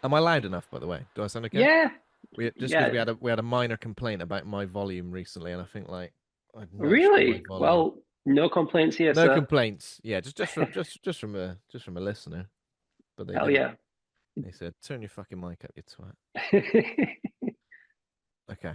Am I loud enough, by the way? Do I sound okay? Yeah, We just because yeah, we had a minor complaint about my volume recently, and I think like I'd nudged my really. volume. Well, no complaints here, No sir. complaints. Yeah, just from a listener, but they Hell didn't. yeah. They said, "Turn your fucking mic up, you twat." Okay.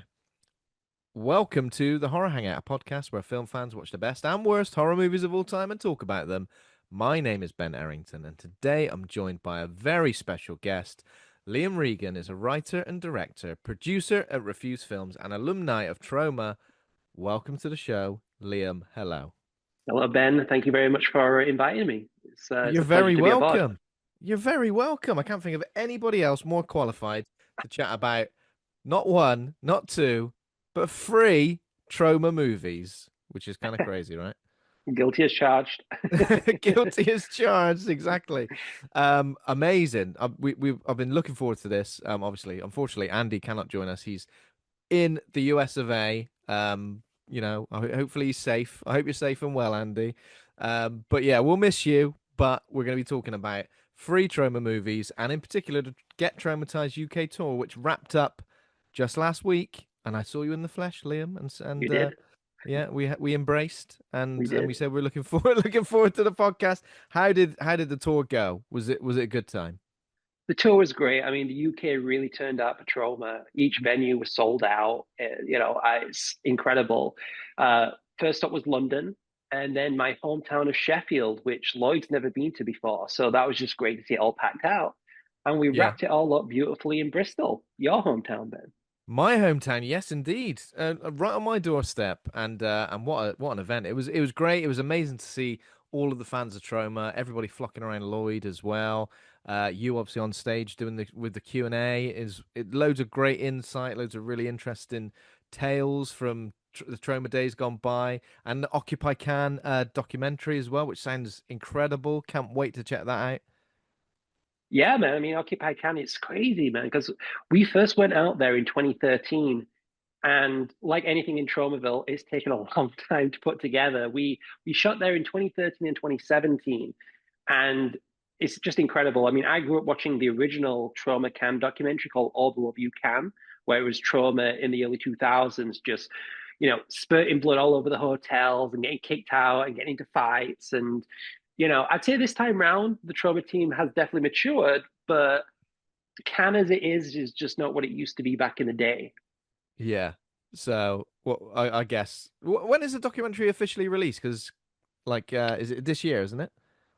Welcome to the Horror Hangout, a podcast where film fans watch the best and worst horror movies of all time and talk about them. My name is Ben Errington, and today I'm joined by a very special guest. Liam Regan is a writer and director, producer at Refuse Films, and alumni of Troma. Welcome to the show, Liam. Hello. Hello, Ben. Thank you very much for inviting me. It's You're a pleasure very to be aboard. welcome. You're very welcome. I can't think of anybody else more qualified to chat about not one, not two, but three Troma movies, which is kind of crazy, right? Guilty as charged. Guilty as charged, exactly. Amazing. I've been looking forward to this. Obviously, unfortunately, Andy cannot join us. He's in the US of A. Hopefully he's safe. I hope you're safe and well, Andy. But yeah, we'll miss you. But we're going to be talking about three trauma movies, and in particular, the Get Traumatized UK tour, which wrapped up just last week. And I saw you in the flesh, Liam, You did. yeah, we embraced We and we did. said we're looking forward looking forward to the podcast. How did the tour go? Was it a good time? The tour was great. I mean, the UK really turned out for Trauma. Each venue was sold out. It's incredible. First stop was London, and then my hometown of Sheffield, which Lloyd's never been to before. So that was just great to see it all packed out. And we Yeah. wrapped it all up beautifully in Bristol, your hometown, Ben. My hometown, yes, indeed, right on my doorstep, and what an event! It was great. It was amazing to see all of the fans of Troma, everybody flocking around Lloyd as well. You obviously on stage doing the Q&A loads of great insight, loads of really interesting tales from the Troma days gone by, and the Occupy Can documentary as well, which sounds incredible. Can't wait to check that out. Yeah, man. I mean, Occupy Can, it's crazy, man, because we first went out there in 2013. And like anything in Tromaville, it's taken a long time to put together. We shot there in 2013 and 2017, and it's just incredible. I mean, I grew up watching the original Trauma Can documentary called All the Love You Can, where it was trauma in the early 2000s, just spurting blood all over the hotels and getting kicked out and getting into fights. And I'd say this time round, the trauma team has definitely matured, but Can as it is just not what it used to be back in the day. Yeah. So, well, I guess when is the documentary officially released? Because, like, is it this year, isn't it?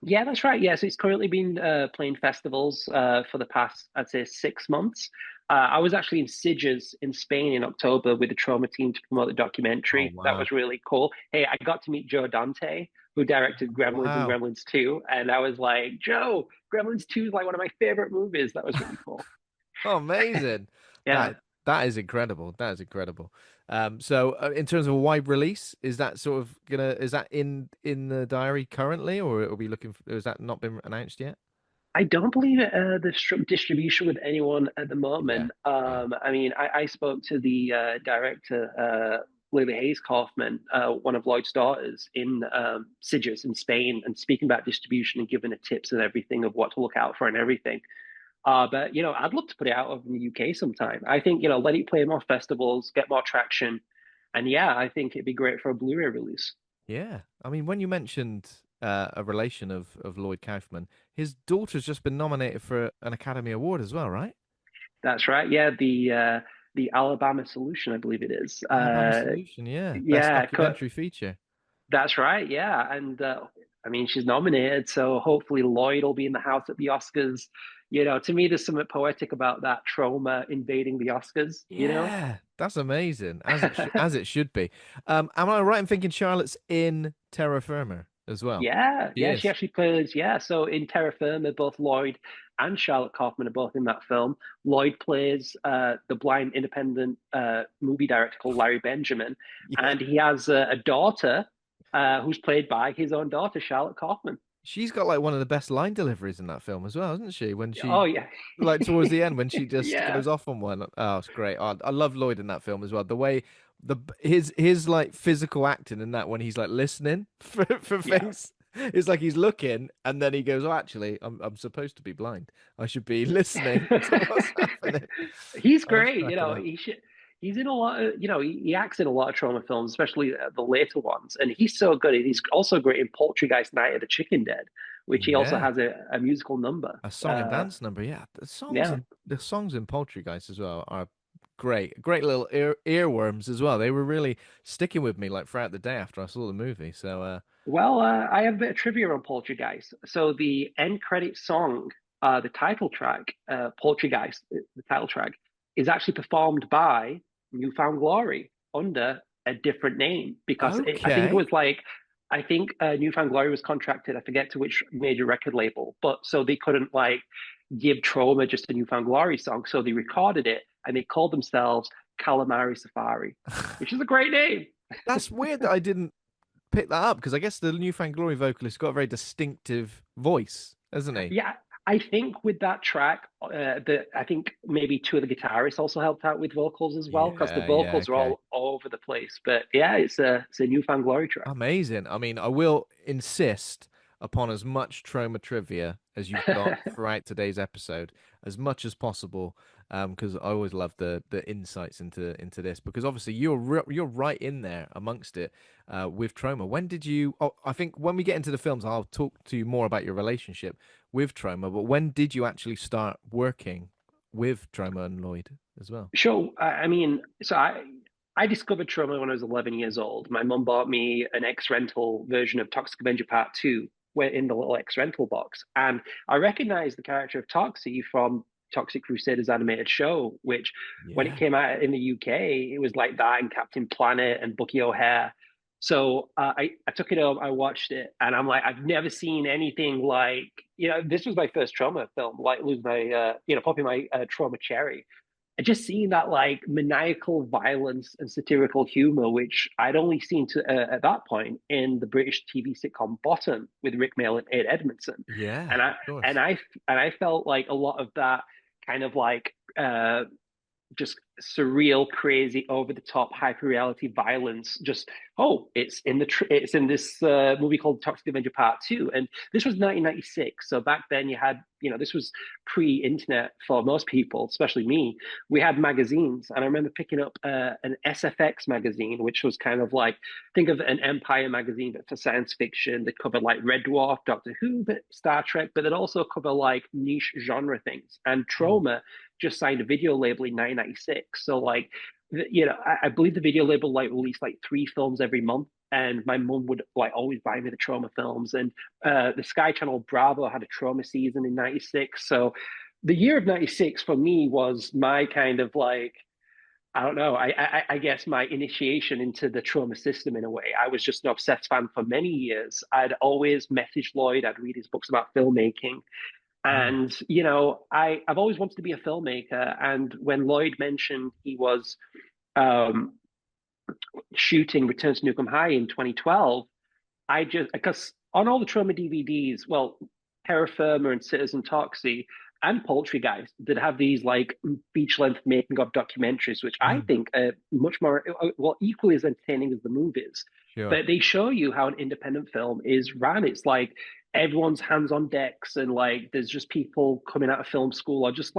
Yeah, that's right. Yeah, so it's currently been playing festivals for the past, I'd say, 6 months. I was actually in Sitges in Spain in October with the Trauma team to promote the Oh documentary. That wow. was really cool. Hey, I got to meet Joe Dante, who directed Gremlins and Wow. Gremlins 2, and I was like, Joe, Gremlins 2 is like one of my favorite movies. That was really cool. Oh, amazing. Yeah. That is incredible. That is incredible. So in terms of a wide release, is that sort of gonna is that in the diary currently, or are we looking for, has that not been announced yet? I don't believe distribution with anyone at the Yeah. moment. Yeah. I mean, I spoke to the director, Lily Hayes Kaufman, one of Lloyd's daughters, in Sitges in Spain, and speaking about distribution and giving her tips and everything of what to look out for and everything. But I'd love to put it out over in the UK sometime. I think let it play more festivals, get more traction, and yeah, I think it'd be great for a Blu-ray release. Yeah. I mean, when you mentioned a relation of Lloyd Kaufman, his daughter's just been nominated for an Academy Award as well, right? That's right. Yeah, the Alabama Solution, I believe it is. Alabama Solution, yeah. Best Yeah, documentary feature. that's right. Yeah, and I mean, she's nominated, so hopefully Lloyd will be in the house at the Oscars. To me, there's something poetic about that trauma invading the Oscars. Yeah, that's amazing. As it should be. Am I right in thinking Charlotte's in Terra Firma as well? Yeah, She yeah, she is. actually plays. Yeah, so in Terra Firma, both Lloyd and Charlotte Kaufman are both in that film. Lloyd plays the blind independent movie director called Larry Benjamin, Yeah. and he has a daughter who's played by his own daughter, Charlotte Kaufman. She's got like one of the best line deliveries in that film as well, hasn't she? When Oh she yeah, like towards the end when she just yeah, goes off on one. Oh, it's great. I love Lloyd in that film as well. The way his like physical acting in that when he's like listening for yeah. things. It's like he's looking, and then he goes, "Oh, actually, I'm supposed to be blind. I should be listening to what's happening." He's I was great. cracking up. He's in a lot of, he acts in a lot of trauma films, especially the later ones. And he's so good. He's also great in Poultrygeist Night of the Chicken Dead, which he also Yeah, has a musical number. a song and dance number. Yeah, Yeah. the songs in Poultrygeist as well are great. Great little earworms as well. They were really sticking with me like throughout the day after I saw the movie. So, Well, I have a bit of trivia on Poultrygeist. So the end credit song, the title track, Poultrygeist, the title track, is actually performed by Newfound Glory under a different name because I think it okay. was like, I think Newfound Glory was contracted. I forget to which major record label, but so they couldn't like give Troma just a Newfound Glory song, so they recorded it and they called themselves Calamari Safari, which is a great name. That's weird that I didn't pick that up because I guess the Newfound Glory vocalist got a very distinctive voice, hasn't he? Yeah, I think with that track, I think maybe two of the guitarists also helped out with vocals as well because the Yeah, vocals are okay. all over the place. But yeah, it's a Newfound Glory track. Amazing. I mean, I will insist upon as much trauma trivia as you've got throughout today's episode, as much as possible, because I always love the insights into this. Because obviously you're right in there amongst it, with trauma. When did you? Oh, I think when we get into the films, I'll talk to you more about your relationship with trauma. But when did you actually start working with trauma and Lloyd as well? Sure. I mean, I discovered Troma when I was 11 years old. My mum bought me an X rental version of Toxic Avenger Part 2, where in the little X rental box. And I recognized the character of Toxie from Toxic Crusaders animated show, which when it Yeah. came out in the UK, it was like that and Captain Planet and Bucky O'Hare. So I took it home, I watched it, and I'm like, I've never seen anything like, this was my first trauma film, like lose my, popping my trauma cherry and just seeing that like maniacal violence and satirical humor, which I'd only seen at that point in the British TV sitcom Bottom with Rick Mail and Ed Edmondson, Yeah, and I of and course. I and I felt like a lot of that kind of like just surreal, crazy, over the top, hyper reality violence. Just it's in this movie called Toxic Avenger Part Two, and this was 1996. So back then you had this was pre-internet for most people, especially me. We had magazines, and I remember picking up an SFX magazine, which was kind of like think of an Empire magazine, but for science fiction. That covered like Red Dwarf, Doctor Who, but Star Trek, but it also covered like niche genre things. And Mm. Troma just signed a video label in 1996. So like, I believe the video label like released like three films every month. And my mum would like always buy me the Troma films. And the Sky Channel Bravo had a Troma season in 96. So the year of 96 for me was my kind of like, I don't know. I guess my initiation into the trauma system in a way. I was just an obsessed fan for many years. I'd always message Lloyd. I'd read his books about filmmaking. Mm. And, I've always wanted to be a filmmaker. And when Lloyd mentioned he was um, shooting Return to Nukem High in 2012, because on all the Trauma DVDs, well, Terra Firma and Citizen Toxie and Poultrygeist did have these like feature length making of documentaries, which I Mm. think are much more, well, equally as entertaining as the movies. Sure. But they show you how an independent film is ran. It's like everyone's hands on decks, and like there's just people coming out of film school, or just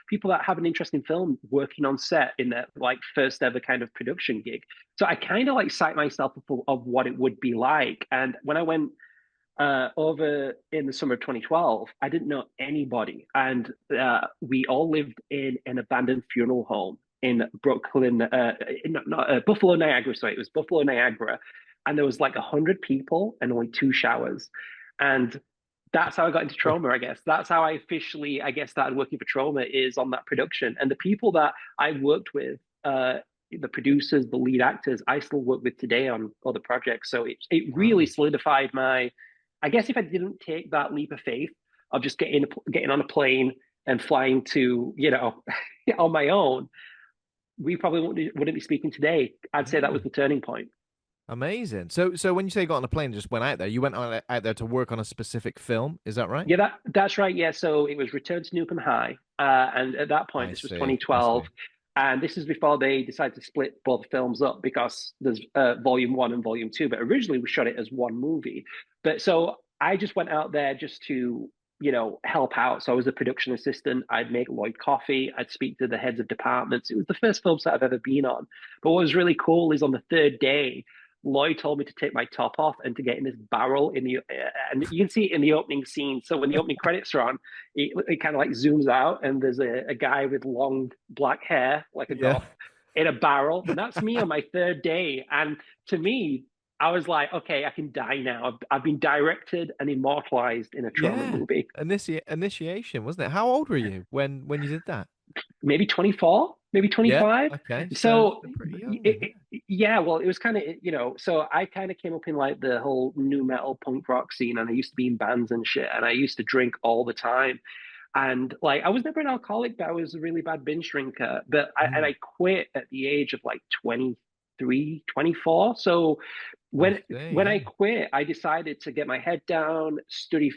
people that have an interest in film working on set in their like first ever kind of production gig. So I kind of like psyched myself up of what it would be like. And when I went over in the summer of 2012, I didn't know anybody. And we all lived in an abandoned funeral home in Brooklyn, not Buffalo, Niagara. Sorry, it was Buffalo, Niagara. And there was like 100 people and only two showers. And that's how I got into Troma, I guess. That's how I officially, I guess, started working for Troma is on that production. And the people that I worked with, the producers, the lead actors, I still work with today on other projects. So it really Wow. solidified my, I guess if I didn't take that leap of faith of just getting on a plane and flying to, on my own, we probably wouldn't be speaking today. I'd say that Yeah. was the turning point. Amazing. So when you say you got on a plane and just went out there, you went out there to work on a specific film, is that right? Yeah, that's right. Yeah, so it was Return to Nukem High, and at that point, I this was see. I 2012. see. And this is before they decided to split both films up because there's volume one and volume two. But originally we shot it as one movie. But so I just went out there just to, help out. So I was a production assistant. I'd make Lloyd coffee. I'd speak to the heads of departments. It was the first film set I've ever been on. But what was really cool is on the third day, Lloyd told me to take my top off and to get in this barrel and you can see it in the opening scene. So when the opening credits are on, it kind of like zooms out and there's a guy with long black hair, like a Yeah. goth, in a barrel. And that's me on my third day. And to me, I was like, okay, I can die now. I've been directed and immortalized in a Troma Yeah. movie. Initiation, wasn't it? How old were you when you did that? Maybe 24, maybe Yeah. 25. Okay. So So, still pretty young then. yeah, well, it was kind of, so I kind of came up in like the whole new metal punk rock scene, and I used to be in bands and shit, and I used to drink all the time. And like, I was never an alcoholic, but I was a really bad binge drinker. And Mm, I quit at the age of like 23, 24. So I see. when I Yeah. quit, I decided to get my head down, study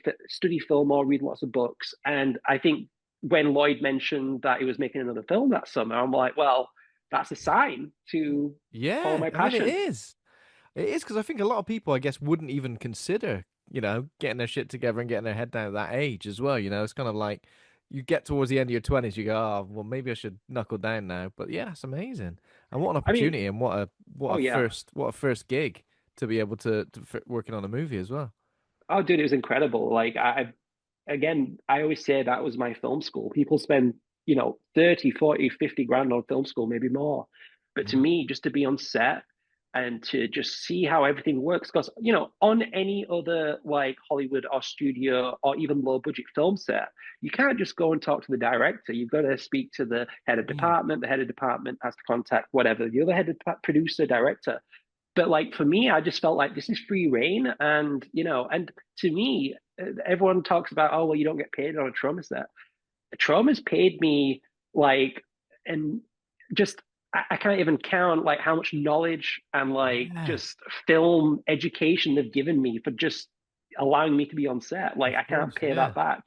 film more, read lots of books. And I think when Lloyd mentioned that he was making another film that summer, I'm like, well, that's a sign to follow Yeah. my I mean, it passion. is. It is because I think a lot of people, I guess, wouldn't even consider, getting their shit together and getting their head down at that age as well. It's kind of like you get towards the end of your 20s, you go, oh, well, maybe I should knuckle down now. But yeah, it's amazing. And what an I mean, opportunity and oh yeah. what a first gig to be able to working on a movie as well. Oh, dude, it was incredible. Like again, I always say that was my film school. People spend, 30, 40, 50 grand on film school, maybe more. But to Mm. me, just to be on set and to just see how everything works, because, on any other like Hollywood or studio or even low budget film set, you can't just go and talk to the director. You've got to speak to the head of Mm. department. The head of department has to contact whatever, the other head of producer, director. But like for me, I just felt like this is free reign, and to me, everyone talks about, oh well, you don't get paid on a trauma set. Trauma's paid me like, and just I can't even count like how much knowledge and like Yeah, just film education they've given me for just allowing me to be on set. Like of I can't course. pay Yeah. that back.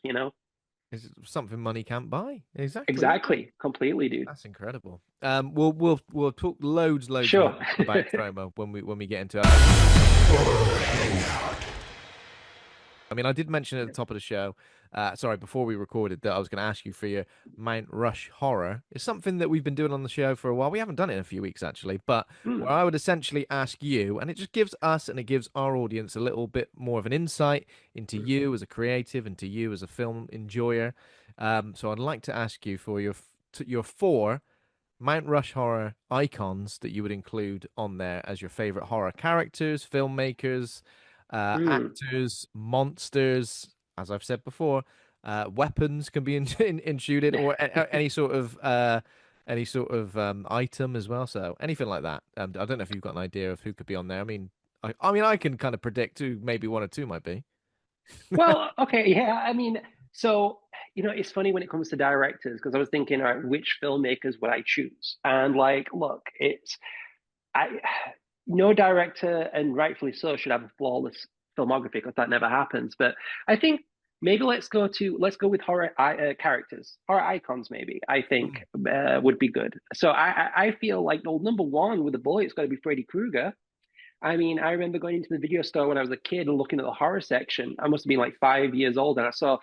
It's something money can't buy. Exactly. Yeah. Exactly, completely, dude. That's incredible. We'll talk loads Sure. more about Troma when we get into it. I mean, I did mention at the top of the show, sorry, before we recorded, that I was going to ask you for your Mount Rush horror. It's something that we've been doing on the show for a while. We haven't done it in a few weeks, actually, but where Hmm. I would essentially ask you, and it just gives us and it gives our audience a little bit more of an insight into you as a creative, into you as a film enjoyer. So I'd like to ask you for your four Mount Rush horror icons that you would include on there as your favorite horror characters, filmmakers, Hmm. actors, monsters. As I've said before, weapons can be included, or any sort of item as well. So anything like that. I don't know if you've got an idea of who could be on there. I mean, I can kind of predict who maybe one or two might be. Well, okay, yeah. I mean, so it's funny when it comes to directors because I was thinking, all right, which filmmakers would I choose? And like, look, I no director, and rightfully so, should have a flawless filmography because that never happens. But I think maybe let's go with horror characters, horror icons. Maybe I think Mm. would be good. So I feel like the number one with the bullet, it's got to be Freddy Krueger. I mean, I remember going into the video store when I was a kid and looking at the horror section. I must have been like 5 years old, and I saw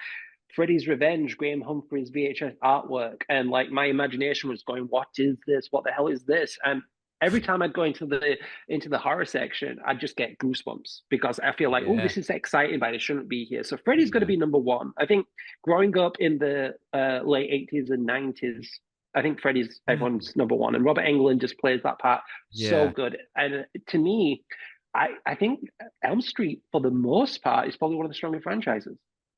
Freddy's Revenge, Graham Humphrey's VHS artwork, and like my imagination was going, "What is this? What the hell is this?" And every time I'd go into the horror section, I'd just get goosebumps because I feel like, "Oh, Yeah, this is exciting, but it shouldn't be here." So Freddy's going to yeah, be number one. I think growing up in the late 80s and 90s, I think Freddy's mm, everyone's number one, and Robert Englund just plays that part so yeah. good. And to me, I think Elm Street, for the most part, is probably one of the stronger franchises.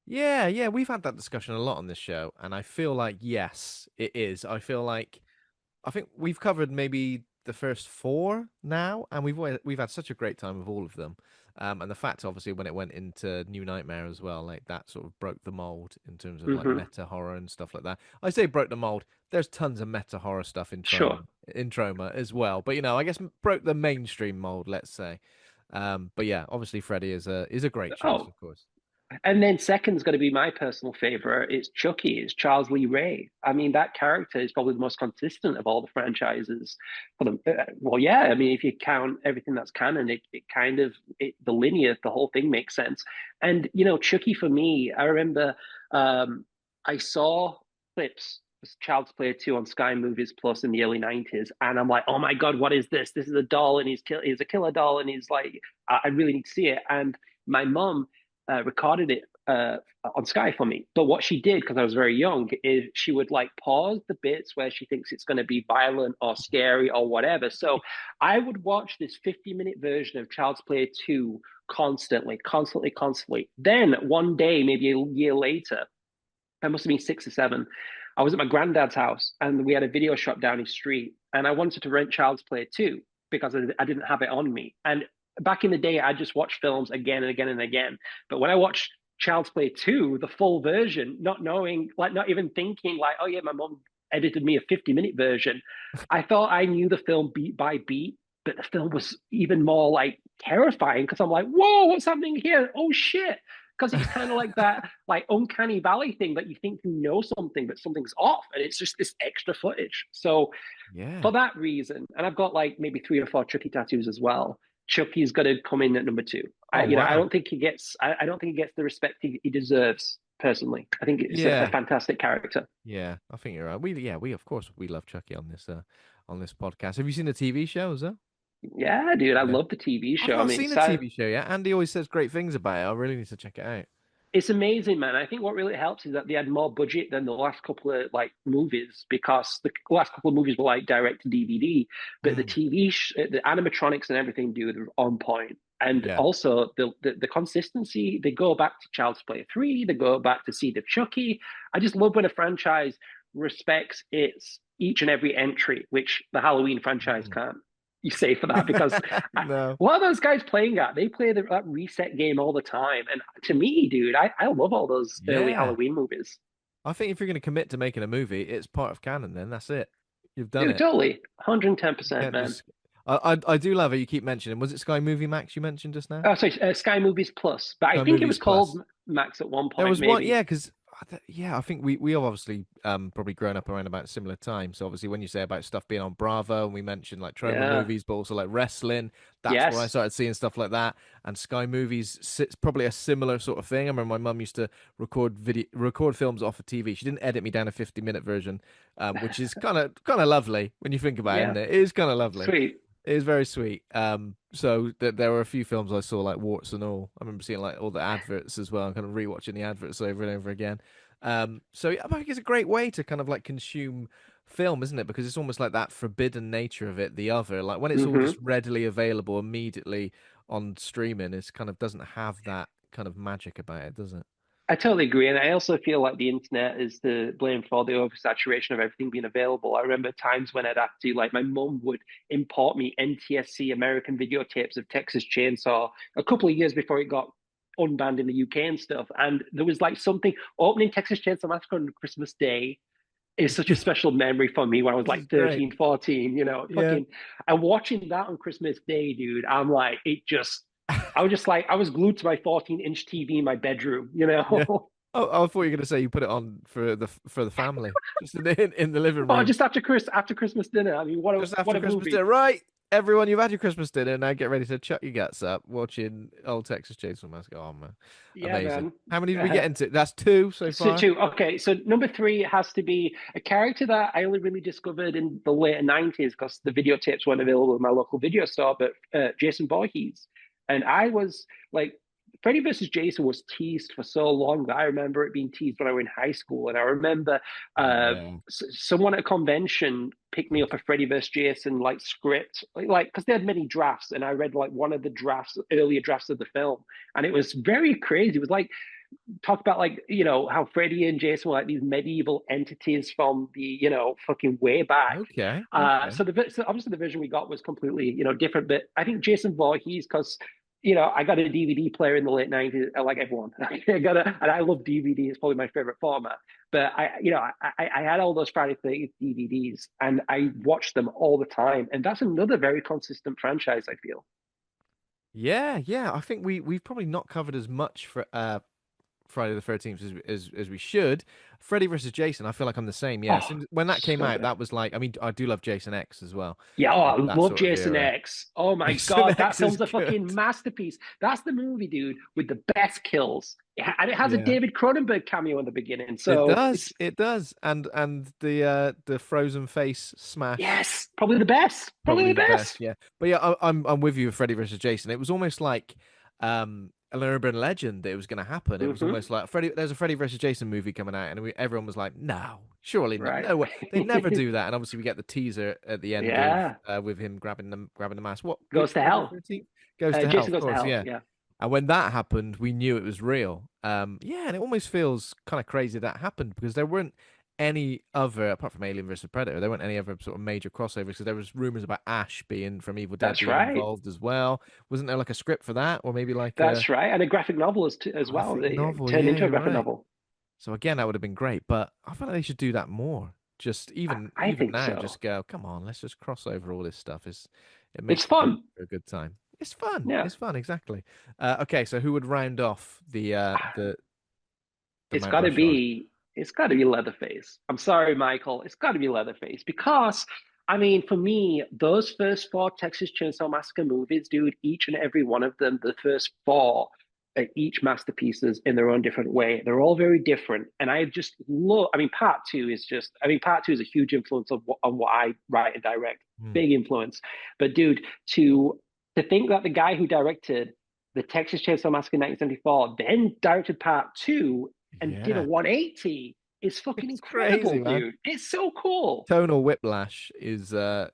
Yeah, yeah, we've had that discussion a lot on this show, and I feel like yes, it is. I think we've covered maybe the first four now, and we've had such a great time with all of them. And the fact, obviously, when it went into New Nightmare as well, like that sort of broke the mold in terms of like Hmm. meta horror and stuff like that. I say broke the mold. There's tons of meta horror stuff Sure. in Troma as well, but I guess broke the mainstream mold, let's say. But yeah, obviously, Freddy is a great choice, Oh, of course. And then second's going to be my personal favorite. It's Chucky. It's Charles Lee Ray. I mean, that character is probably the most consistent of all the franchises. For them, well, yeah. I mean, if you count everything that's canon, it kind of the linear, the whole thing makes sense. And Chucky for me, I remember I saw clips. Child's Play 2 on Sky Movies Plus in the early 90s. And I'm like, oh my God, what is this? This is a doll and he's a killer doll. And he's like, I really need to see it. And my mom recorded it on Sky for me. But what she did, because I was very young, is she would like pause the bits where she thinks it's going to be violent or scary or whatever. So I would watch this 50-minute version of Child's Play 2 constantly, constantly, constantly. Then one day, maybe a year later, I must have been 6 or 7. I was at my granddad's house and we had a video shop down his street. And I wanted to rent Child's Play 2 because I didn't have it on me. And back in the day, I just watched films again and again and again. But when I watched Child's Play 2, the full version, not knowing, like, not even thinking, like, oh, yeah, my mom edited me a 50-minute version, I thought I knew the film beat by beat. But the film was even more like terrifying because I'm like, whoa, what's happening here? Oh, shit, because it's kind of like that like uncanny valley thing that you think you know something but something's off and it's just this extra footage. So Yeah. for that reason, and I've got like maybe 3 or 4 Chucky tattoos as well, Chucky's got to come in at number 2. Oh I wow. don't think he gets I don't think he gets the respect he deserves personally. I think it's a Yeah. fantastic character. Yeah. I think you're right. We of course we love Chucky on this podcast. Have you seen the TV show as well? Yeah, dude, I Yeah. love the TV I've show. I not mean, seen the TV show yet. Andy always says great things about it. I really need to check it out. it's amazing, man. I think what really helps is that they had more budget than the last couple of like movies because the last couple of movies were like direct to DVD, but the Mm. TV, the animatronics and everything, dude, are on point. And Yeah. also the consistency. They go back to Child's Play 3. They go back to Seed of Chucky. I just love when a franchise respects its each and every entry, which the Halloween franchise Mm. can't. You say for that because No. what are those guys playing at? They play that reset game all the time. And to me, dude, I love all those early Yeah. Halloween movies. I think if you're going to commit to making a movie, it's part of canon. Then that's it. You've done Dude, it. totally. You 110%, can't man. just. I do love it. You keep mentioning. Was it Sky Movie Max you mentioned just now? Oh, sorry, Sky Movies Plus. But I Sky think it Movies was called Plus. Max at one There point, was one, maybe. yeah, because yeah, I think we have obviously probably grown up around about a similar time. So obviously, when you say about stuff being on Bravo, and we mentioned like Troma Yeah. movies, but also like wrestling, that's where I Yes. started seeing stuff like that. And Sky Movies sits probably a similar sort of thing. I remember my mum used to record films off of TV. She didn't edit me down a 50-minute version, which is kind of lovely when you think about it, Yeah. isn't it? It is kind of lovely. Sweet. It is very sweet. So there were a few films I saw like warts and all. I remember seeing like all the adverts as well, and kind of rewatching the adverts over and over again. So yeah, I think it's a great way to kind of like consume film, isn't it? Because it's almost like that forbidden nature of it. The other, like when it's all just Hmm. readily available immediately on streaming, it's kind of doesn't have that kind of magic about it, does it? I totally agree. And I also feel like the internet is to blame for the oversaturation of everything being available. I remember times when I'd have to, like, my mum would import me NTSC American videotapes of Texas Chainsaw a couple of years before it got unbanned in the UK and stuff. And there was like something opening Texas Chainsaw Massacre on Christmas Day is such a special memory for me when I was This is like great. 13, 14, Yeah. fucking, and watching that on Christmas Day, dude, I'm like, I was just like, I was glued to my 14-inch TV in my bedroom, Yeah. Oh, I thought you were going to say you put it on for the family, just in the living Oh, room. just after Christmas dinner. I mean, Just what after a Christmas movie. dinner, right? Everyone, you've had your Christmas dinner. Now get ready to chuck your guts up watching old Texas Chainsaw Massacre. Oh man, Yeah, amazing! man. How many did we get into? That's two so So far. two. Okay, so number three has to be a character that I only really discovered in the late 90s because the videotapes weren't available in my local video store, but Jason Voorhees. And I was like, Freddy versus Jason was teased for so long that I remember it being teased when I was in high school. And I remember Yeah. someone at a convention picked me up a Freddy vs. Jason like script, like because they had many drafts, and I read like one of the drafts, earlier drafts of the film, and it was very crazy. It was like talk about like how Freddy and Jason were like these medieval entities from the fucking way back. Okay. Uh, Okay. so the so obviously the version we got was completely different, but I think Jason Voorhees because I got a DVD player in the late 90s, like everyone. And I love DVD. It's probably my favorite format. But I had all those Friday 30th DVDs and I watched them all the time. And that's another very consistent franchise, I feel. Yeah. Yeah. I think we've probably not covered as much for Friday the 13th as we should. Freddy versus Jason, I feel like I'm the same. Yeah, Oh, when that came so out, good. that was like, I mean, I do love Jason X as well. Yeah, oh, I That love sort of Jason era. X. Oh my Jason God, that X is film's a good. fucking masterpiece. That's the movie, dude, with the best kills. And it has a Yeah. David Cronenberg cameo in the beginning. It So does. it's, It does. And the frozen face smash, yes, probably the best. Probably probably the the best. best. Yeah. But yeah, I'm with you with Freddy versus Jason. It was almost like an urban legend that it was going to happen. It was Hmm. almost like there's a Freddy versus Jason movie coming out, and everyone was like, no, surely not. Right. No way. They'd never do that. And obviously we get the teaser at the end of Yeah. with him grabbing the mask. Which Goes to Friday the hell. 13th goes to hell, Jason of Goes to course, Hell. yeah. Yeah. And when that happened, we knew it was real. Yeah, and it almost feels kind of crazy that happened because there weren't any other, apart from Alien versus Predator, there weren't any other sort of major crossovers because there was rumors about Ash being from Evil Dead That's being right. involved as well. Wasn't there like a script for that, or maybe like a That's right. And a graphic novel as well. graphic They novel? turned Yeah, into a you're graphic right. novel. So again, that would have been great, but I feel like they should do that more. Just I even think now, so. just go, come on, let's just cross over all this stuff. It It's makes fun. for a good time. It's fun. Yeah. It's fun, exactly. Okay, so who would round off the It's Mount got to Rushmore? be it's got to be Leatherface. I'm sorry, Michael. It's got to be Leatherface because I mean, for me, those first four Texas Chainsaw Massacre movies, dude, each and every one of them, the first four are each masterpieces in their own different way. They're all very different, and I just love. I mean, part two is just. I mean, part two is a huge influence on what I write and direct. Hmm. Big influence. But dude, to think that the guy who directed the Texas Chainsaw Massacre 1974 then directed part two and did a Yeah, 180 is fucking it's crazy, incredible, man. dude. It's so cool. Tonal whiplash is I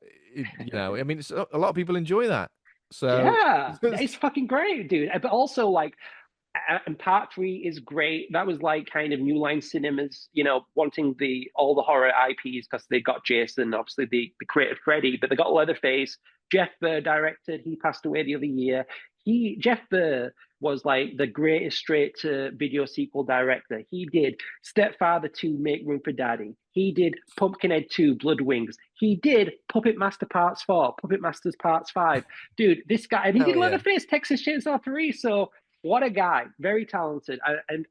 mean, a lot of people enjoy that. So Yeah, it's fucking great, dude. But also, like, and part three is great. That was like kind of New Line Cinemas, wanting the all the horror IPs because they got Jason, obviously the creative Freddy, but they got Leatherface. Jeff Burr directed. He passed away the other year. Jeff Burr was like the greatest straight to video sequel director. He did Stepfather 2, Make Room for Daddy. He did Pumpkinhead 2, Blood Wings. He did Puppet Master Parts 4, Puppet Masters Parts 5. Dude, this guy, and he did hell yeah. Leatherface, Texas Chainsaw 3. So what a guy, very talented.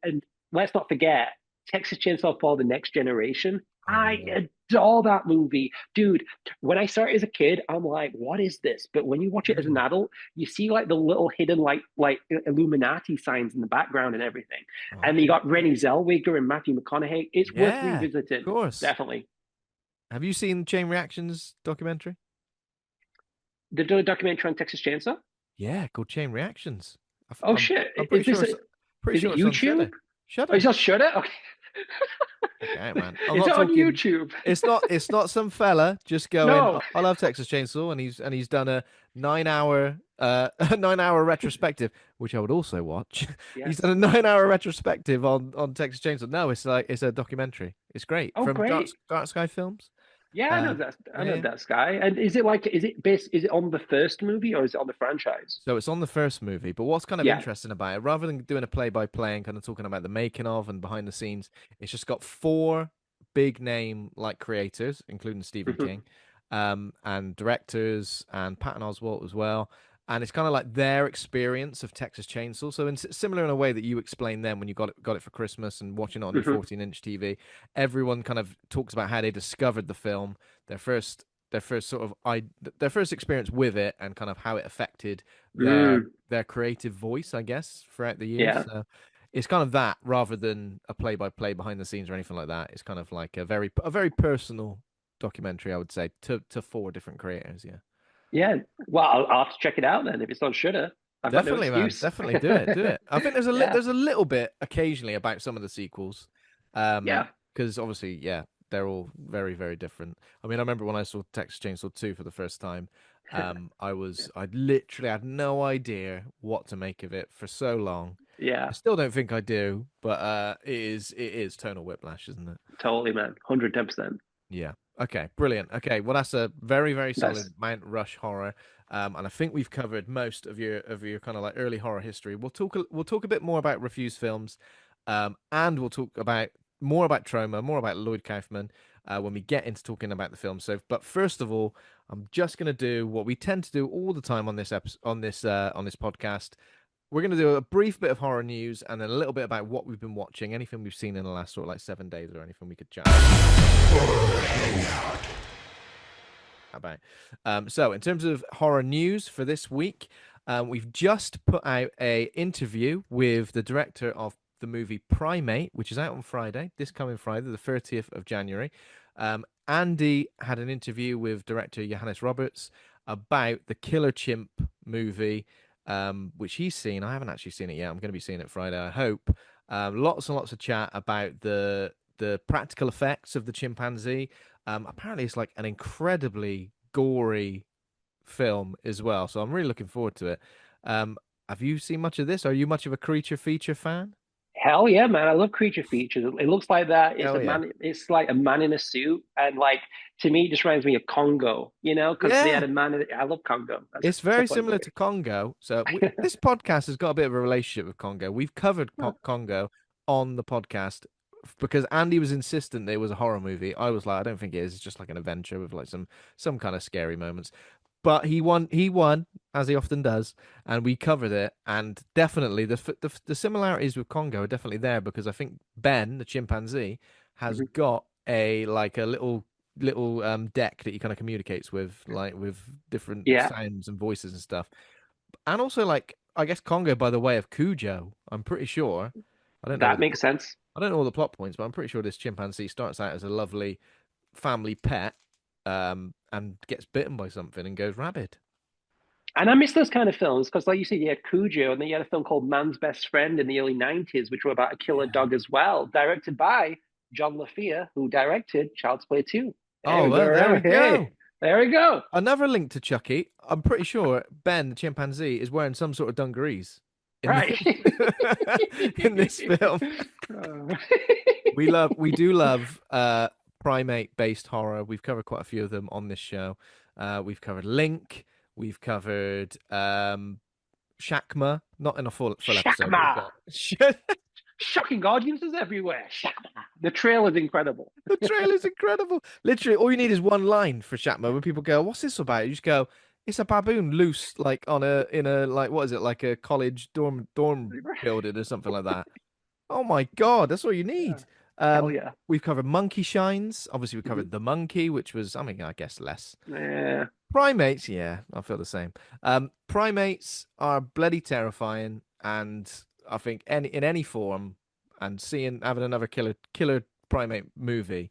And let's not forget Texas Chainsaw 4, The Next Generation. I I know. adore that movie. Dude, when I saw it as a kid, I'm like, what is this? But when you watch it as an Mm. adult, you see like the little hidden like Illuminati signs in the background and everything. Oh, And you got Renée Zellweger and Matthew McConaughey. It's worth yeah, of revisiting. course. Definitely. Have you seen Chain Reactions documentary? They've done a documentary on Texas Chainsaw. Yeah, called Chain Reactions. Oh shit. I'm Is this pretty is it sure it's on YouTube? Shudder. Oh, is Shudder. that Shudder? Okay. Okay, man. I'm Is not it on talking. YouTube? It's not some fella just going. No. I love Texas Chainsaw, and he's done a 9 hour a 9 hour retrospective, which I would also watch. He's done Yes. a 9 hour retrospective on Texas Chainsaw. No, it's a documentary. It's great Oh, from great. Dark Sky Films. Yeah, I know Um, that. I yeah, know yeah. that guy. And is it on the first movie or is it on the franchise? So it's on the first movie, but what's kind of Yeah. interesting about it, rather than doing a play-by-play and kind of talking about the making of and behind the scenes, it's just got four big name like creators, including Stephen Mhm. King, and directors and Patton Oswalt as well. And it's kind of like their experience of Texas Chainsaw. So similar in a way that you explained then when you got it for Christmas and watching it on your Mhm. 14-inch TV, everyone kind of talks about how they discovered the film, their first their first sort of their first experience with it and kind of how it affected Mm. their creative voice, I guess, throughout the years. Yeah. So it's kind of that rather than a play-by-play behind the scenes or anything like that. It's kind of like a very personal documentary, I would say, to four different creators. Yeah. Yeah. Well, I'll have to check it out then if it's on Shudder. I've got no Definitely, man. excuse. Definitely do it. Do it. I think Yeah. there's a little bit occasionally about some of the sequels, Yeah. because obviously, yeah, they're all very very different. I mean, I remember when I saw Texas Chainsaw 2 for the first time, I literally had no idea what to make of it for so long. I Yeah. still don't think I do, but it is tonal whiplash, isn't it? Totally, man. 110%. Yeah. Okay. Brilliant. Okay. Well, that's a very, very That's solid Mount Rush horror. And I think we've covered most of your kind of like early horror history. We'll talk a bit more about refused films, and we'll talk about more about Troma, more about Lloyd Kaufman, when we get into talking about the film. So, but first of all, I'm just gonna do what we tend to do all the time on this episode, on this podcast. we're going to do a brief bit of horror news and then a little bit about what we've been watching, anything we've seen in the last sort of like 7 days or anything we could chat about. So in terms of horror news for this week, we've just put out a interview with the director of the movie Primate, which is out on Friday, this coming Friday, the 30th of January. Andy had an interview with director Johannes Roberts about the Killer Chimp movie, which he's seen. I haven't actually seen it yet. I'm going to be seeing it Friday, I hope. Lots and lots of chat about the practical effects of the chimpanzee. Apparently, it's like an incredibly gory film as well. So I'm really looking forward to it. Have you seen much of this? Are you much of a creature feature fan? Hell yeah, man! I love creature features. It looks like that. It's a Hell yeah. man. It's like a man in a suit, and like to me, it just reminds me of Congo. You know, because they had Yeah. a man. I love Congo. That's It's such a very funny similar movie. to Congo. So this podcast has got a bit of a relationship with Congo. We've covered Congo on the podcast because Andy was insistent that it was a horror movie. I was like, I don't think it is. It's just like an adventure with like some kind of scary moments. But he won as he often does, and we covered it. And definitely the similarities with Congo are definitely there because I think Ben, the chimpanzee, has Mhm. got a like a little deck that he kind of communicates with, like with different Yeah, sounds and voices and stuff. And also like I guess Congo by the way of Cujo. I'm pretty sure. I don't know all that the makes sense. I don't know all the plot points, but I'm pretty sure this chimpanzee starts out as a lovely family pet, and gets bitten by something and goes rabid. And I miss those kind of films because, like you said, you had Cujo, and then you had a film called Man's Best Friend in the early '90s, which were about a killer Yeah. dog as well, directed by John LaFia, who directed Child's Play 2. There Oh we well, there go. we Hey, go. there we go. Another link to Chucky. I'm pretty sure Ben, the chimpanzee, is wearing some sort of dungarees in Right. in this film. Uh, We do love primate based horror. We've covered quite a few of them on this show. We've covered Link. We've covered Shakma, not in a full episode, but we've Shakma. got Shocking audiences everywhere. Shakma. The trailer's incredible. the trailer's incredible. Literally, all you need is one line for Shatmo. When people go, "What's this about?" You just go, "It's a baboon loose, like on a in a like what is it, like a college dorm building or something like that." Oh my God, that's all you Yeah. need. Hell Um, yeah. we've covered Monkey Shines. Obviously, we Mhm. covered the monkey, which was, I mean, I guess less. Yeah. Primates, yeah, I feel the same. Primates are bloody terrifying, and I think in any form, and seeing having another killer primate movie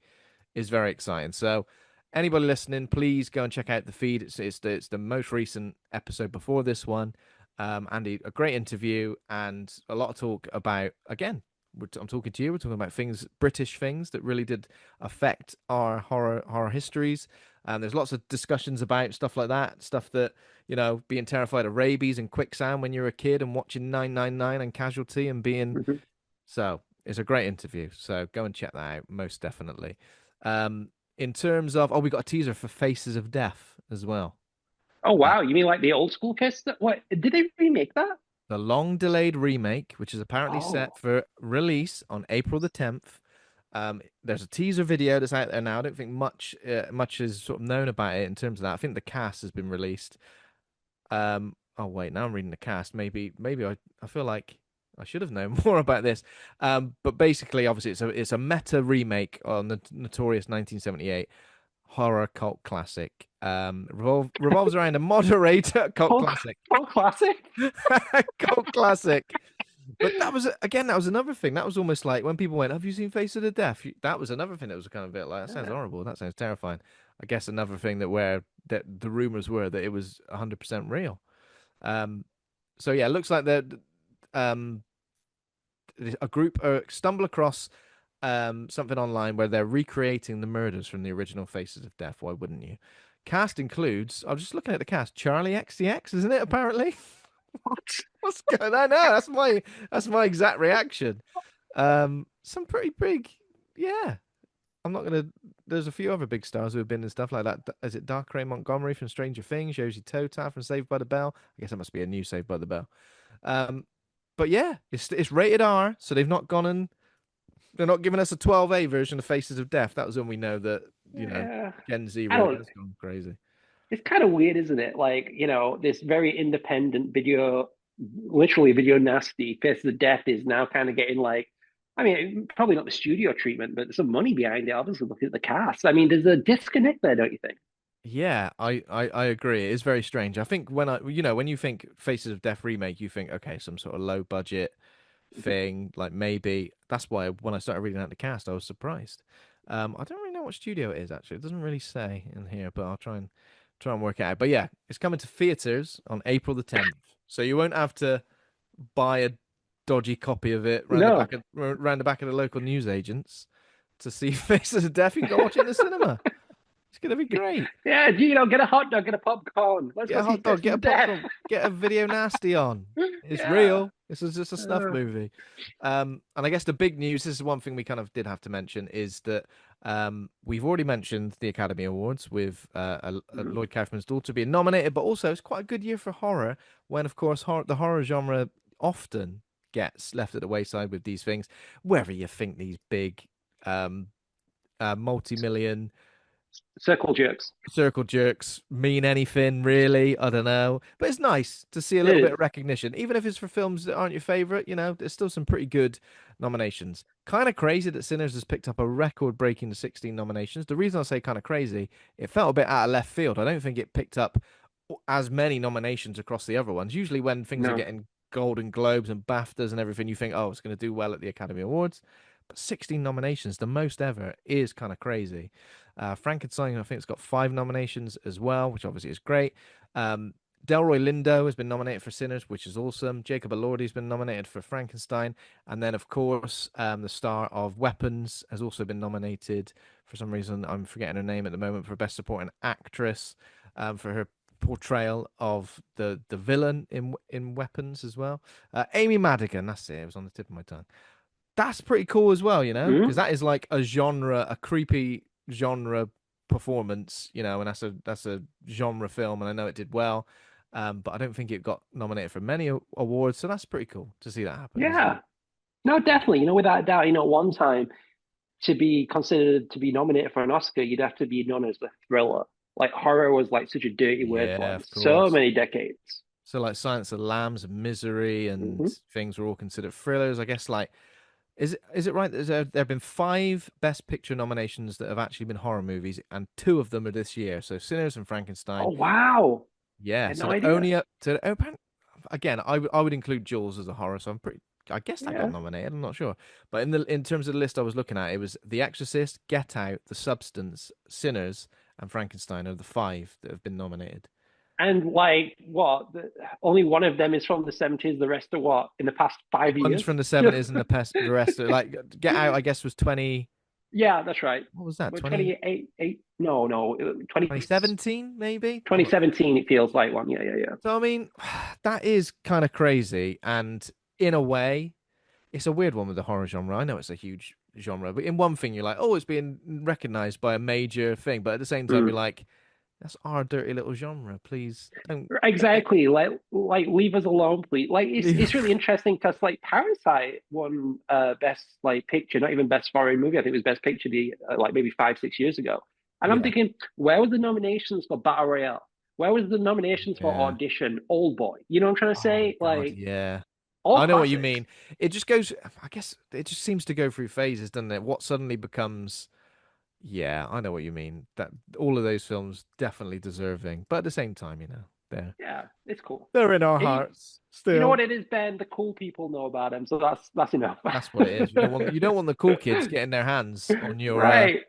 is very exciting. So, anybody listening, please go and check out the feed. It's the most recent episode before this one. Andy, a great interview and a lot of talk about again. I'm talking to you. We're talking about things, British things that really did affect our horror histories. And there's lots of discussions about stuff like that, stuff that being terrified of rabies and quicksand when you're a kid and watching 999 and Casualty and being Mhm. so it's a great interview. So go and check that out, most definitely. Um, in terms of, we got a teaser for Faces of Death as well. Oh Uh, wow, you mean like the old school kiss? What did they remake that? the long delayed remake, which is apparently set Oh, for release on April the 10th. There's a teaser video that's out there now. I don't think much is sort of known about it in terms of that. I think the cast has been released. Oh wait, now I'm reading the cast. Maybe I feel like I should have known more about this. But basically, obviously, it's a meta remake on the notorious 1978 horror cult classic. Revolves around a moderator cult Paul, classic, Paul Classic. cult classic. But that was another thing. That was almost like when people went, "Have you seen Face of the Deaf?" That was another thing that was kind of a bit like, "That sounds Yeah. horrible. That sounds terrifying." I guess another thing that the rumors were that it was 100% real. Um, so yeah, it looks like um a group stumble across something online where they're recreating the murders from the original Faces of Death. Why wouldn't you? Cast includes. I was just looking at the cast. Charlie XCX, isn't it? Apparently. What? What's going on? No, that's my exact reaction. Some pretty big. Yeah, I'm not gonna. There's a few other big stars who have been in stuff like that. Is it Dark Ray Montgomery from Stranger Things? Josie Tota from Saved by the Bell? I guess that must be a new Saved by the Bell. Um, but yeah, it's rated R, so they're not giving us a 12A version of Faces of Death. That was when we know that Yeah. Gen Z I really don't. has gone crazy. It's kind of weird, isn't it? Like, this very independent video. literally video nasty. Faces of Death is now kind of getting like, I mean, probably not the studio treatment, but there's some money behind it. Obviously, looking at the cast. I mean, there's a disconnect there, don't you think? Yeah, I agree. It is very strange. I think when you think Faces of Death remake, you think, okay, some sort of low budget thing, like maybe that's why when I started reading out the cast, I was surprised. I don't really know what studio it is actually. It doesn't really say in here, but I'll try and work it out. But yeah, it's coming to theaters on April the 10th. So you won't have to buy a dodgy copy of it No. round the back of the local newsagents to see Faces of Death. You can go watch it in the cinema. It's gonna be great. Yeah, get a hot dog, get a popcorn. Let's Get go a see hot dog, Faces get a of Death. popcorn, get a video nasty on. It's Yeah. real. This is just a snuff Uh, movie. And I guess the big news, this is one thing we kind of did have to mention, is that we've already mentioned the Academy Awards with Lloyd Kaufman's daughter being nominated, but also it's quite a good year for horror when, of course, the horror genre often gets left at the wayside with these things. Whether you think these big um, multi-million circle jerks. circle jerks mean anything really. I don't know, but it's nice to see a It little bit is. of recognition, even if it's for films that aren't your favorite. There's still some pretty good nominations. Kind of crazy that Sinners has picked up a record-breaking 16 nominations. The reason I say kind of crazy, it felt a bit out of left field. I don't think it picked up as many nominations across the other ones. Usually when things are No. getting Golden Globes and BAFTAs and everything, you think, oh, it's going to do well at the Academy Awards. But 16 nominations, the most ever, is kind of crazy. Frankenstein, I think it's got 5 nominations as well, which obviously is great. Delroy Lindo has been nominated for Sinners, which is awesome. Jacob Elordi's been nominated for Frankenstein. And then, of course, the star of Weapons has also been nominated. For some reason, I'm forgetting her name at the moment, for Best Supporting Actress, for her portrayal of the villain in Weapons as well. Amy Madigan, that's it. It was on the tip of my tongue. That's pretty cool as well, because Mm? that is like a creepy genre performance, and that's a genre film, and I know it did well, but I don't think it got nominated for many awards, so that's pretty cool to see that happen as well. Yeah. No, definitely. Without a doubt, one time to be considered to be nominated for an Oscar, you'd have to be known as the thriller. Like horror was like such a dirty word for Yeah, like of so course. many decades. So like Silence of the Lambs and Misery and Hmm. things were all considered thrillers. I guess like is it right that there have been 5 Best Picture nominations that have actually been horror movies, and 2 of them are this year. So Sinners and Oh Frankenstein. wow. I Yeah, had so no they're idea. only up to again. I would include Jaws as a horror, so I'm pretty. I guess that got Yeah. nominated. I'm not sure, but in terms of the list I was looking at, it was The Exorcist, Get Out, The Substance, Sinners, and Frankenstein are the 5 that have been nominated. And like what? Only one of them is from the 70s, the rest are what? In the past 5 years? One's from the '70s, and the rest are like Get Out. I guess was 20. Yeah, that's right. What was that? We're 20 28, no, no, 20, 2017 maybe. I'm not. 2017, it feels like one. Yeah, yeah, yeah. So I mean, that is kind of crazy, and in a way, it's a weird one with the horror genre. I know it's a huge genre, but in one thing you're like, oh, it's being recognized by a major thing, but at the same time you're Mm. like, that's our dirty little genre. Please don't get. Exactly. Like leave us alone, please. Like it's really interesting because like Parasite won best like picture, not even best foreign movie. I think it was best picture like maybe 5, 6 years ago. And I'm Yeah, thinking, where was the nominations for Battle Royale? Where was the nominations for yeah. Audition, Old Boy? You know what I'm trying to Oh say? God, Like yeah. all I know what you classics. mean. It just goes. I guess it just seems to go through phases, doesn't it? What suddenly becomes. Yeah, I know what you mean. That all of those films definitely deserving, but at the same time, they're Yeah, it's cool. they're in our You, hearts you know what still. it is, Ben? The cool people know about them, so that's enough. That's what it is. You don't want the cool kids getting their hands on your Right. like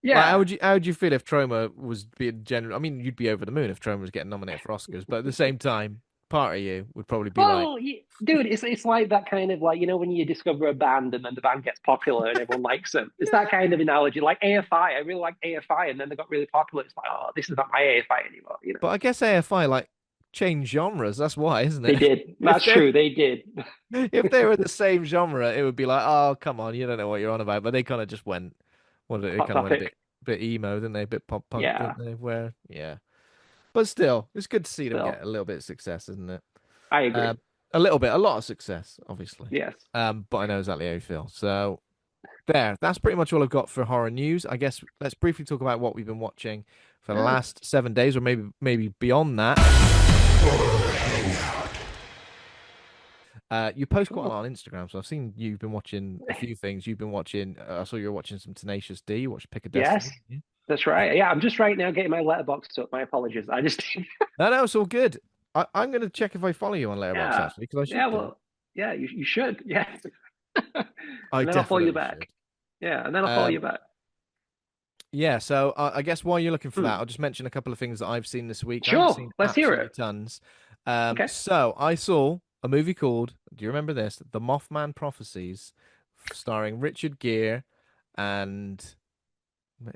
Yeah. how would you feel if Troma was being general? I mean, you'd be over the moon if Troma was getting nominated for Oscars, but at the same time, part of you would probably be like, Well, dude, it's like that kind of like when you discover a band and then the band gets popular and everyone likes them. It's that kind of analogy. Like AFI, I really like AFI, and then they got really popular. It's like, oh, this is not my AFI anymore. but I guess AFI like change genres. That's why, isn't They it? did. If That's they true. They did. if they were the same genre, it would be like, oh, come on, you don't know what you're on about. But they kind of just went, well, they Hot kind of went a topic. bit emo, didn't they? A bit pop punk, Yeah. didn't they? Where, yeah. But still, it's good to see them Still, get a little bit of success, isn't it? I agree. Um, a little bit, a lot of success, obviously. Yes. But I know exactly how you feel. So that's pretty much all I've got for horror news. I guess let's briefly talk about what we've been watching for the Yes. last 7 days, or maybe beyond that. You post quite a Cool. lot on Instagram, so I've seen you've been watching a few things. You've been watching. I saw you were watching some Tenacious D. You watched Pick of Yes, Destiny. Yeah. that's right. Yeah, I'm just right now getting my letterbox up. My apologies. I just No, no, it's all good. I'm going to check if I follow you on Letterboxd yeah. actually, because I Yeah, should do. well, yeah, you should. Yes. I And then I'll follow you definitely back. should. Yeah, and then I'll follow you Um, back. yeah. So I guess while you're looking for Hmm. that, I'll just mention a couple of things that I've seen this week. I haven't Sure. seen Let's hear absolutely it. tons. Okay. So I saw a movie called. Do you remember this? The Mothman Prophecies, starring Richard Gere and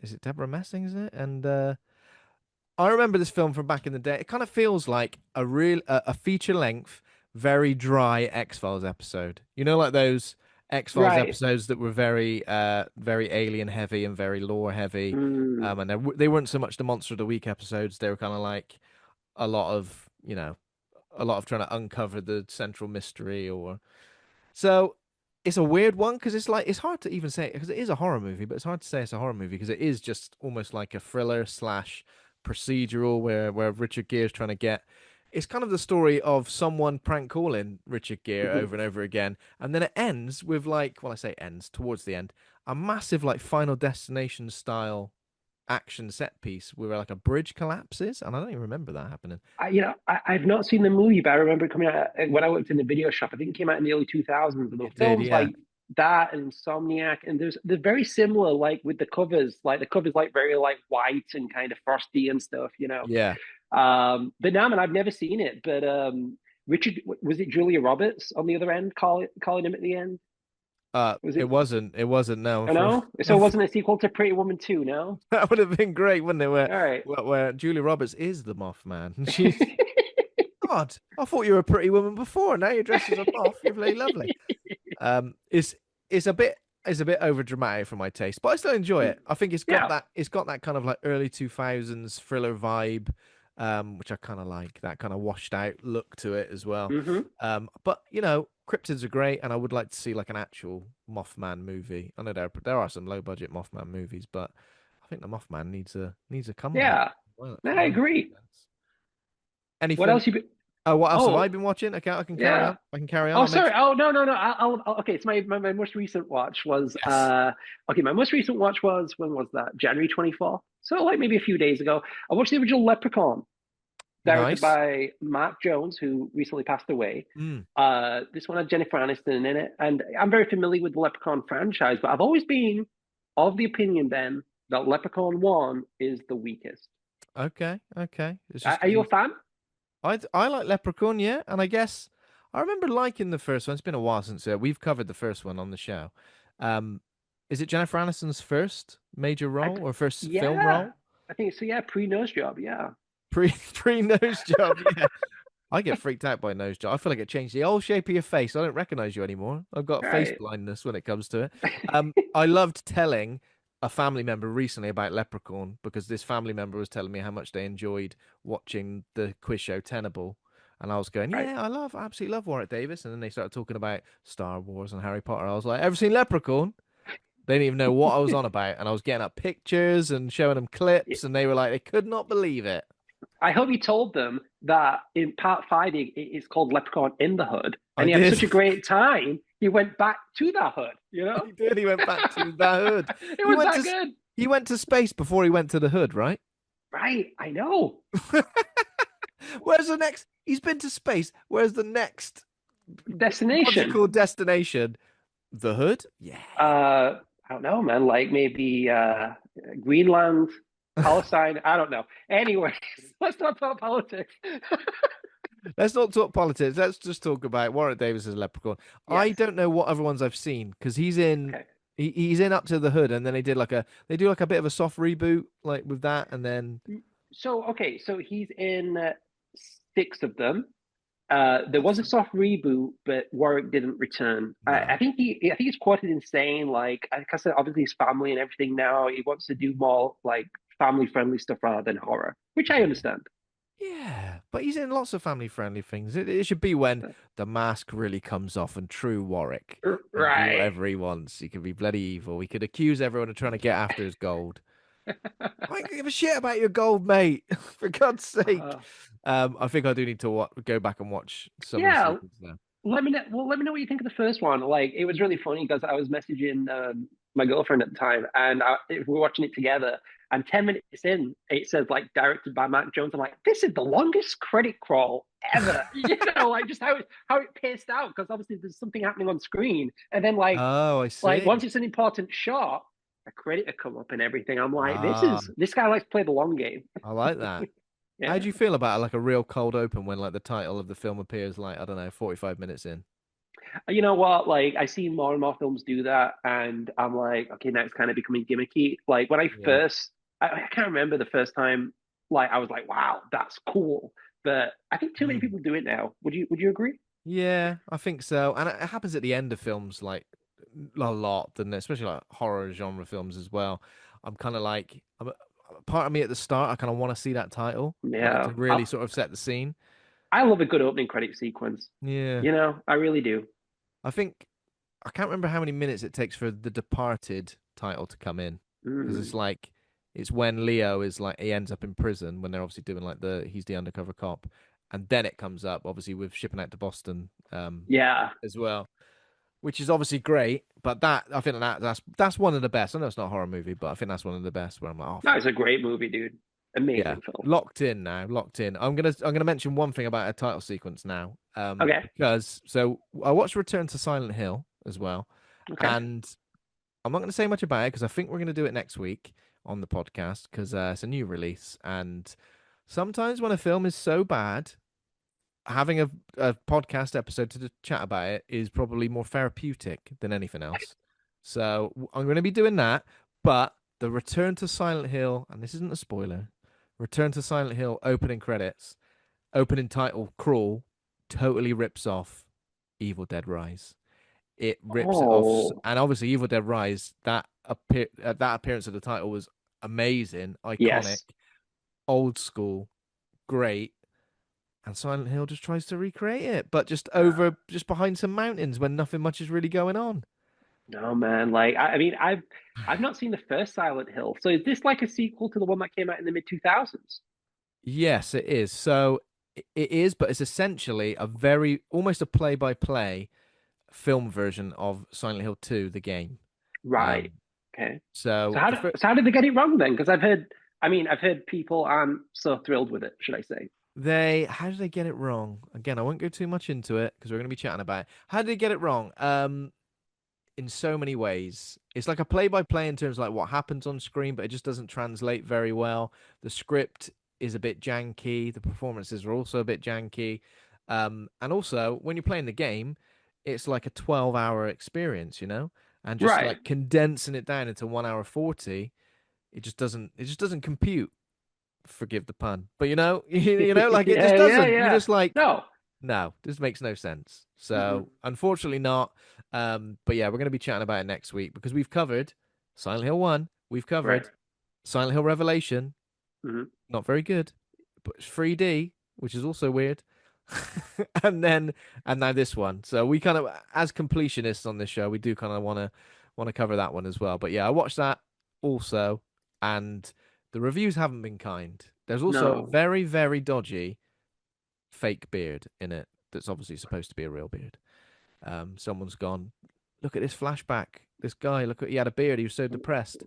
is it Deborah Messing? Is it? And I remember this film from back in the day. It kind of feels like a feature length, very dry X-Files episode. You know, like those X-Files Right. episodes that were very alien heavy and very lore heavy. Mm. And they weren't so much the Monster of the Week episodes. They were kind of like a lot of, a lot of trying to uncover the central mystery or so it's a weird one because it's hard to even say because it is a horror movie, but it's hard to say it's a horror movie because it is just almost like a thriller slash procedural where Richard Gere is trying to get. It's kind of the story of someone prank calling Richard Gere Mhm. over and over again, and then it ends with like, well, I say ends towards the end, a massive like Final Destination style action set piece where like a bridge collapses, and I don't even remember that happening. I've not seen the movie, but I remember it coming out when I worked in the video shop. I think it came out in the early 2000s. And the It did, films yeah, like that and Insomniac, and they're very similar, like with the covers. Like the covers, like very like white and kind of frosty and stuff, you know. yeah. But no, man, I've never seen it. But Richard, was it Julia Roberts on the other end, calling him at the end? Was It it? wasn't. It wasn't. No, I know. So it wasn't a sequel to Pretty Woman 2, no? that would have been great, wouldn't it? All right. Where Julia Roberts is the Mothman. She's God. I thought you were a pretty woman before. Now you're dressed as a moth. You're really lovely. It's a bit it's a bit over dramatic for my taste, but I still enjoy it. I think Yeah. it's got that kind of like early 2000s thriller vibe, which I kind of like. That kind of washed out look to it as well. Hmm. But cryptids are great, and I would like to see like an actual Mothman movie. I know there are some low budget Mothman movies, but I think the Mothman needs a comeback. Yeah. No, I Violent agree. sense. What Anything? else you been? Oh, what else have I Oh, been watching? Okay, I can carry yeah. on. I can carry on. Oh, I'll sorry. mention. Oh, no, no, no. Okay. It's my most recent watch was Yes. okay. My most recent watch was when was that? January 24th. So like maybe a few days ago. I watched the original Leprechaun, directed Nice. by Mark Jones, who recently passed away. Mm. This one had Jennifer Aniston in it, and I'm very familiar with the Leprechaun franchise, but I've always been of the opinion, Ben, that Leprechaun One is the weakest. Okay, okay. It's just Are because you a he's. fan? I like Leprechaun, yeah, and I guess I remember liking the first one. It's been a while since we've covered the first one on the show. Um, is it Jennifer Aniston's first major I, role or first film yeah, role? I think so. Yeah, pre-nose job. Yeah, Pre nose job, yeah. I get freaked out by nose job. I feel like it changed the whole shape of your face. I don't recognize you anymore. I've got face right. blindness when it comes to it. I loved telling a family member recently about Leprechaun because this family member was telling me how much they enjoyed watching the quiz show Tenable. And I was going, Right. yeah, I absolutely love Warwick Davis. And then they started talking about Star Wars and Harry Potter. I was like, ever seen Leprechaun? They didn't even know what I was on about. And I was getting up pictures and showing them clips, and they were like, they could not believe it. I hope you told them that in part five it's called Leprechaun in the Hood, I and he had did. such a great time. He went back to that hood. You know, He did. He went back to the hood. it He was went that to good. he went to space before he went to the hood, right? Right. I know. Where's the next? He's been to space. Where's the next Destination. logical destination? The hood? Yeah. I don't know, man. Like maybe Greenland, Palestine. I don't know. Anyways, let's not talk politics. Let's not talk politics. Let's just talk about Warwick Davis as Leprechaun. I Yes. don't know what other ones I've seen because Okay. he's in Up to the Hood, and then they do like a bit of a soft reboot like with that, and then So okay, so he's in six of them. There was a okay. soft reboot, but Warwick didn't return. I No. think I think he's quoted in saying like, because obviously his family and everything now, he wants to do more like family friendly stuff rather than horror, which I Yeah. understand. Yeah, but he's in lots of family-friendly things. It should be when the mask really comes off and true Warwick can do Right. whatever he wants. He can be bloody evil. He could accuse everyone of trying to get after his gold. I don't give a shit about your gold, mate. For God's sake. Uh, I think I do need to go back and watch some of the yeah, sequels now. let me know what you think of the first one. Like, it was really funny because I was messaging my girlfriend at the time, and we were watching it together. And 10 minutes in, it says like directed by Matt Jones. I'm like, this is the longest credit crawl ever. Like just how it paced out because obviously there's something happening on screen, and then Oh, I like see. once it's an important shot, a credit will come up and everything. I'm like, Ah, this guy likes to play the long game. I like that. How Yeah. do you feel about like a real cold open when like the title of the film appears like, I don't know, 45 minutes in? You know what? Like, I see more and more films do that, and I'm like, okay, now it's kind of becoming gimmicky. Like when Yeah. I can't remember the first time, like I was like, wow, that's cool. But I think too many Mm. people do it now. Would you agree? Yeah, I think so. And it happens at the end of films like a lot, doesn't it? Especially like horror genre films as well. I'm kind of like, part of me at the start, I kind of want to see that title, like Yeah, to really sort of set the scene. I love a good opening credit sequence. Yeah. I really do. I think I can't remember how many minutes it takes for the Departed title to come in because it's Mm. like it's when Leo is like he ends up in prison when they're obviously doing like he's the undercover cop, and then it comes up obviously with shipping out to Boston Yeah, as well, which is obviously great. But that I think that's one of the best. I know it's not a horror movie, but I think that's one of the best. Where I'm like, oh no, fuck it's a great movie, dude. yeah, Amazing film. locked in now, locked in. I'm gonna mention one thing about a title sequence now, Okay, because so I watched Return to Silent Hill as well, okay. and I'm not going to say much about it because I think we're going to do it next week on the podcast because it's a new release. And sometimes when a film is so bad, having a podcast episode to chat about it is probably more therapeutic than anything else. So I'm going to be doing that. But the Return to Silent Hill, and this isn't a spoiler, Return to Silent Hill opening credits, opening title, Crawl, totally rips off Evil Dead Rise. It rips it off, Oh, and obviously Evil Dead Rise, that appearance of the title was amazing, iconic, yes. old school, great. And Silent Hill just tries to recreate it, but just behind some mountains when nothing much is really going on. No, man. Like, I mean, I've not seen the first Silent Hill. So is this like a sequel to the one that came out in the mid 2000s? Yes, it is. So it is, but it's essentially a very almost a play-by-play film version of Silent Hill 2, the game. Right. Um, Okay. So so the first, how did they get it wrong then? Because I've heard people aren't so thrilled with it, should I say? how did they get it wrong? Again, I won't go too much into it because we're going to be chatting about it. How did they get it wrong? In so many ways. It's like a play-by-play in terms of like what happens on screen, but it just doesn't translate very well. The script is a bit janky. The performances are also a bit janky. And also when you're playing the game, it's like a 12-hour experience, and just Right. like condensing it down into 1 hour 40, it just doesn't compute. Forgive the pun, but like it just Yeah, yeah, doesn't. You're yeah. just like, No. no, this makes no sense. Mm-mm. So unfortunately not. But yeah, we're going to be chatting about it next week because we've covered Silent Hill 1, we've Right. covered Silent Hill Revelation, Hmm. not very good, but it's 3D, which is also weird. and then and now this one. So we kind of as completionists on this show, we do kind of want to cover that one as well. But yeah, I watched that also, and the reviews haven't been kind. There's also a No. very, very dodgy fake beard in it that's obviously supposed to be a real beard. Someone's gone, look at this flashback. This guy, look at he had a beard. He was so depressed,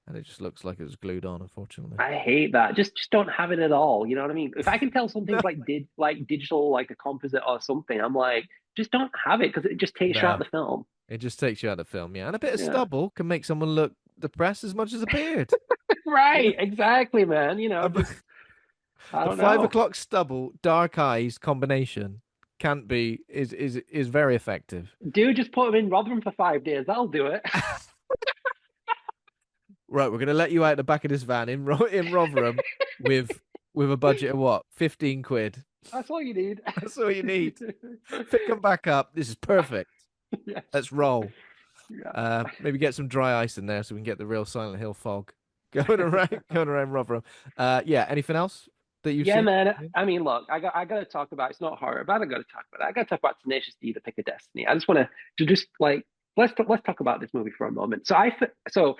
and it just looks like it was glued on. Unfortunately, I hate that. Just don't have it at all. You know what I mean? If I can tell no, something's like digital, like a composite or something, I'm like, just don't have it because it just takes you out no, of the film. it just takes you out of the film. Yeah, and a bit of Yeah. stubble can make someone look depressed as much as a beard. Yeah, Right, exactly, man. Just I a don't 5 o'clock know. stubble, dark eyes combination can't be is very effective. Dude, just put him in Rotherham for 5 days. That'll do it. Right, we're gonna let you out the back of this van in Rotherham with with a budget of what, 15 quid. That's all you need. That's all you need. Pick them back up. This is perfect. Yes. Let's roll. Yeah. Maybe get some dry ice in there so we can get the real Silent Hill fog going around Rotherham. Yeah. Anything else that you've Yeah, seen? man. I mean, look, I gotta talk about it's not horror, but I gotta talk about it. I gotta talk about Tenacious D, The Pick of Destiny. I just want to just like let's talk about this movie for a moment. So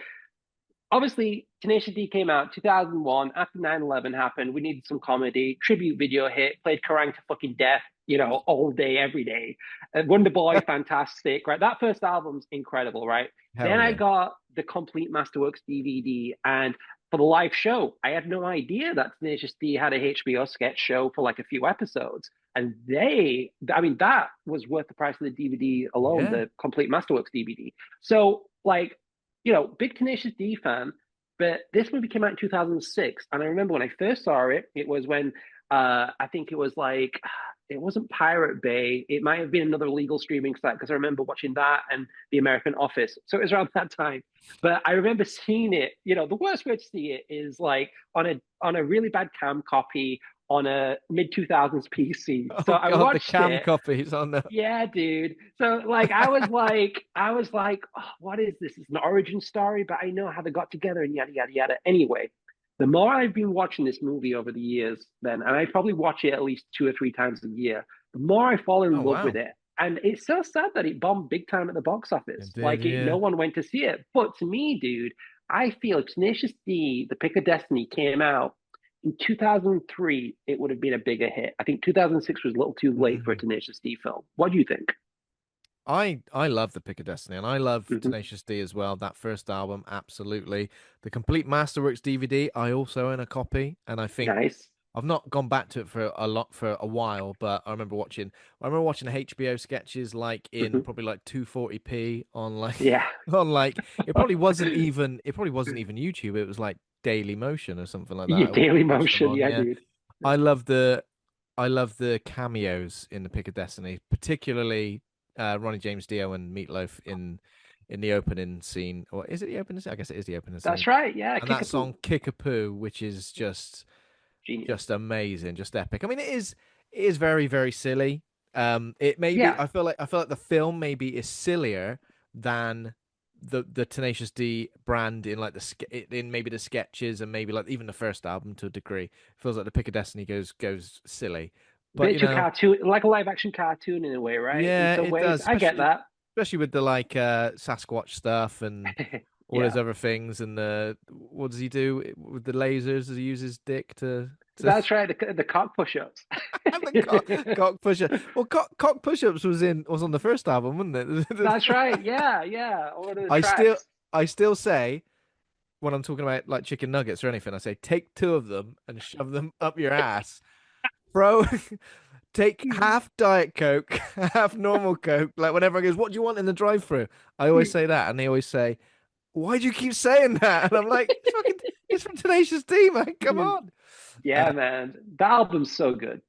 obviously Tenacious D came out 2001 after 9/11 happened. We needed some comedy. Tribute video hit. Played Kerrang to fucking death. All day, every day. Wonder Boy, fantastic. Right, that first album's incredible. Right. Then Hell I yeah. got the complete Masterworks DVD, and for the live show, I had no idea that Tenacious D had a HBO sketch show for like a few episodes. And I mean, that was worth the price of the DVD alone, Yeah. the complete Masterworks DVD. So, like, big Tenacious D fan, but this movie came out in 2006. And I remember when I first saw it, it was when I think it was like, it wasn't Pirate Bay. It might have been another legal streaming site because I remember watching that and The American Office. So it was around that time. But I remember seeing it. The worst way to see it is like on a really bad cam copy on a mid 2000s PC. So Oh I God, the watched cam it. copies on the. Yeah, dude. So like I was like, oh, what is this? It's an origin story, but I know how they got together and yada yada yada. Anyway, the more I've been watching this movie over the years, then, and I probably watch it at least 2 or 3 times a year, the more I fall in Oh love with wow, it. And it's so sad that it bombed big time at the box it office. did. Like Yeah. no one went to see it. But to me, dude, I feel Tenacious D, The Pick of Destiny came out in 2003, it would have been a bigger hit. I think 2006 was a little too late for a Mm. Tenacious D film. What do you think? I love the Pick of Destiny, and I love Mm-hmm. Tenacious D as well. That first album, absolutely. The complete Masterworks DVD, I also own a copy, and I think Nice. I've not gone back to it for a while, but I remember watching HBO sketches like in Mm-hmm. probably like 240p on like Yeah. on like it probably wasn't even YouTube. It was like Daily Motion or something like that. Your I Daily watched them Motion, on, yeah, yeah. dude. I love the I love the cameos in the Pick of Destiny, particularly Ronnie James Dio and Meatloaf in the opening scene. Or is it the opening scene? I guess it is the opening That's scene. right. Yeah, And that Kickapoo. song Kickapoo, which is Genius. just amazing, just epic. I mean, it is very, very silly. It maybe Yeah. I feel like the film maybe is sillier than the Tenacious D brand in like in maybe the sketches and maybe like even the first album to a degree. It feels like the Pick of Destiny goes silly, but Bit too cartoon, like a live action cartoon in a way, right? In yeah, some it ways. does, I get that. especially with the like Sasquatch stuff and all those Yeah. other things and the what does he do with the lasers? Does he use his dick to That's right. The cock push ups. the cock pusher. Well, cock push-ups was on the first album, wasn't it? That's right. Yeah. Yeah. All of the I still tracks. I still say when I'm talking about like chicken nuggets or anything, I say take two of them and shove them up your ass, bro. Take half Diet Coke, half normal Coke. Like whenever I goes, what do you want in the drive-through? I always say that, and they always say, "Why do you keep saying that?" And I'm like, it's from Tenacious D, man. Come on. Yeah, man. The album's so good.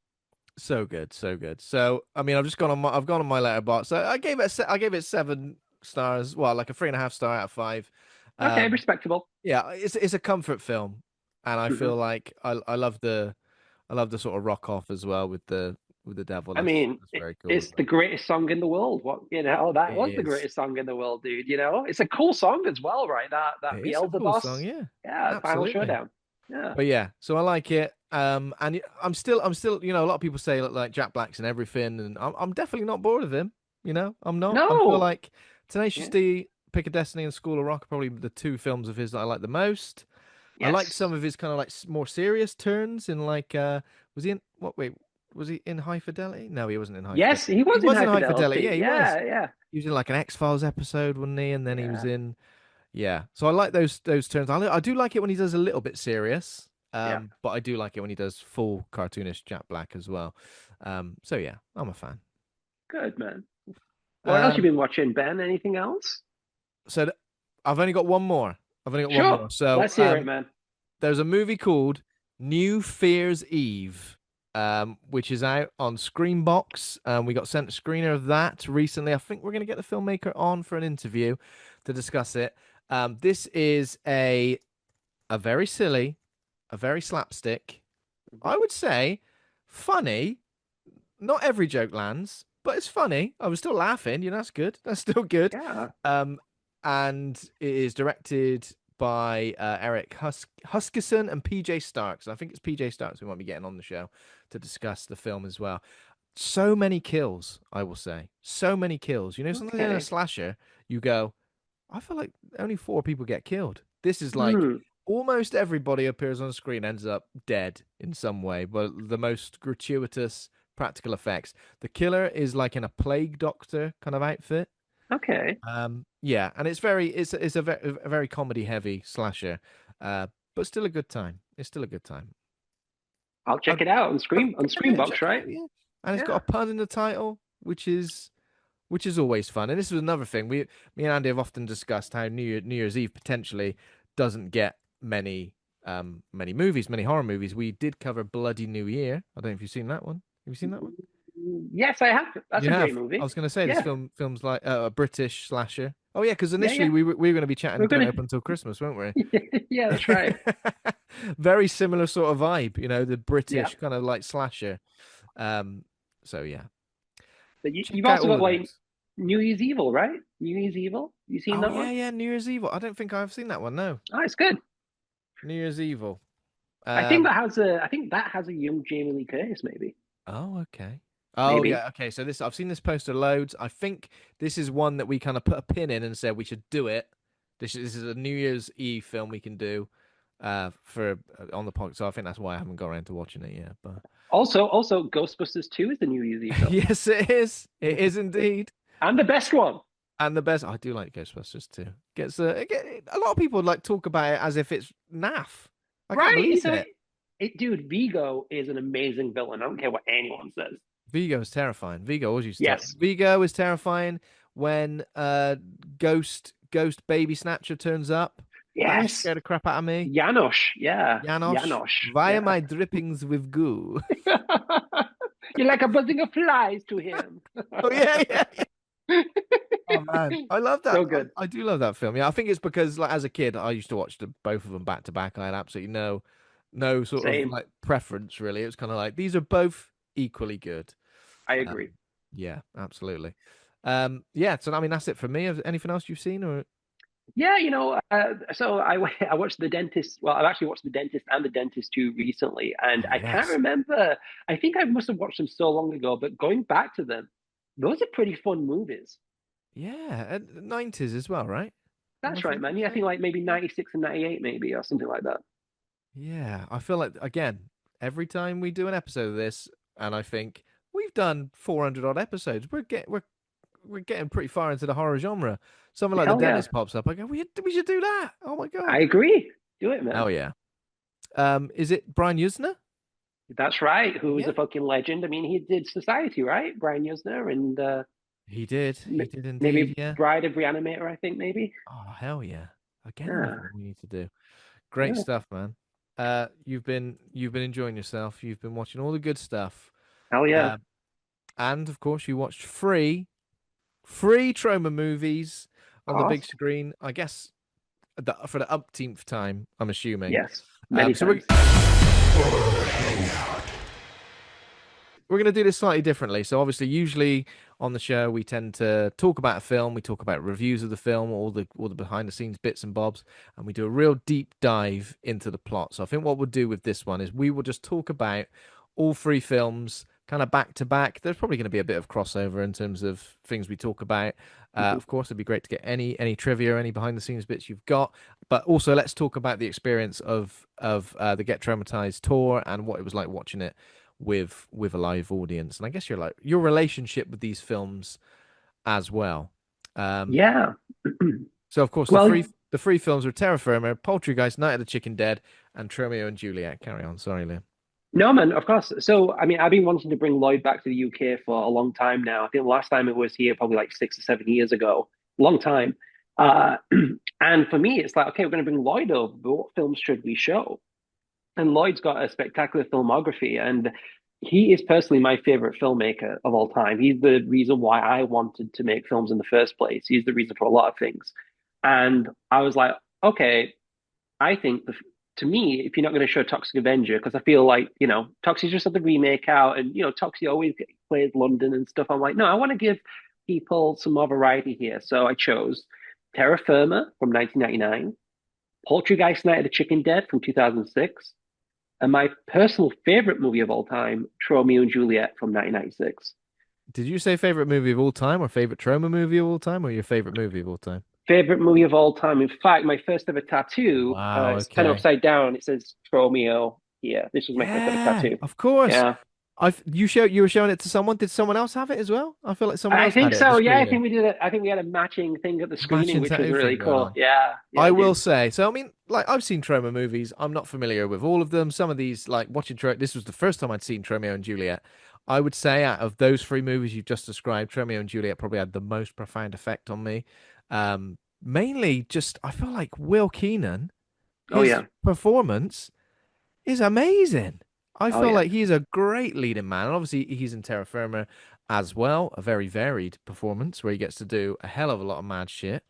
So good, so good. So I mean, I've gone on my letterbox. So I gave it 7 stars. Well, like a 3.5 star out of 5. Okay, Um, respectable. yeah, it's a comfort film, and I Hmm. feel like I love the sort of rock off as well with the devil. I mean, That's very cool as it's the well. greatest song in the world. That It was the is. greatest song in the world, dude. It's a cool song as well, right? That It is a cool Beelzebub, song, yeah, yeah, Final absolutely. Showdown, yeah. But yeah, so I like it. And I'm still, a lot of people say like Jack Black's and everything, and I'm definitely not bored of him. I'm not. I feel No, like Tenacious yeah, D, Pick of Destiny, and School of Rock are probably the two films of his that I like the most. I liked yes, some of his kind of like more serious turns in like, was he in what? Wait, was he in High Fidelity? No, he wasn't in High yes, Fidelity. he He was in was in High High Fidelity. Yeah, Fidelity. he was. Yeah, yeah, He was in like an X-Files episode, wasn't he? And then he was yeah, in yeah, so I like those turns. I do like it when he does a little bit serious, yeah. but I do like it when he does full cartoonish Jack Black as well. So yeah, I'm a fan. Good man. What else you Um, been watching, Ben? Anything else? so I've only got one more. I've only got one Sure, more. So let's hear it, man. there's a movie called New Fear's Eve, which is out on Screenbox. We got sent a screener of that recently. I think we're gonna get the filmmaker on for an interview to discuss it. This is a very silly, a very slapstick, Mhm. I would say funny. Not every joke lands, but it's funny. I was still laughing. That's good. That's still good. Yeah, Um, and it is directed by Eric Huskisson and PJ Starks. I think it's PJ Starks we might be getting on the show to discuss the film as well. So many kills, I will say. So many kills. Something in a okay. slasher, you go, I feel like only 4 people get killed. This is like Hmm. almost everybody appears on screen ends up dead in some way, but the most gratuitous practical effects. The killer is like in a plague doctor kind of outfit. Okay. Yeah, and it's a very comedy heavy slasher, uh, but still a good time. It's still a good time. I'll check I'd, it out on I'd Scream on recommend it. Screambox, Check it right? out, yeah. And it's got a Yeah. pun in the title, which is always fun. And this is another thing me and Andy have often discussed how New Year's Eve potentially doesn't get many movies, many horror movies. We did cover Bloody New Year. I don't know if you've seen that one. Have you seen that one? Yes, I have. That's You a great have. I movie. was going to say this Yeah. film's like a British slasher. Oh yeah, because Yeah, initially yeah. we were going to be chatting We're Don't gonna Open Until Christmas, weren't we? Yeah, that's right. Very similar sort of vibe, the Yeah. British kind of like slasher. Um, so yeah, But you've check out also all got of like those. New Year's Evil, right? New Year's Evil. You seen Oh that yeah, one? yeah, New Year's Evil. I don't think I've seen that one. No, Oh, it's good. New Year's Evil. I Um, think that has a young Jamie Lee Curtis, maybe. oh okay. Oh Maybe. yeah, okay. So this I've seen this poster loads. I think this is one that we kind of put a pin in and said we should do it. This is a New Year's Eve film we can do for on the podcast. So I think that's why I haven't got around to watching it yet. But Also Ghostbusters 2 is the New Year's Eve film. yes, it is. It is indeed. And the best one. And the best, I do like Ghostbusters too. A lot of people like talk about it as if it's naff. I can't Right? believe it. Dude, Vigo is an amazing villain. I don't care what anyone says. Vigo is terrifying. Vigo always used to. Yes. Vigo is terrifying when Ghost Baby Snatcher turns up. That Yes. scared the crap out of me. Janosch. Yeah. Janosch, Janosch. why am Yeah. I drippings with goo? You're like a buzzing of flies to him. Oh yeah, yeah. Oh man, I love that. So good. I do love that film. Yeah, I think it's because like as a kid, I used to watch both of them back to back. I had absolutely no sort of Same. like preference really. It was kind of like these are both equally good. I agree. Um, yeah, absolutely. Yeah. So I mean, that's it for me. Anything else you've seen or? Yeah, so I watched The Dentist. Well, I've actually watched The Dentist and The Dentist 2 recently, and Oh I can't yes. remember. I think I must have watched them so long ago, but going back to them, those are pretty fun movies. Yeah, and 90s as well, right? Am I That's right, thinking man. Yeah, I straight? think like maybe 96 and 98, maybe, or something like that. Yeah, I feel like again, every time we do an episode of this, and I think we've done 400 odd episodes, we're getting pretty far into the horror genre. Something like The Hell yeah. Dentist pops up. I go, we should do that. Oh my I God. agree. Do it, man. Oh yeah. Is it Brian Yuzna? That's right. Who is Yeah. a fucking legend? I mean, he did Society, right? Brian Yuzna and He did. He did indeed. maybe Yeah. Bride of Reanimator, I think, maybe. Oh hell yeah. Again, another Yeah. one we need to do. Great Yeah. stuff, man. You've been enjoying yourself. You've been watching all the good stuff. Hell yeah. Uh, and of course you watched free Troma movies Of on the big course. screen. I guess for the umpteenth time, I'm assuming. Yes. Many So times. we're going to do this slightly differently. So obviously, usually on the show, we tend to talk about a film, we talk about reviews of the film, all the behind the scenes bits and bobs, and we do a real deep dive into the plot. So I think what we'll do with this one is we will just talk about all three films kind of back to back. There's probably going to be a bit of crossover in terms of things we talk about. Mhm. Of course, it'd be great to get any trivia, any behind the scenes bits you've got, but also let's talk about the experience of the Get Traumatized tour and what it was like watching it with a live audience. And I guess you're like your relationship with these films as well. Um, Yeah. so of course Well, the three films were Terra Firma, Poultrygeist, Night of the Chicken Dead, and Tromeo and Juliet. Carry on. Sorry, Liam. no, man, of course. So, I mean, I've been wanting to bring Lloyd back to the UK for a long time now. I think the last time it was here probably like 6 or 7 years ago. Long time. Uh, and for me, it's like, okay, we're going to bring Lloyd over, but what films should we show? And Lloyd's got a spectacular filmography, and he is personally my favorite filmmaker of all time. He's the reason why I wanted to make films in the first place. He's the reason for a lot of things. And I was like, okay, I think to me, if you're not going to show Toxic Avenger, because I feel like, Toxic just had the remake out and, Toxic always plays London and stuff. I'm like, no, I want to give people some more variety here. So I chose Terra Firma from 1999, Poultrygeist Night of the Chicken Dead from 2006, and my personal favorite movie of all time, Tromeo and Juliet from 1996. Did you say favorite movie of all time, or favorite Troma movie of all time, or your favorite movie of all time? favorite movie of all time. In fact, my first ever tattoo, Wow. it's kind of Okay. upside down. It says Tromeo. Yeah, this was my first ever Yeah, tattoo. of course. Yeah. You were showing it to someone. Did someone else have it as well? I feel like someone I else had think it at the so. Yeah, I screening. think we did it. I think we had a matching thing at the screening, Matching which was tattoo really thing going cool. on. Yeah, I yeah, will dude. say, so I mean, like I've seen Troma movies. I'm not familiar with all of them. Some of these, like watching this was the first time I'd seen Tromeo and Juliet. I would say out of those three movies you've just described, Tromeo and Juliet probably had the most profound effect on me. Mainly just I feel like Will Keenan, Oh his yeah. performance is amazing. I Oh feel yeah. like he's a great leading man. And obviously, he's in Terra Firma as well, a very varied performance where he gets to do a hell of a lot of mad shit.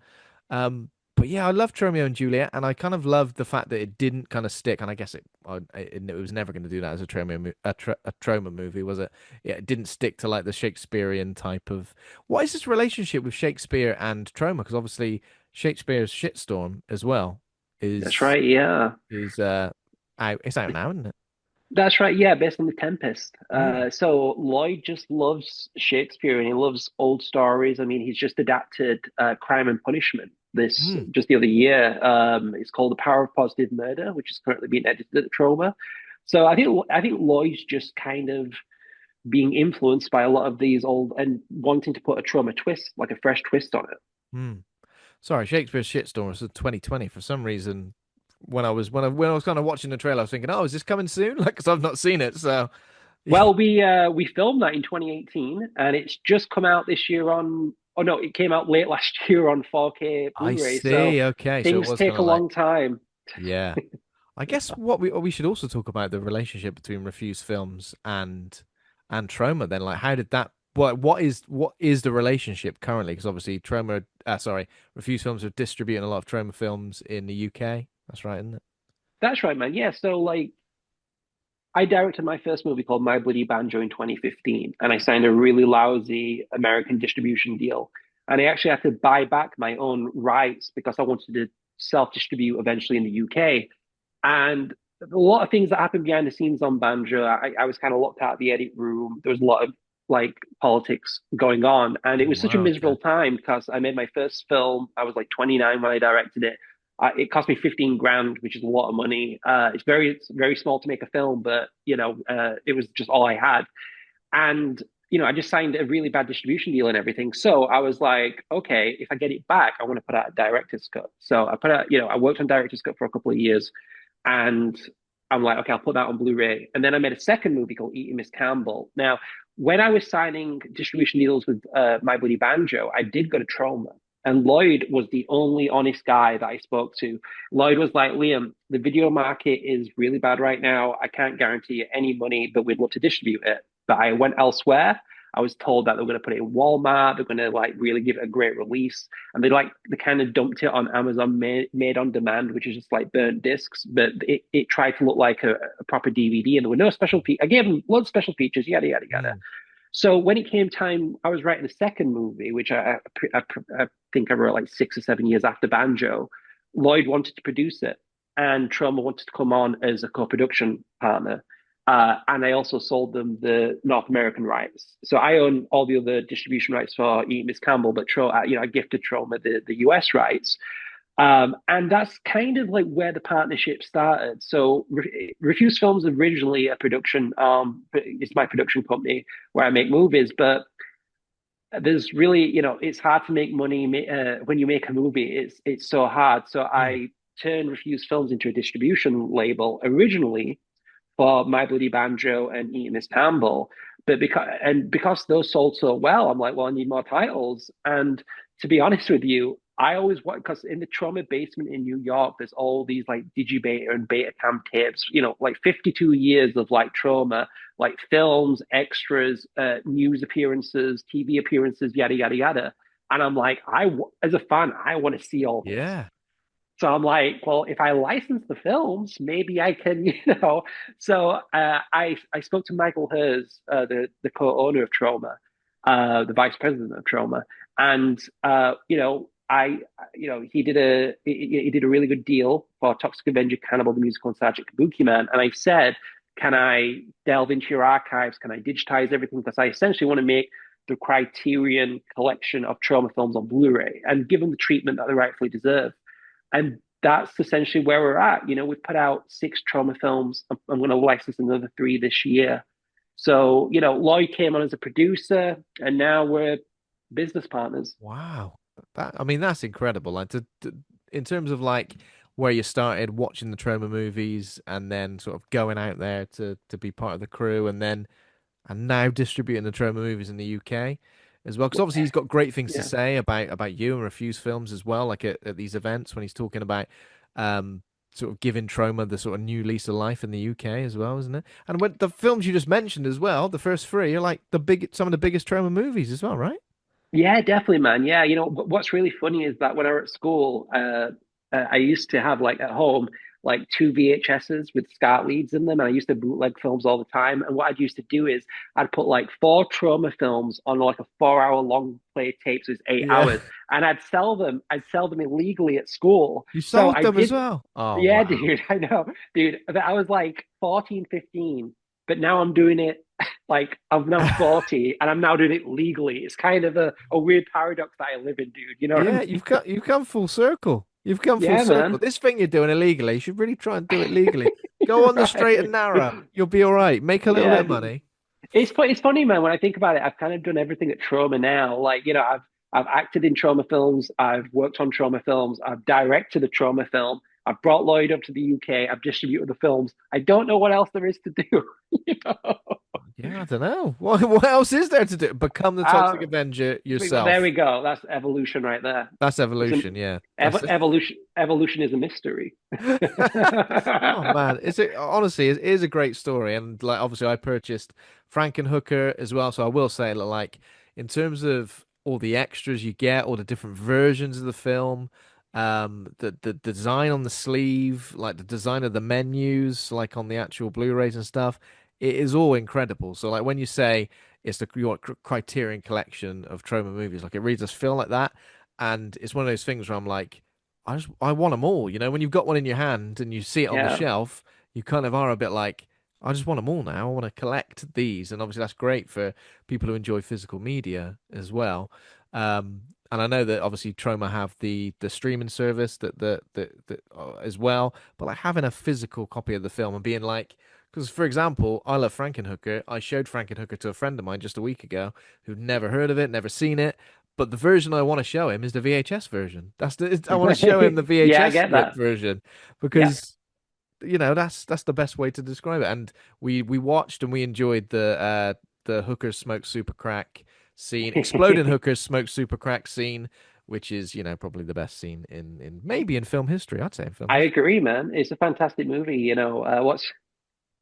But yeah, I love Tromeo and Juliet, and I kind of loved the fact that it didn't kind of stick. And I guess it was never going to do that as a a Troma movie, was it? Yeah, it didn't stick to like the Shakespearean type of. What is this relationship with Shakespeare and Troma? Because obviously Shakespeare's Shitstorm as well That's is right. Yeah. is out. It's out now, isn't it? That's right. Yeah, based on The Tempest. Mm. So Lloyd just loves Shakespeare and he loves old stories. I mean, he's just adapted Crime and Punishment this Mm. just the other year. It's called The Power of Positive Murder, which is currently being edited at Troma. So I think Lloyd's just kind of being influenced by a lot of these old and wanting to put a Troma twist, like a fresh twist on it. Mm. Sorry, Shakespeare's Shitstorm was 2020 for some reason. When I was kind of watching the trailer, I was thinking, "Oh, is this coming soon?" Like, because I've not seen it. So, yeah. Well, we filmed that in 2018, and it's just come out this year on. Oh no, it came out late last year on 4K I Blu-ray. So see. Okay, so it things was kind take a of like, long time. yeah. I guess what we should also talk about the relationship between Refused Films and Troma. Then, like, how did that? What is the relationship currently? Because obviously, Refused Films are distributing a lot of Troma films in the UK. That's right, isn't it? That's right, man. Yeah. So like, I directed my first movie called My Bloody Banjo in 2015, and I signed a really lousy American distribution deal. And I actually had to buy back my own rights because I wanted to self-distribute eventually in the UK. And a lot of things that happened behind the scenes on Banjo, I was kind of locked out of the edit room. There was a lot of like politics going on, and it Oh was such a wow. Okay. miserable time because I made my first film. I was like 29 when I directed it. It cost me 15 grand, which is a lot of money. It's very small to make a film, but it was just all I had. And I just signed a really bad distribution deal and everything. So I was like, okay, if I get it back, I want to put out a director's cut. So I put out, I worked on director's cut for a couple of years, and I'm like, okay, I'll put that on Blu-ray. And then I made a second movie called Eating Miss Campbell. Now, when I was signing distribution deals with My Bloody Banjo, I did go to Troma. And Lloyd was the only honest guy that I spoke to. Lloyd was like, Liam, the video market is really bad right now. I can't guarantee you any money, but we'd love to distribute it. But I went elsewhere. I was told that they were going to put it in Walmart. They're going to like really give it a great release, and they kind of dumped it on Amazon made on demand, which is just like burnt discs. But it tried to look like a proper DVD, and there were no special features. I gave them loads of special features, yada yada yada. Mm. So when it came time, I was writing the second movie, which I think I wrote like 6 or 7 years after Banjo. Lloyd wanted to produce it, and Troma wanted to come on as a co-production partner. And I also sold them the North American rights. So I own all the other distribution rights for Eat Miss Campbell, but I gifted Troma the US rights. And that's kind of like where the partnership started. So Refuse Films originally a production, it's my production company where I make movies, but there's really, it's hard to make money when you make a movie. It's so hard. So Mm. I turned Refuse Films into a distribution label originally for My Bloody Banjo and Eating Miss Campbell. But because those sold so well, I'm like, well, I need more titles. And to be honest with you, I always want, because in the Troma basement in New York, there's all these like digibeta and Betacam tapes, like 52 years of like Troma, like films, extras, news appearances, TV appearances, yada yada yada. And I'm like, as a fan, I want to see all this. Yeah. So I'm like, well, if I license the films, maybe I can, So I spoke to Michael Herz, the co-owner of Troma, the vice president of Troma, and he did a really good deal for Toxic Avenger, Cannibal the Musical, and Sergeant Kabuki Man, and I said, can I delve into your archives? Can I digitize everything? Because I essentially want to make the Criterion collection of Troma films on Blu-ray and give them the treatment that they rightfully deserve. And that's essentially where we're at. You know, we've put out 6 Troma films. I'm going to license another 3 this year. So, you know, Lloyd came on as a producer, and now we're business partners. Wow. That I mean that's incredible. Like in terms of like where you started watching the Troma movies and then sort of going out there to be part of the crew and now distributing the Troma movies in the UK as well. Because obviously he's got great things to Yeah. say about you and Refuse Films as well, like at these events when he's talking about um sort of giving Troma the sort of new lease of life in the UK as well, isn't it? And when the films you just mentioned as well, the first 3 are like some of the biggest Troma movies as well, right? Yeah, definitely, man. Yeah, you know, what's really funny is that when I was at school, I used to have like at home like 2 VHSs with SCART leads in them, and I used to bootleg films all the time. And what I'd used to do is I'd put like 4 Troma films on like a 4 hour long play tape, so it's eight Yeah. hours, and I'd sell them. I'd sell them illegally at school. You So sold I them as did. well. Oh Yeah, wow. dude, I know, dude. But I was like 14, 15, but now I'm doing it like I'm now 40 and I'm now doing it legally. It's kind of a weird paradox that I live in, dude. You know what I Yeah, mean? you've come full circle. You've come full Yeah, circle. man. This thing you're doing illegally, you should really try and do it legally. Go on the straight and Right. narrow. You'll be all right. Make a little bit Yeah, of dude. money. It's funny, man. When I think about it, I've kind of done everything at Trauma now. Like, you know, I've acted in Trauma films, I've worked on Trauma films, I've directed a Trauma film, I've brought Lloyd up to the UK, I've distributed the films. I don't know what else there is to do. You know? Yeah, I don't know. What else is there to do? Become the Toxic Uh, Avenger there yourself. we go. That's evolution right there. That's It's evolution, yeah. That's it. evolution is a mystery. Oh man, honestly it is a great story, and like obviously I purchased Frankenhooker as well, so I will say like in terms of all the extras you get, all the different versions of the film, the design on the sleeve, like the design of the menus, like on the actual Blu-rays and stuff, it is all incredible. So like when you say it's your Criterion collection of Troma movies, like it really does feel like that, and it's one of those things where I'm like. I want them all. You know, when you've got one in your hand and you see it on the Yeah, shelf, you kind of are a bit like, I just want them all now. I want to collect these, and obviously that's great for people who enjoy physical media as well. And I know that obviously Troma have the streaming service that as well, but like having a physical copy of the film and being like, because for example, I love Frankenhooker. I showed Frankenhooker to a friend of mine just a week ago who'd never heard of it, never seen it. But the version I want to show him is the VHS version. I want to show him the yeah, I VHS get rip that. version Yeah. because that's the best way to describe it. And we watched and we enjoyed the hookers smoke super crack scene, exploding hookers smoke super crack scene, which is probably the best scene in maybe in film history. I'd say in film I history. agree, man. It's a fantastic movie. You know, what's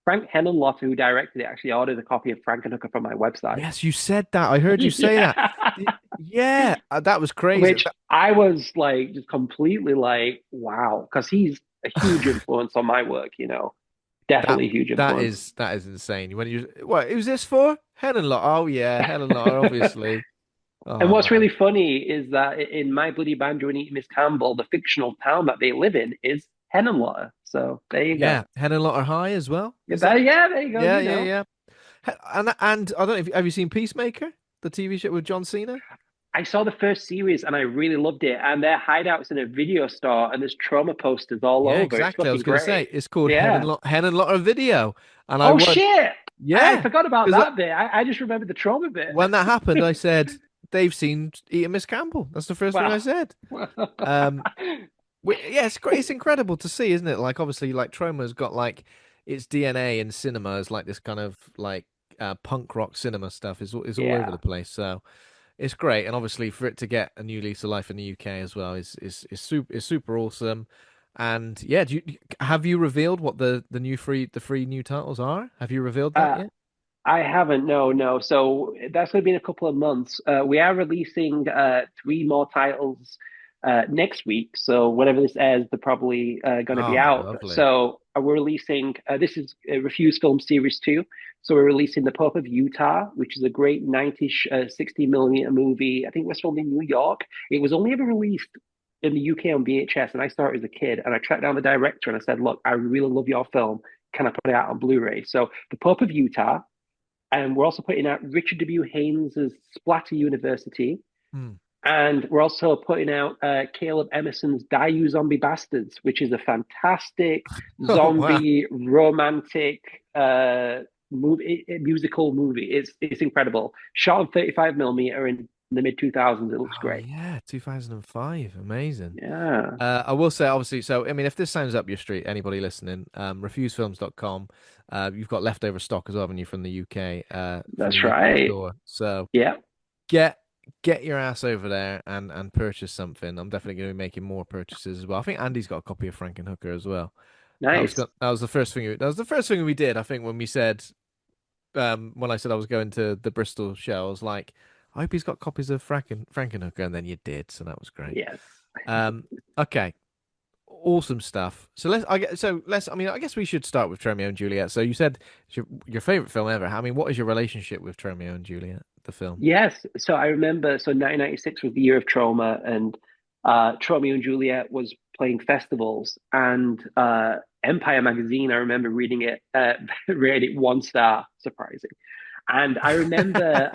Frank Henenlotter, who directed it, actually ordered a copy of Frankenhooker from my website. Yes, you said that. I heard you say that. Yeah. Yeah, that was crazy. Which I was like just completely like, wow, because he's a huge influence on my work, you know. That Definitely a huge influence. that is insane. When you what? Who's this for? Helen Lot. Oh yeah, Helen Lot. Obviously. And Oh what's man. really funny is that in My Bloody Banjo and Eat Miss Campbell, the fictional town that they live in is Henenlotter. So there you go. Yeah, Helen Lot are high as well. Yeah, Is that? yeah, there you go, Yeah, you yeah, know. yeah. And I don't know if have you seen Peacemaker, the TV show with John Cena? I saw the first series and I really loved it. And their hideouts in a video store and there's trauma posters all Yeah, over. It's exactly. I was fucking gonna say great. it's called Yeah. Helen Lot Video, and I Oh went, shit. I yeah, forgot about because that bit. I just remembered the trauma bit. when that happened, I said they've seen Eating Miss Campbell. That's the first thing I Wow. said. Um, yeah, it's great. It's incredible to see, isn't it? Like, obviously, like Troma's got like its DNA in cinema as like this kind of like punk rock cinema stuff is all over Yeah. the place. So it's great, and obviously for it to get a new lease of life in the UK as well is super awesome. And yeah, have you revealed what the three new titles are? Have you revealed that Uh, yet? I haven't, no, no. So that's going to be in a couple of months. We are releasing 3 more titles next week. So whenever this airs, they're probably going to be Oh, out. lovely. So we're releasing, this is Refuse Film Series 2. So we're releasing The Pope of Utah, which is a great 90s 60 millimeter movie. I think it was filmed in New York. It was only ever released in the UK on VHS, and I saw it as a kid. And I tracked down the director and I said, look, I really love your film. Can I put it out on Blu-ray? So The Pope of Utah. and we're also putting out Richard W. Haynes's Splatter University, Hmm. and we're also putting out Caleb Emerson's Die You Zombie Bastards, which is a fantastic Oh wow. zombie romantic musical movie. It's incredible. Shot on 35 millimeter in the mid 2000s. It looks Oh great. yeah, 2005. Amazing. Yeah, I will say, obviously, so I mean, if this sounds up your street, anybody listening, refusefilms.com, you've got leftover stock as well, haven't you, from the UK, from the that's UK right. store. So Yeah, get get your ass over there and purchase something. I'm definitely going to be making more purchases as well. I think Andy's got a copy of Frankenhooker as well. nice. That was the first thing that was the first thing we did. I think when we said when I said I was going to the Bristol show, I was like, I hope he's got copies of Frankenhooker, and then you did, so that was great. Yes. Um, okay, awesome stuff. I mean, I guess we should start with Tromeo and Juliet. So you said it's your favorite film ever. I mean, what is your relationship with Tromeo and Juliet, the film? Yes. So I remember, so 1996 was the year of Troma, and Tromeo and Juliet was playing festivals, and Empire magazine, I remember reading it, rated it 1 star, surprising. And I remember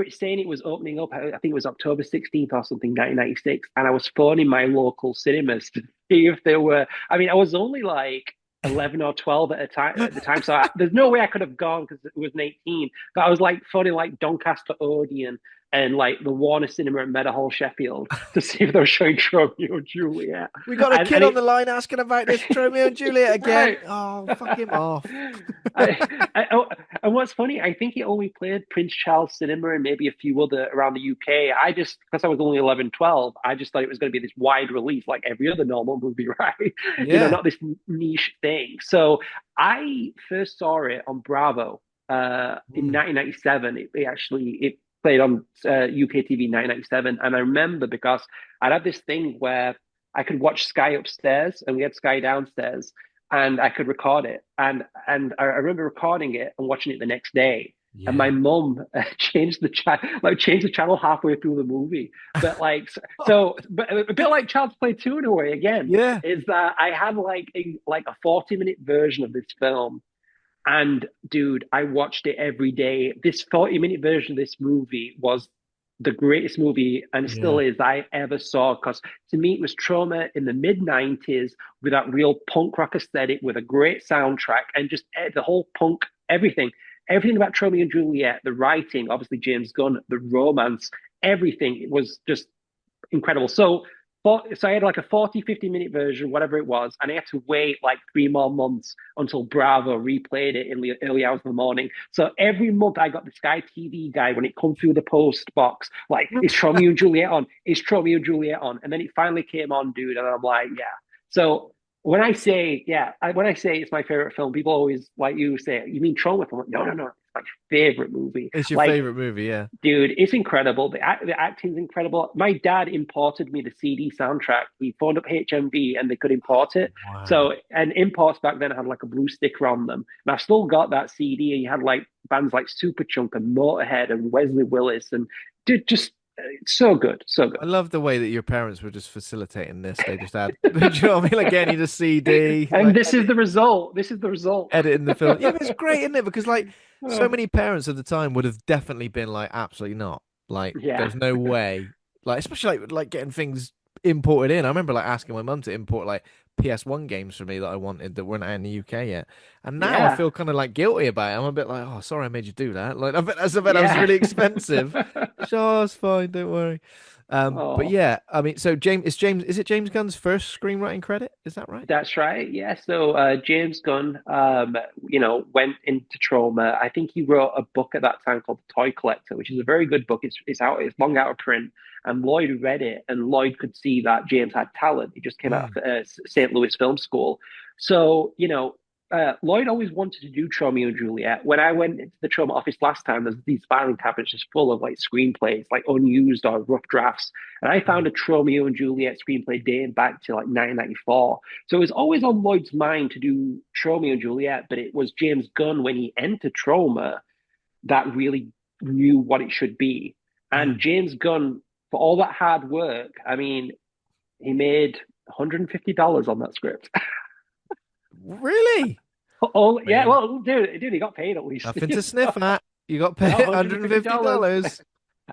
it saying it was opening up, I think it was October 16th or something, 1996, and I was phoning my local cinemas to see if there were, I mean, I was only like 11 or 12 at the time, so there's no way I could have gone because it was an 18. But I was like phoning like Doncaster Odeon and like the Warner Cinema at Meadowhall, Sheffield, to see if they were showing Romeo and Juliet. We got a And kid on it the line asking about this Tromeo and Juliet again. right. Oh, fuck him off. Oh, and what's funny, I think he only played Prince Charles Cinema and maybe a few other around the UK. I just, because I was only 11, 12, I just thought it was going to be this wide release like every other normal movie, right? Yeah. Not this niche thing. So I first saw it on Bravo in Mm. 1997. It played on UK TV in 1997. And I remember because I'd have this thing where I could watch Sky upstairs and we had Sky downstairs and I could record it. And I remember recording it and watching it the next day. And my Yeah. mum changed the channel halfway through the movie. But but a bit like Child's Play 2 in a way again, Yeah. is that I had like a 40-minute version of this film. And dude, I watched it every day. This 40-minute version of this movie was the greatest movie, and still Yeah. is, I ever saw. Because to me, it was Troma in the mid 90s with that real punk rock aesthetic, with a great soundtrack, and just the whole punk, everything. Everything about Tromeo and Juliet, the writing, obviously James Gunn, the romance, everything was just incredible. So I had like a 40, 50-minute version, whatever it was, and I had to wait like 3 more months until Bravo replayed it in the early hours of the morning. So every month I got the Sky TV guy when it come through the post box, like, is Tromeo and Juliet on? Is Tromeo and Juliet on? And then it finally came on, dude, and I'm like, yeah. So when I say it's my favorite film, people always, like, you say, you mean Troma? I'm like, no, no, no, it's my favorite movie. It's your Like, favorite movie, yeah. dude, it's incredible. The acting's incredible. My dad imported me the CD soundtrack. He phoned up HMV and they could import it. Wow. So, and imports back then had like a blue sticker on them. And I've still got that CD. And you had like bands like Superchunk and Motorhead and Wesley Willis. And dude, just it's so good. So I good. love the way that your parents were just facilitating this. They just had, do you know what I mean? Like getting you the CD, And like this is the result. This is the result. editing the film. Yeah, but it's great, isn't it? Because like so Oh, many parents at the time would have definitely been like, absolutely not. Like, yeah. there's no way. Like, especially like getting things imported in. I remember like asking my mum to import like PS1 games for me that I wanted that weren't out in the UK yet. And now I Yeah. feel kind of like guilty about it. I'm a bit like, oh, sorry, I made you do that. Like, I bet that was Yeah. really expensive. Sure, it's fine, don't worry. But Oh. yeah, I mean, so is it James Gunn's first screenwriting credit? Is that right? That's right. Yeah. So James Gunn, went into Troma. I think he wrote a book at that time called The Toy Collector, which is a very good book. It's out. It's long out of print. And Lloyd read it, and Lloyd could see that James had talent. He just came out Mm. of St. Louis Film School. So Lloyd always wanted to do Tromeo and Juliet. When I went into the Troma office last time, there's these filing cabinets just full of like screenplays, like unused or rough drafts. And I found Mm. a Tromeo and Juliet screenplay dating back to like 1994. So it was always on Lloyd's mind to do Tromeo and Juliet, but it was James Gunn when he entered Troma that really knew what it should be. And Mm. James Gunn, for all that hard work, I mean, he made $150 on that script. Really? Oh, yeah. Man, Well, dude, he got paid at least. nothing You to sniff know? at. You got paid Yeah, $150. $150.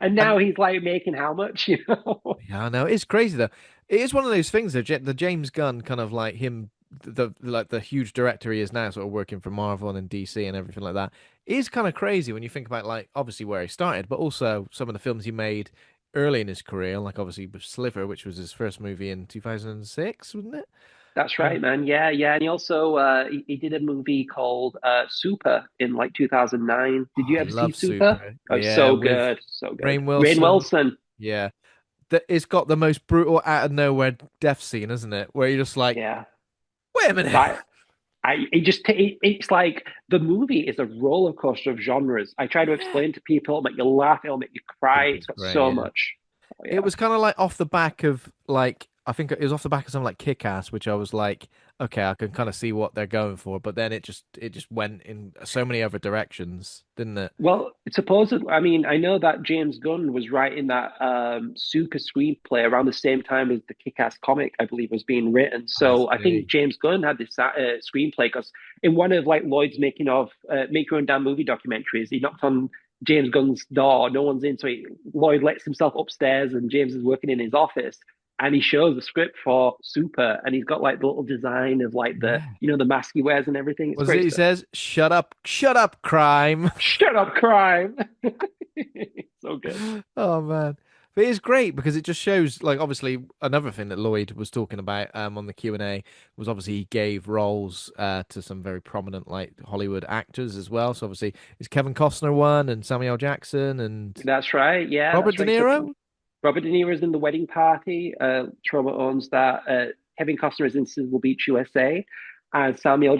And And now he's like making how much, you know? yeah, I know it's crazy though. It is one of those things that the James Gunn kind of like him, the huge director he is now, sort of working for Marvel and DC and everything like that, is kind of crazy when you think about like obviously where he started, but also some of the films he made early in his career, like obviously with Sliver, which was his first movie in 2006, wasn't it? That's Uh, right, man. Yeah, yeah. And he also he did a movie called Super in like 2009. Did oh, you I ever see love Super? Super. Oh, Yeah, so with good, so good. Rainn Rainn Wilson. Wilson. Yeah, that it's got the most brutal out of nowhere death scene, isn't it? Where you're just like, Yeah. wait a minute. That it's like the movie is a roller coaster of genres. I try to Yeah. explain to people, it'll make you laugh, it'll make you cry. It's Super's got great, so yeah. much. Oh It yeah. was kind of like off the back of like I think it was off the back of something like Kick-Ass, which I was like, okay, I can kind of see what they're going for, but then it just went in so many other directions, didn't it? Well, supposedly, I mean, I know that James Gunn was writing that Super screenplay around the same time as the Kick-Ass comic, I believe, was being written. I So I think see. James Gunn had this screenplay because in one of like Lloyd's making of Make Your Own Damn Movie documentaries, he knocked on James Gunn's door. No one's in, so Lloyd lets himself upstairs, and James is working in his office. And he shows the script for Super, and he's got like the little design of like the Yeah. the mask he wears and everything. It's Was it great he stuff. says, shut up, crime. Shut up, crime. So good. Oh man. But it's great because it just shows like obviously another thing that Lloyd was talking about on the Q&A was obviously he gave roles to some very prominent like Hollywood actors as well. So obviously it's Kevin Costner one and Samuel L. Jackson and That's right. Yeah, Robert that's De right. So Niro. Robert De Niro is in The Wedding Party. Troma owns that. Kevin Costner is in Sizzle Beach, USA. And Samuel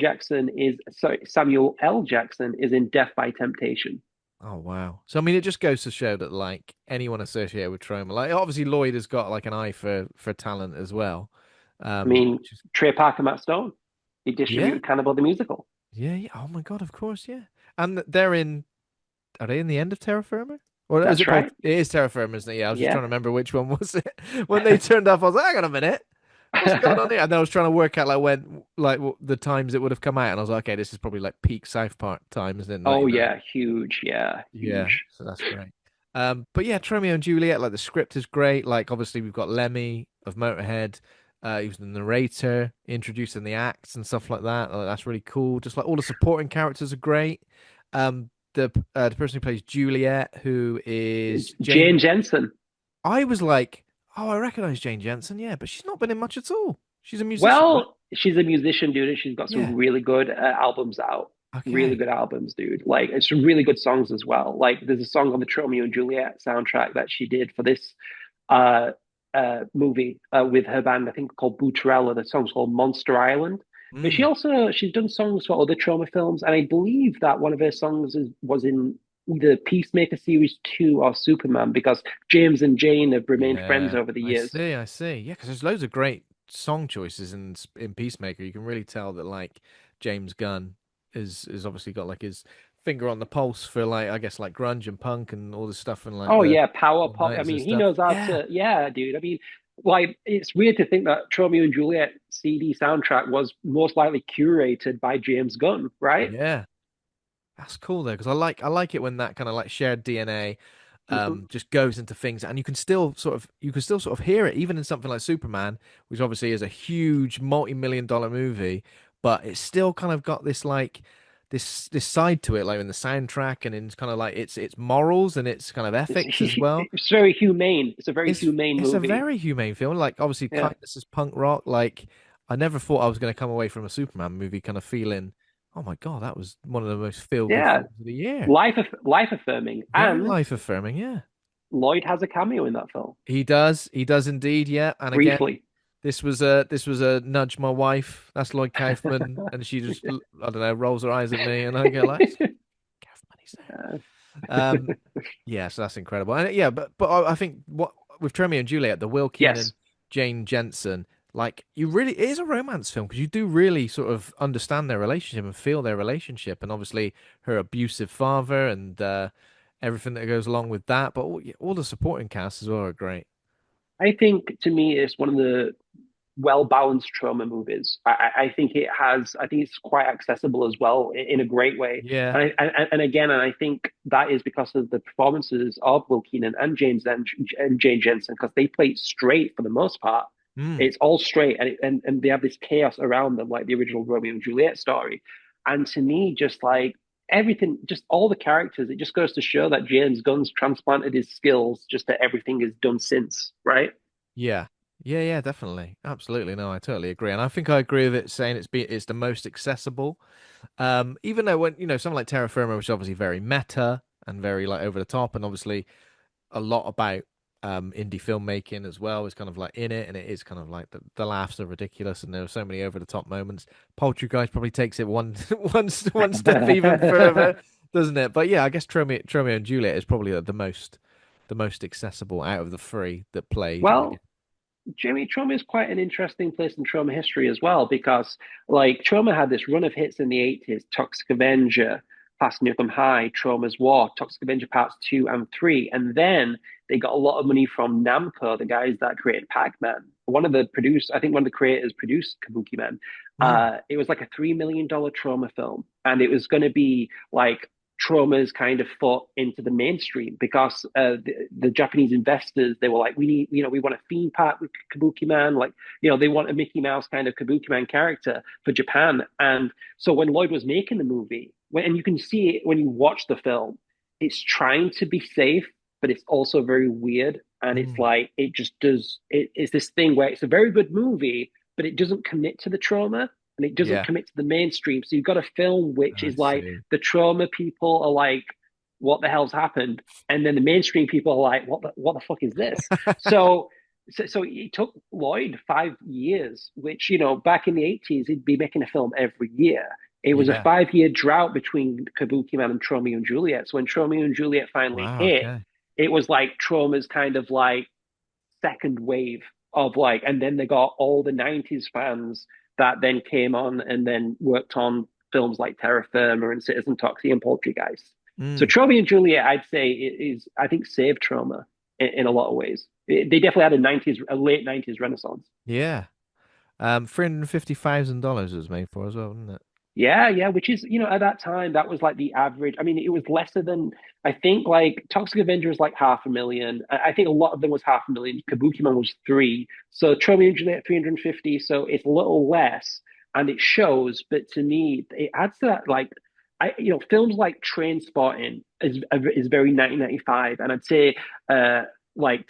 L. Jackson is in Death by Temptation. Oh wow. So I mean it just goes to show that like anyone associated with Troma, like obviously Lloyd has got like an eye for talent as well. I mean, Which is Trey Parker, Matt Stone. He yeah. distributed Cannibal the Musical. Yeah, yeah. Oh my God, of course, yeah. And they're in are they in the end of Terra Firma? Or is it That's both? right. It is Terra Firma, isn't it? Yeah, I was just Yeah. trying to remember which one was it. When they turned up, I was like, hang on a minute. What's going on here? And then I was trying to work out like when, like the times it would have come out, and I was like, okay, this is probably like peak South Park times, then like Oh, yeah. Huge. Yeah. yeah, Huge. so that's great. But yeah, Tromeo and Juliet, like the script is great. Like obviously we've got Lemmy of Motorhead. He was the narrator, introducing the acts and stuff like that. That's really cool. Just like all the supporting characters are great. The person who plays Juliet, who is Jane Jane. Jensen. I was like, oh, I recognize Jane Jensen, yeah, but she's not been in much at all. She's a musician, right? Well, she's a musician, dude, and she's got some Yeah. really good albums out. Really Okay. good albums, dude. Like, it's some really good songs as well. Like, there's a song on the Tromeo and Juliet soundtrack that she did for this uh, movie with her band, I think called Bootrella. The song's called Monster Island. But Mm. she's done songs for other Troma films, and I believe that one of her songs was in either Peacemaker Series 2 or Superman because James and Jane have remained friends Yeah, over the I years. see, I see. Yeah, because there's loads of great song choices in Peacemaker. You can really tell that like James Gunn is obviously got like his finger on the pulse for like I guess like grunge and punk and all this stuff and like Oh the yeah, power all pop. I nighters and mean, he stuff. knows how Yeah, to. Yeah, dude. I mean, like it's weird to think that Tromeo and Juliet CD soundtrack was most likely curated by James Gunn, right? yeah. That's cool though, because I like it when that kind of like shared DNA Hmm. just goes into things and you can still sort of hear it even in something like Superman, which obviously is a huge multi-million-dollar movie, but it's still kind of got this like this side to it, like in the soundtrack and in kind of like its morals and its kind of ethics as well. It's very humane. It's a very It's humane it's a movie. very humane film. Like obviously Yeah, kindness is punk rock. Like I never thought I was going to come away from a Superman movie kind of feeling, oh my God, that was one of the most feel-good yeah. films of the year. Life affirming, Very and life affirming, yeah. Lloyd has a cameo in that film He does indeed, yeah. And again, briefly. this was a nudge my wife. That's Lloyd Kaufman, and she just I don't know rolls her eyes at me, and I go like, Kaufman, he's there. Yeah, so that's incredible, and yeah, but I think what with Tromeo and Juliet, the Will Keenan, Yes. Jane Jensen, like you really it is a romance film because you do really sort of understand their relationship and feel their relationship, and obviously her abusive father and everything that goes along with that, but all the supporting cast as well are great. I think to me it's one of the well balanced trauma movies. I think it has. I think it's quite accessible as well in a great way. Yeah. And again, and I think that is because of the performances of Will Keenan and and Jane Jensen, because they play it straight for the most part. Mm. It's all straight, and they have this chaos around them, like the original Romeo and Juliet story. And to me, just like everything, just all the characters, it just goes to show that James Gunn's transplanted his skills just to everything he's done since, right? Yeah. Yeah, yeah, definitely. Absolutely. No, I totally agree. And I think I agree with it saying it's the most accessible. Even though when, something like Terra Firma, which is obviously very meta and very like over the top, and obviously a lot about indie filmmaking as well is kind of like in it, and it is kind of like the laughs are ridiculous and there are so many over the top moments. Poultrygeist probably takes it one step even further, doesn't it? But yeah, I guess Tromeo and Juliet is probably the most accessible out of the three that played, I guess. Well, Jimmy, Troma is quite an interesting place in Troma history as well, because like Troma had this run of hits in the 80s, Toxic Avenger, Fast Nukem High, Troma's War, Toxic Avenger Parts 2 and 3. And then they got a lot of money from Namco, the guys that created Pac-Man. I think one of the creators produced Kabuki Man. Mm. It was like a $3 million Troma film. And it was going to be like Troma's kind of foot into the mainstream, because the Japanese investors, they were like, we need, we want a theme park with Kabuki Man, like, they want a Mickey Mouse kind of Kabuki Man character for Japan. And so when Lloyd was making the movie, and you can see it when you watch the film, it's trying to be safe, but it's also very weird. And it's Mm. like, it just does, it's this thing where it's a very good movie, but it doesn't commit to the trauma and it doesn't Yeah, commit to the mainstream. So you've got a film which I is like see. the trauma people are like, what the hell's happened? And then the mainstream people are like, what the fuck is this? So so it took Lloyd 5 years, which back in the 80s he'd be making a film every year. It was a Yeah. 5 year drought between Kabuki Man and Tromeo and Juliet. So when Tromeo and Juliet finally Wow, hit, okay. it was like Troma's kind of like second wave of like, and then they got all the 90s fans that then came on and then worked on films like Terra Firma and Citizen Toxie and Poultrygeist. So Mm. Tromeo and Juliet, I'd say, is I think saved Troma in a lot of ways. They definitely had a late 90s renaissance. Yeah. $350,000 it was made for as well, wasn't it? Yeah, yeah, which is, at that time, that was like the average. I mean, it was lesser than, I think, like Toxic Avenger was like 500,000. I think a lot of them was 500,000. Kabuki Man was three. So Tromeo and Juliet 350. So it's a little less and it shows. But to me, it adds to that, like, films like Train Spotting is very 1995. And I'd say, like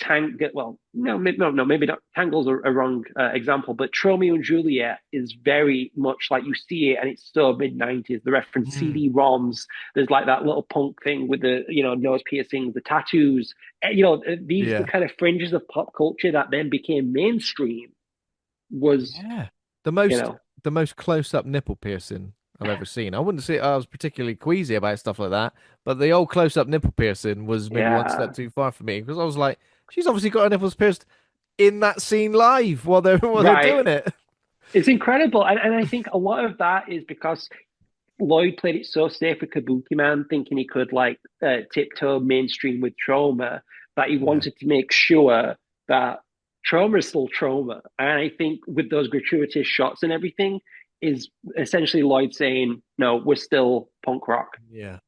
well, no, no, maybe not. Tangle's a wrong example, but Tromeo and Juliet is very much like you see it, and it's so mid 90s. The reference Mm. CD-ROMs. There's like that little punk thing with the nose piercings, the tattoos. These the Yeah. kind of fringes of pop culture that then became mainstream. Was Yeah. The you most know the most close-up nipple piercing I've ever seen. I wouldn't say I was particularly queasy about stuff like that, but the old close-up nipple piercing was maybe one step yeah, too far for me because I was like, she's obviously got her nipples pierced in that scene live while they're right. doing it. It's incredible, and I think a lot of that is because Lloyd played it so safe with Kabuki Man, thinking he could like tiptoe mainstream with Troma, that he Yeah. wanted to make sure that Troma is still Troma. And I think with those gratuitous shots and everything, is essentially Lloyd saying, "No, we're still punk rock." Yeah.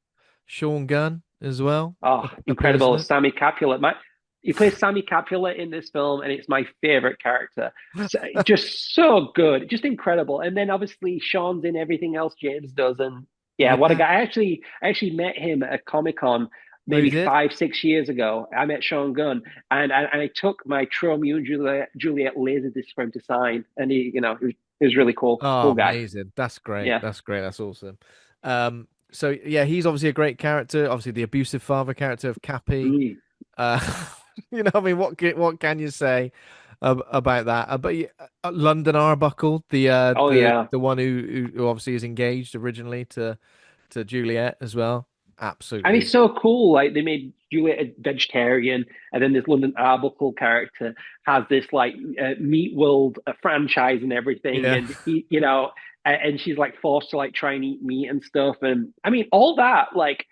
Sean Gunn as well Oh, appears in incredible! it. Sammy Capulet. He plays Sammy Capulet in this film, and it's my favorite character. So, just so good, just incredible. And then obviously Sean's in everything else James does, and yeah, what a Yeah. guy! I actually met him at a Comic Con Oh, you maybe did? 5, 6 years ago. I met Sean Gunn, and I took my Tromeo and Juliet laser disc for him to sign, and he was really cool, Oh, cool guy. amazing. That's great. Yeah. That's great. That's awesome. So yeah, he's obviously a great character. Obviously, the abusive father character of Cappy. Mm. Uh, I mean, what can you say about that? But yeah, London Arbuckle, the Oh the yeah. the one who obviously is engaged originally to Juliet as well. And it's Absolutely. so cool. Like they made Juliet a vegetarian, and then this London Arbuckle character has this like Meat World franchise and everything, Yeah. and and she's like forced to like try and eat meat and stuff. And I mean, all that like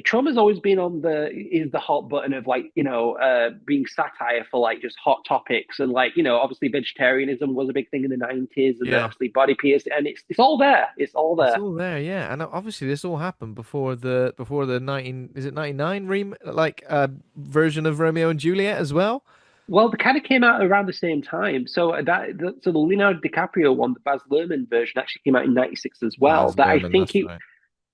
Troma's always been on the hot button of like being satire for like just hot topics and like obviously vegetarianism was a big thing in the 90s and then Yeah. obviously body pierce and it's all there, it's all It's there. all there, yeah. And obviously this all happened before the 19 is it 99 version of Romeo and Juliet as well? Well, the kind of came out around the same time. So the Leonardo DiCaprio one, the Baz Luhrmann version, actually came out in '96 as well. Baz That I Luhrmann, think that's it, right.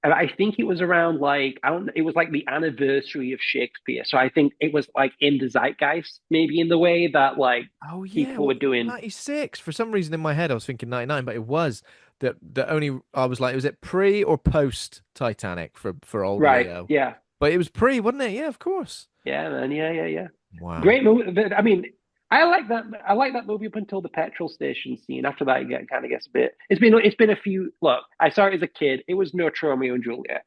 and I think it was around like I don't. It was like the anniversary of Shakespeare, so I think it was like in the zeitgeist, maybe in the way that like Oh yeah, people were what doing. 96? For some reason in my head I was thinking 99, but it was the only I was like, was it pre or post Titanic for old Right? Leo? Yeah, But it was pre, wasn't it? Yeah, of course. yeah, man. Yeah, yeah, yeah. Wow. Great movie. I mean, I like that. I like that movie up until the petrol station scene. After that, kind of gets a bit. It's been a few. Look, I saw it as a kid. It was no Tromeo and Juliet.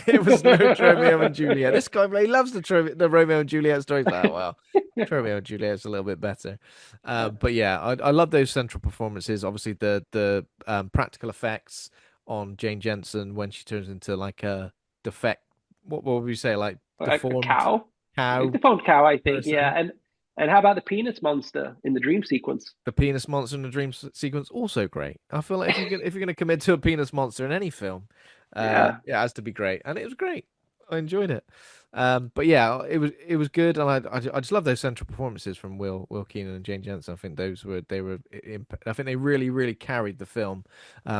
It was no Tromeo and Juliet. This guy, he loves the Romeo and Juliet stories. Like, oh, well, Tromeo and Juliet's a little bit better. But yeah, I love those central performances. Obviously, the practical effects on Jane Jensen when she turns into like a defect. What would we say? Like A deformed cow. It's cow the phone cow, I think. Yeah, person. and how about the penis monster in the dream sequence? The penis monster in the dream sequence also great. I feel like if you're gonna commit to a penis monster in any film, Yeah, yeah, it has to be great, and it was great. I enjoyed it. But yeah, it was good, and I just love those central performances from Will Keenan and Jane Jensen. I think I think they really carried the film,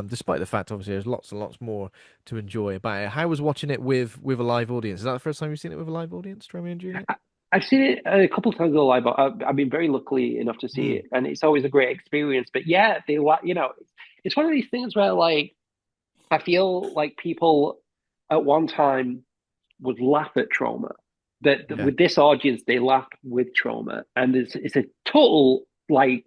despite the fact obviously there's lots and lots more to enjoy about it. How was watching it with a live audience? Is that the first time you've seen it with a live audience, Romeo and Juliet? I, I've seen it a couple of times live. But I've been very lucky enough to see Mm, it, and it's always a great experience. But yeah, it's one of these things where like I feel like people at one time would laugh at trauma. That yeah. with this audience, they laughed with trauma, and it's a total like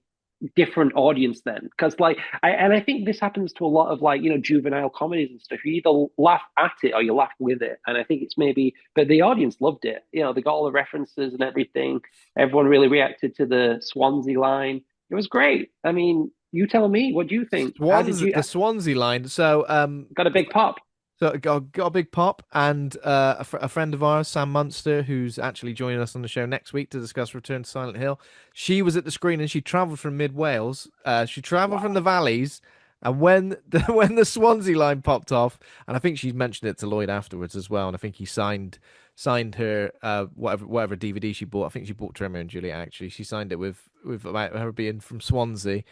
different audience then. Because I think this happens to a lot of like juvenile comedies and stuff. You either laugh at it or you laugh with it, and I think it's maybe. But the audience loved it. They got all the references and everything. Everyone really reacted to the Swansea line. It was great. I mean, you tell me, what do you think? How did you The Swansea line. So got a big pop? So got a big pop, and a friend of ours, Sam Munster, who's actually joining us on the show next week to discuss Return to Silent Hill. She was at the screen and she travelled from mid Wales. She travelled from the Wow. valleys, and when when the Swansea line popped off, and I think she mentioned it to Lloyd afterwards as well, and I think he signed her whatever DVD she bought. I think she bought Troma and Juliet actually. She signed it with about her being from Swansea.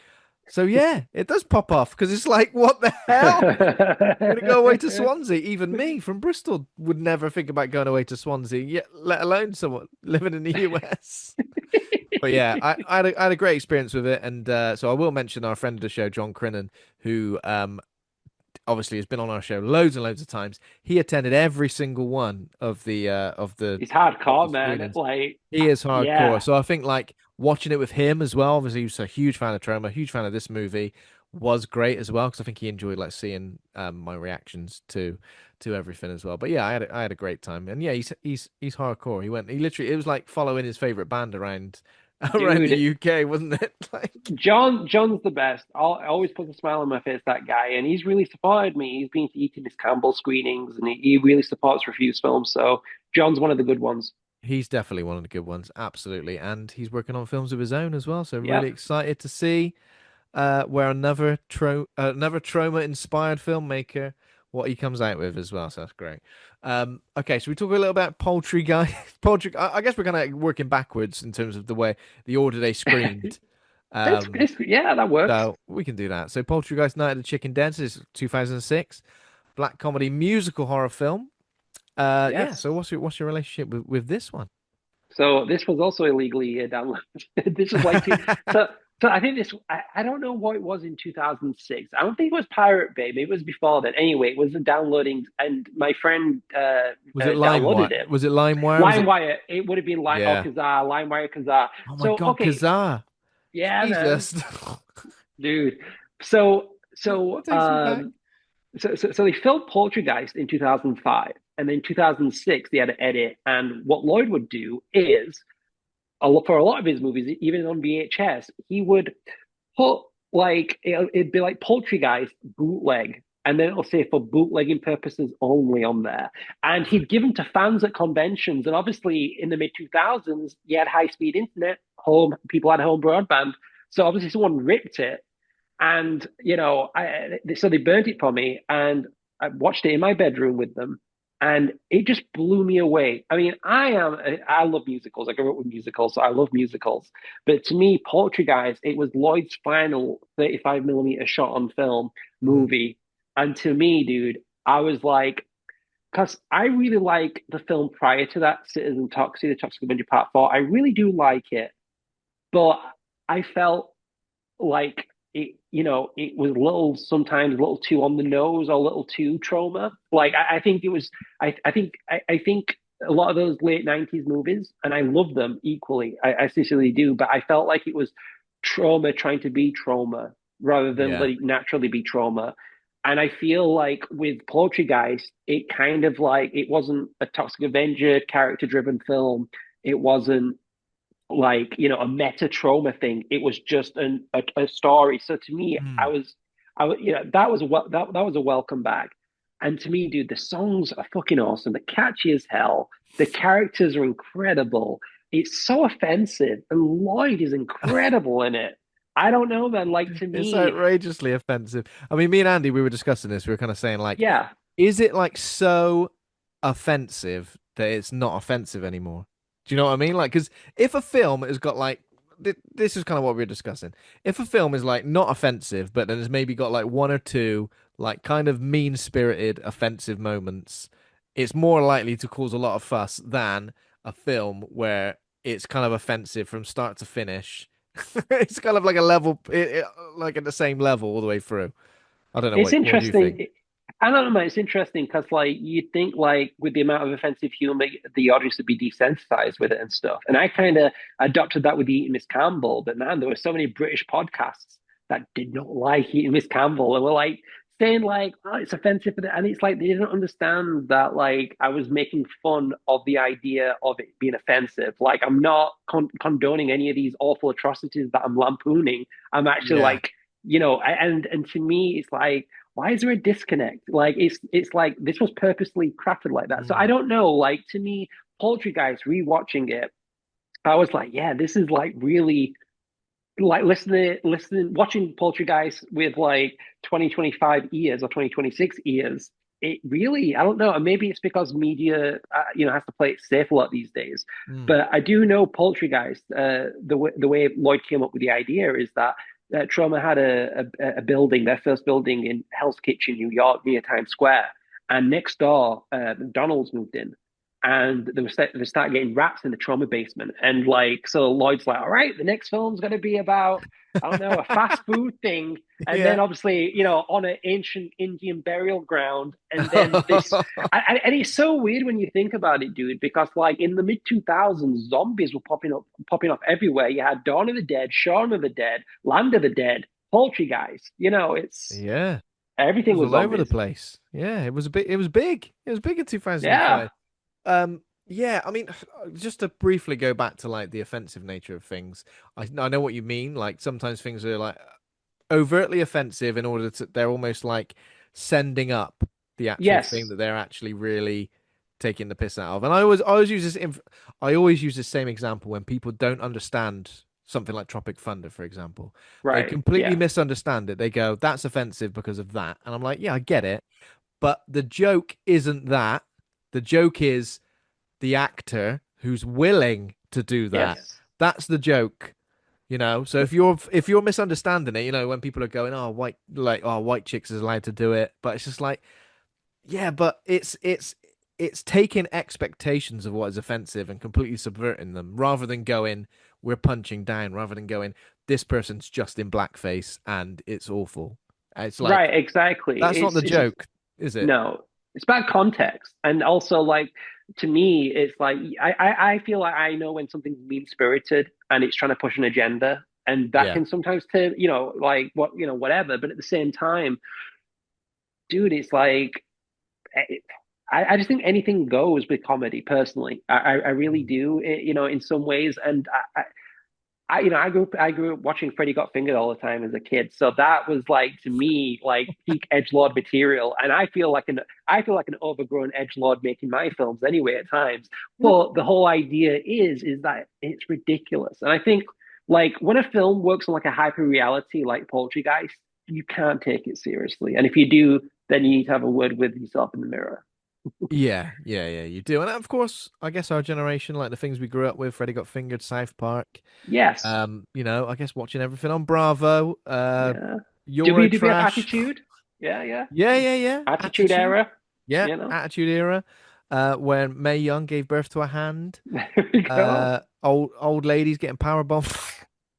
So yeah, it does pop off because it's like, what the hell? You're gonna go away to Swansea. Even me from Bristol would never think about going away to Swansea, yet let alone someone living in the US. But yeah, I had a great experience with it, and so I will mention our friend of the show, John Crinnan, who obviously has been on our show loads and loads of times. He attended every single one It's of the hardcore, man. screenings. Like, He is hardcore. yeah, So I think like watching it with him as well. Obviously, he's a huge fan of Troma, huge fan of this movie. Was great as well because I think he enjoyed like seeing my reactions to everything as well. But yeah, I had a great time, and yeah, he's hardcore. He literally it was like following his favorite band around around the dude, UK, wasn't it? Like John's the best. Always puts a smile on my face, that guy, and he's really supported me. He's been to eating his Campbell screenings, and he really supports Refuse films. So John's one of the good ones. he's definitely one of the good ones, absolutely, and he's working on films of his own as well. So really Yep. excited to see where another trauma inspired filmmaker what he comes out with as well. So that's great. Okay, so we talk a little about Poultrygeist. I guess we're kind of working backwards in terms of the order they screened. Um, Yeah, that works. so we can do that. So Poultrygeist Night of the Chicken Dead is 2006, black comedy musical horror film. Yeah. Yes. So what's your relationship with this one? So this was also illegally downloaded. This was like so. So I think this. I don't know what it was in 2006. I don't think it was Pirate Bay. Maybe it was before that. Anyway, it was the downloading, and my friend Was it downloaded LimeWire? it. Was it LimeWire? Was it? LimeWire. It would have been Lime or Yeah. Kazaa. LimeWire Kazaa. Oh my So God, okay, Kazaa. yeah, man, Jesus. dude. So That so takes me back. um so they filmed Poltergeist in 2005, and then 2006 they had to edit. And what Lloyd would do is for a lot of his movies, even on VHS, he would put like it'd be like Poultrygeist bootleg, and then it'll say for bootlegging purposes only on there. And he'd give them to fans at conventions. And obviously, in the mid 2000s, you had high speed internet, home people had home broadband. So obviously, someone ripped it, and so they burnt it for me, and I watched it in my bedroom with them, and it just blew me away. I mean, I love musicals. I grew up with musicals, so I love musicals. But to me, Poultrygeist, it was Lloyd's final 35 millimeter shot on film Mm. movie, and to me, dude, I was like, because I really like the film prior to that, Citizen Toxic, the Toxic Avenger Part 4. I really do like it, but I felt like it was sometimes a little too on the nose or a little too trauma. Like I think it was, I think a lot of those late 90s movies, and I love them equally. I sincerely do, but I felt like it was trauma trying to be trauma rather than Yeah. let it naturally be trauma. And I feel like with Poltergeist, it kind of like it wasn't a Toxic Avenger character driven film. It wasn't like a meta trauma thing. It was just a story. So to me, Mm. I was that was that was a welcome back. And to me, dude, the songs are fucking awesome. They're catchy as hell. The characters are incredible. It's so offensive, and Lloyd is incredible in it. I don't know, man. Like to It's me, outrageously offensive. I mean, me and Andy, we were discussing this. We were kind of saying, like, yeah, is it like so offensive that it's not offensive anymore? Do you know what I mean? Like, because if a film has got like, this is kind of what we were discussing. If a film is like not offensive, but then has maybe got like one or two like kind of mean-spirited offensive moments, it's more likely to cause a lot of fuss than a film where it's kind of offensive from start to finish. It's kind of like a level, like at the same level all the way through. I don't know it's what do you think? interesting. I don't know, man. It's interesting because, like, you'd think, like, with the amount of offensive humor, the audience would be desensitized with it and stuff. And I kind of adopted that with Eating Miss Campbell. But man, there were so many British podcasts that did not like Eating Miss Campbell and were like saying, like, oh, it's offensive for the, and it's like they didn't understand that, like, I was making fun of the idea of it being offensive. Like, I'm not condoning any of these awful atrocities that I'm lampooning. I'm actually Yeah. like, and to me, it's like why is there a disconnect? Like it's like this was purposely crafted like that. So I Mm. don't know. Like to me, Poultrygeist rewatching it, I was like, yeah, this is like really like listening, watching Poultrygeist with like 2025 ears or 2026 ears. It really, I don't know. And maybe it's because media, has to play it safe a lot these days. Mm. But I do know Poultrygeist. The way Lloyd came up with the idea is that Troma had a building, their first building in Hell's Kitchen, New York, near Times Square, and next door, McDonald's moved in, and they start getting rats in the Troma basement, and like so Lloyd's like, all right, the next film's going to be about I don't know a fast food thing, and then Yeah. obviously on an ancient Indian burial ground, and then this, and it's so weird when you think about it, dude, because like in the mid 2000s, zombies were popping up everywhere. You had Dawn of the Dead, Shaun of the Dead, Land of the Dead, Poultrygeist. It's Yeah. It everything was was all over the zombies. place. Yeah, it was a bit it was big. It was big in Yeah. 2005. Yeah, I mean, just to briefly go back to like the offensive nature of things. I know what you mean. Like sometimes things are like overtly offensive in order to they're almost like sending up the actual thing Yes. that they're actually really taking the piss out of. And I always use I always use the same example when people don't understand something like Tropic Thunder, for example. They Right. completely Yeah. misunderstand it. They go, "That's offensive because of that," and I'm like, "Yeah, I get it." But the joke isn't that. The joke is the actor who's willing to do that. Yes. That's the joke. So if you're misunderstanding it, when people are going, oh, white chicks is allowed to do it, but it's just like, yeah, but it's taking expectations of what is offensive and completely subverting them, rather than going, we're punching down, rather than going, this person's just in blackface and it's awful. It's like Right, exactly. that's not the It's joke, is it? no, it's about context. And also like to me, it's like I feel like I know when something's mean spirited and it's trying to push an agenda. And that Yeah. can sometimes turn, like whatever. But at the same time, dude, it's like I just think anything goes with comedy personally. I really Mm. do, in some ways. And I grew up watching Freddy Got Fingered all the time as a kid. So that was like to me like peak edgelord material. And I feel like an overgrown edgelord making my films anyway at times. But the whole idea is that it's ridiculous. And I think like when a film works on like a hyper reality like Poultrygeist, you can't take it seriously. And if you do, then you need to have a word with yourself in the mirror. Yeah, yeah, yeah, you do. And of course, I guess our generation, like the things we grew up with, Freddy Got Fingered, South Park, Yes. I guess watching everything on Bravo, Yeah. WWF Eurotrash. Attitude. Yeah, yeah. Yeah, yeah, yeah. Attitude Attitude. Era. Yeah, You know. Attitude Era. When Mae Young gave birth to a hand. There we go. Old ladies getting power bombed.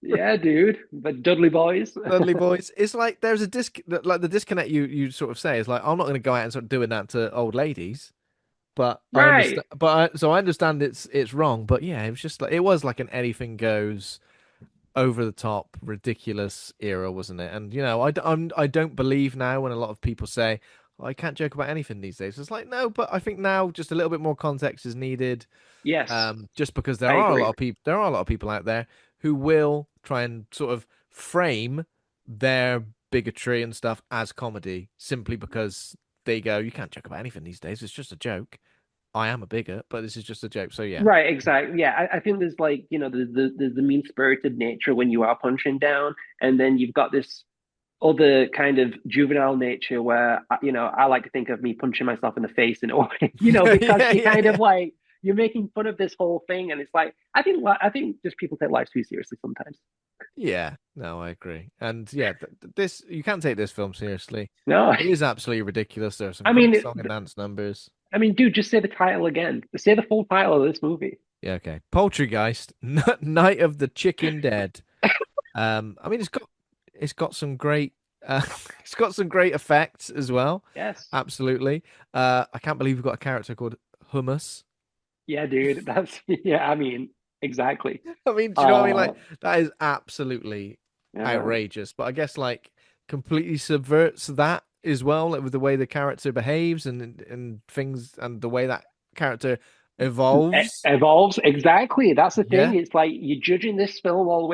Yeah, dude. But Dudley Boys. Dudley boys. It's like there's a like the disconnect you sort of say is like I'm not going to go out and start doing that to old ladies, but I Right. understand. So I understand it's wrong. But yeah, it was just like it was like an anything goes over the top, ridiculous era, wasn't it? And I don't believe now when a lot of people say, "Oh, I can't joke about anything these days." It's like no, but I think now just a little bit more context is needed. Yes, Just because I agree. there are a lot of people out there who will try and sort of frame their bigotry and stuff as comedy simply because they go, "You can't joke about anything these days. It's just a joke. I am a bigot, but this is just a joke." So yeah. Right, exactly. Yeah, I think there's like, there's the mean-spirited nature when you are punching down, and then you've got this other kind of juvenile nature where, I like to think of me punching myself in the face in a way, because Yeah, you yeah, kind of yeah. like, you're making fun of this whole thing. And it's like, I think just people take life too seriously sometimes. Yeah, no, I agree. And yeah, this you can't take this film seriously. No, It is absolutely ridiculous. There are some I great mean, song and dance numbers. dude, just say the title again. Say the full title of this movie. Yeah, okay. Poultrygeist, Night of the Chicken Dead. I mean, it's got some great uh, it's got some great effects as well. Yes. Absolutely. I can't believe we've got a character called Hummus. Yeah, dude. Yeah, I mean, exactly. I mean, do you know what I mean? Uh, Like that is absolutely yeah. outrageous. But I guess like completely subverts that as well, like with the way the character behaves and things and the way that character evolves. Evolves. Exactly. That's the thing. Yeah. It's like you're judging this film all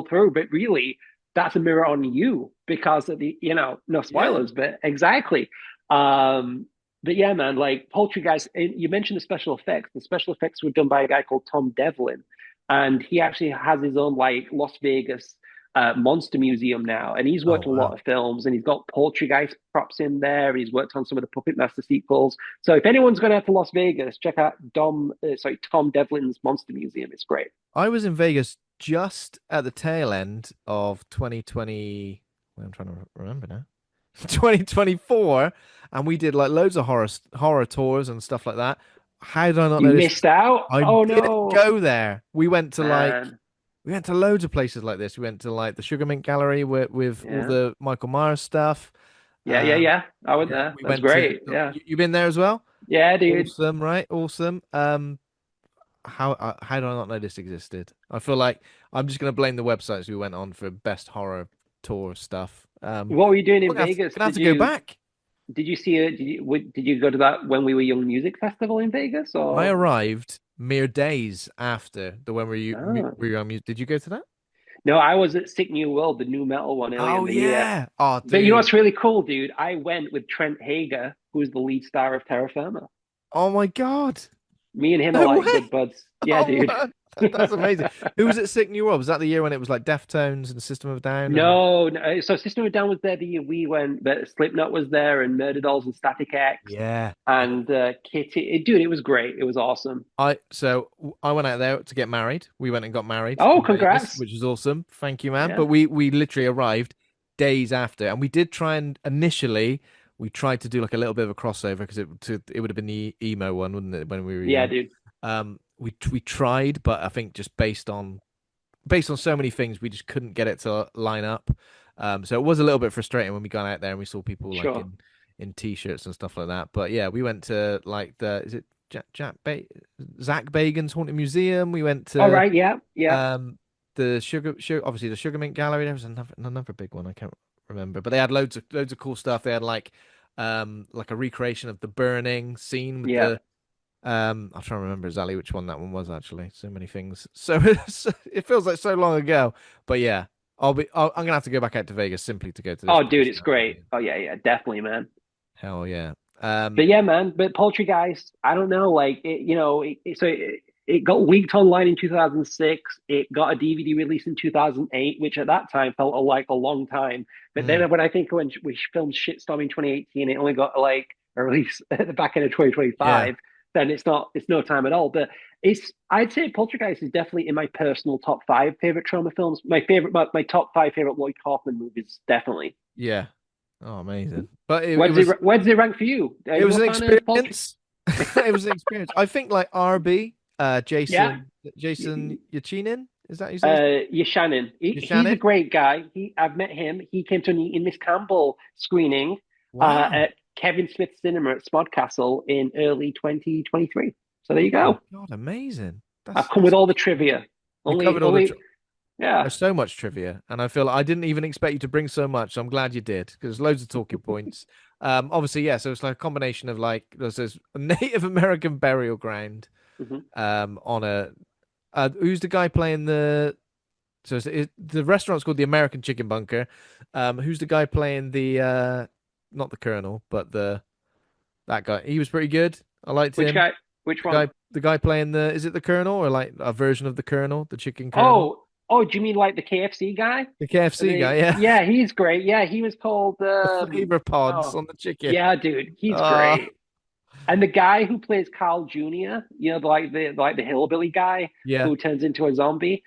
through, but really that's a mirror on you because of no Yeah. spoilers, but exactly. Um, but yeah, man, like Poultrygeist, you mentioned the special effects. The special effects were done by a guy called Tom Devlin, and he actually has his own like Las Vegas monster museum now, and he's Oh worked on a lot wow. of films, and he's got Poultrygeist props in there. He's worked on some of the Puppet Master sequels. So if anyone's going to Las Vegas, check out Tom Devlin's Monster Museum. It's great. I was in Vegas just at the tail end of 2020. Well, I'm trying to remember now. 2024, and we did like loads of horror tours and stuff like that. How did I not You know this? missed out. I Oh didn't no, go there. man. We went to loads of places like this. We went to like the Sugarmint Gallery with all Yeah, the Michael Myers stuff. yeah, yeah, Um, yeah. I went yeah, there. we That's went to. great. Yeah, You been there as well? yeah, dude. Awesome, right? Awesome. How did I not know this existed? I feel like I'm just gonna blame the websites we went on for best horror tour stuff. What were you doing in We're Vegas? gonna have to go back. Did you see it? Did you go to that When We Were Young music festival in Vegas I or? arrived mere days after the when Oh. were you on music. Did you go to that? No, I was at Sick New World, the new metal one earlier in Oh the year. yeah. Oh But you know dude. what's really cool, dude? I went with Trent Hager, who's the lead star of Terra Firma. Oh my God. Me and him are No like way. good buds. Yeah, Oh dude. man. That's amazing. Who was at Sick New World? Was that the year when it was like Deftones and System of a Down and No, no, so System of a Down was there the year we went, but Slipknot was there and Murder Dolls and Static X yeah. and Kitty. Dude, it was great. It was awesome. I went out there to get married. We went and got married Oh, in Vegas, congrats. which was awesome. Thank you, man. Yeah. But we literally arrived days after, and we did try and initially we tried to do like a little bit of a crossover because it would have been the emo one, wouldn't it, when we were Yeah, young. dude. We tried, but I think just based on so many things, we just couldn't get it to line up. So it was a little bit frustrating when we got out there and we saw people like Sure. in t-shirts and stuff like that. But yeah, we went to like the is it Zach Bagan's Haunted Museum. We went All to right. Yeah. Yeah. um the sugar obviously the Sugarmint Gallery. There was another big one I can't remember, but they had loads of cool stuff. They had like a recreation of the burning scene with Yeah. I'm trying to remember exactly which one that one was actually. So many things. So it feels like so long ago. But yeah, I'm gonna have to go back out to Vegas simply to go to this Oh, dude, it's concert. great. Oh yeah, yeah, definitely, man. Hell yeah. But yeah, man. But Poultrygeist, I don't know. Like it, it got leaked online in 2006. It got a DVD release in 2008, which at that time felt like a long time. But Mm, then when I think when we filmed Shitstorm in 2018, it only got like a release at the back end of yeah. 2025. Then it's no time at all. But I'd say Poltergeist is definitely in my personal top five favorite trauma films. My top five favorite Lloyd Kaufman movies, definitely. Yeah. Oh, amazing. But Where does it rank for you? Are it you was a an fan of Poltergeist? experience. It was an experience. I think like RB, Yeah. Jason Yachinin, is that you say his Yeah, Shannon. He's a Yashanin? great guy. I've met him. He came to an Ian Miss Campbell screening Wow. at Kevin Smith's Cinema at Smodcastle in early 2023. So there Oh you my go. God, amazing. I've come That's with all the trivia. you covered all Only, yeah. there's so much trivia, and I feel like I didn't even expect you to bring so much. So I'm glad you did because there's loads of talking points. Obviously, yeah. So it's like a combination of like there's this Native American burial ground. Mhm. On a who's the guy playing the so the restaurant's called the American Chicken Bunker. Who's the guy playing the not the Colonel, but that guy? He was pretty good. I liked Which him. guy? Which one? The guy playing the is it the Colonel or like a version of the Colonel, the Chicken Colonel, Do you mean like the KFC guy? the KFC guy? Yeah, Yeah, he's great. Yeah, he was called. the flavor pods Oh, on the chicken. yeah, dude, he's Uh great. And the guy who plays Carl Jr., like the hillbilly guy yeah. who turns into a zombie,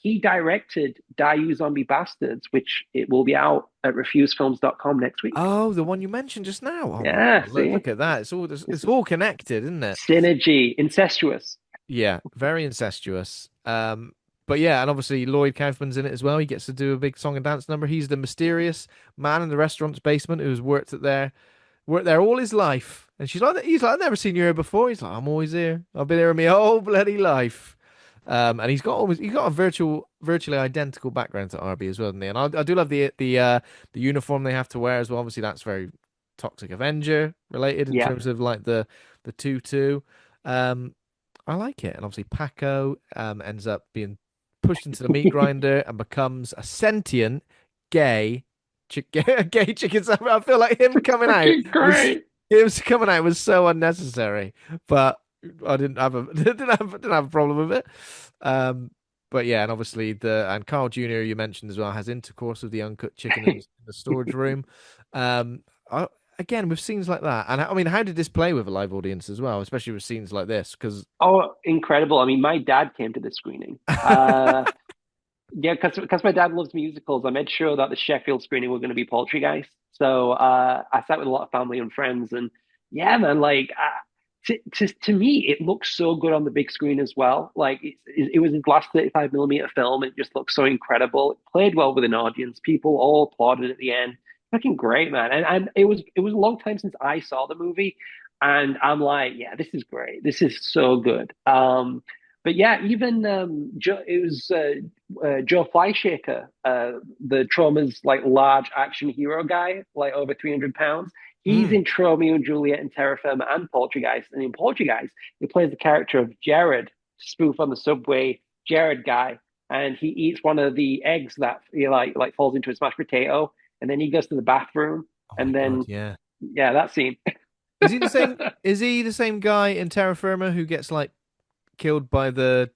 he directed Die You Zombie Bastards, which it will be out at refusefilms.com next week. Oh, the one you mentioned just now. Oh my Yeah, God, see? look at that. It's It's all connected, isn't it? synergy, incestuous. Yeah, very incestuous. But yeah, and obviously Lloyd Kaufman's in it as well. He gets to do a big song and dance number. He's the mysterious man in the restaurant's basement who's worked there all his life. And he's like, I've never seen you here before. He's like, I'm always here. I've been here my whole bloody life. And he's got a virtually identical background to RB as well, doesn't he? And I do love the uniform they have to wear as well. Obviously, that's very Toxic Avenger related in Yeah. terms of like the tutu. Um, I like it. And obviously Paco ends up being pushed into the meat grinder and becomes a sentient gay gay chicken sandwich. I feel like Fucking great. him coming out was so unnecessary, but I didn't have a didn't have a problem with it. Um, but yeah, and obviously and Carl Jr. you mentioned as well has intercourse with the uncut chicken in the storage room. I, again with scenes like that, and I mean, how did this play with a live audience as well, especially with scenes like this? Because Oh, incredible. I mean, my dad came to the screening. Yeah, because my dad loves musicals, I made sure that the Sheffield screening were going to be Poultrygeist. So I sat with a lot of family and friends, and yeah, man, like to me, it looks so good on the big screen as well. Like it was a glass 35 millimeter film. It just looks so incredible. It played well with an audience. People all applauded at the end. Fucking great, man. And it was a long time since I saw the movie, and I'm like, yeah, this is great. This is so good. But yeah, even it was Joe Flyshaker, the Troma's like large action hero guy, like over 300 pounds. He's mm, in Tromeo and Juliet and Terra Firma and Poultrygeist. And in Poultrygeist, he plays the character of Jared, spoof on the subway, Jared guy. And he eats one of the eggs that like falls into his mashed potato. And then he goes to the bathroom. oh my And God, then, yeah. yeah, that scene. Is he the same? Is he the same guy in Terra Firma who gets like killed by the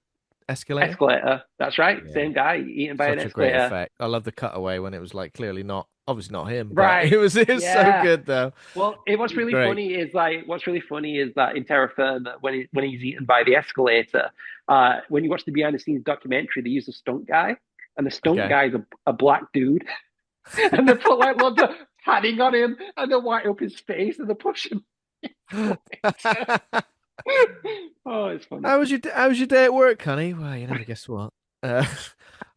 escalator? Escalator. That's right. Yeah. Same guy eaten by an Such a great escalator. effect. I love the cutaway when it was like clearly not, obviously not him, but Right. it was so Yeah. good though. Well, It was great. what's really funny is that in Terra Firma, when he's eaten by the escalator, when you watch the behind the scenes documentary, they use a stunt guy, and the stunt Okay. guy is a black dude, and they put like lots of padding on him, and they white up his face, and they push him. Oh, it's funny. How was your day at work, honey? Well, you never guess what. Uh,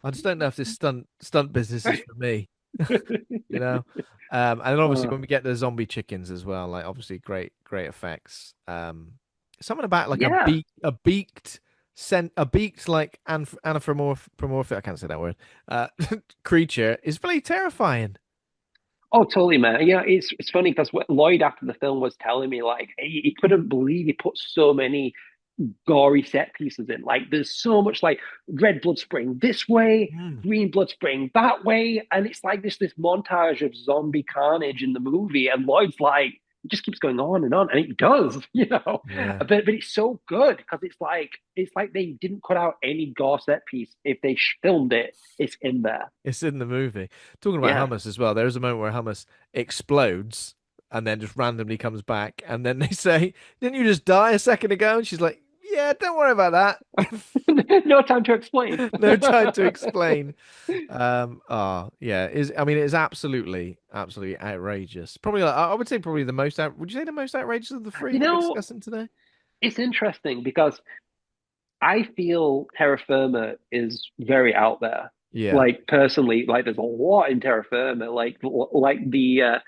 I just don't know if this stunt business is for me, you know. And then obviously Uh, when we get the zombie chickens as well, like obviously great effects. Something about like yeah. a beaked like anthropomorphic I can't say that word creature is really terrifying. Oh, totally, man. You know, it's funny because Lloyd after the film was telling me like he couldn't believe he put so many gory set pieces in. Like there's so much like red blood spraying this way, Mm. green blood spraying that way, and it's like this montage of zombie carnage in the movie. And Lloyd's like, it just keeps going on, and it does, you know. Yeah. But it's so good because it's like they didn't cut out any gore set piece. If they filmed it, it's in there. It's in the movie. Talking about Yeah. hummus as well, there is a moment where hummus explodes and then just randomly comes back. And then they say, "Didn't you just die a second ago?" And she's like, "Yeah, don't worry about that." No time to explain. No time to explain. Oh, yeah. I mean, it is absolutely outrageous. Probably, like, I would say probably the most would you say the most outrageous of the three You that we're know, discussing today? it's interesting because I feel terra firma is very out there. Yeah. Like personally, like there's a lot in terra firma, like the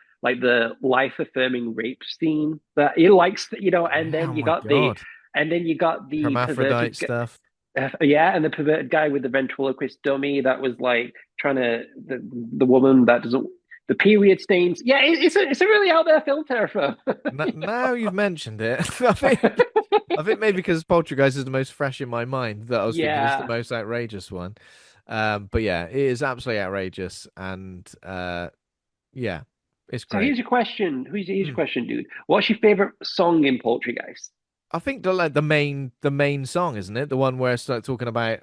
life affirming rape scene that he likes, you know, Yeah. Oh my God. and then you got the Hermaphrodite stuff. yeah, and the perverted guy with the ventriloquist dummy that was like trying to the woman that doesn't the period stains. Yeah, it's a really out there film, terra firma. Now you've mentioned it, I think maybe because Poultrygeist is the most fresh in my mind that I was thinking it's the Yeah. most outrageous one. But yeah, it is absolutely outrageous, and yeah, it's So great. here's your Hmm. question, dude. What's your favorite song in Poultrygeist? I think the main song, isn't it? The one where it's like talking about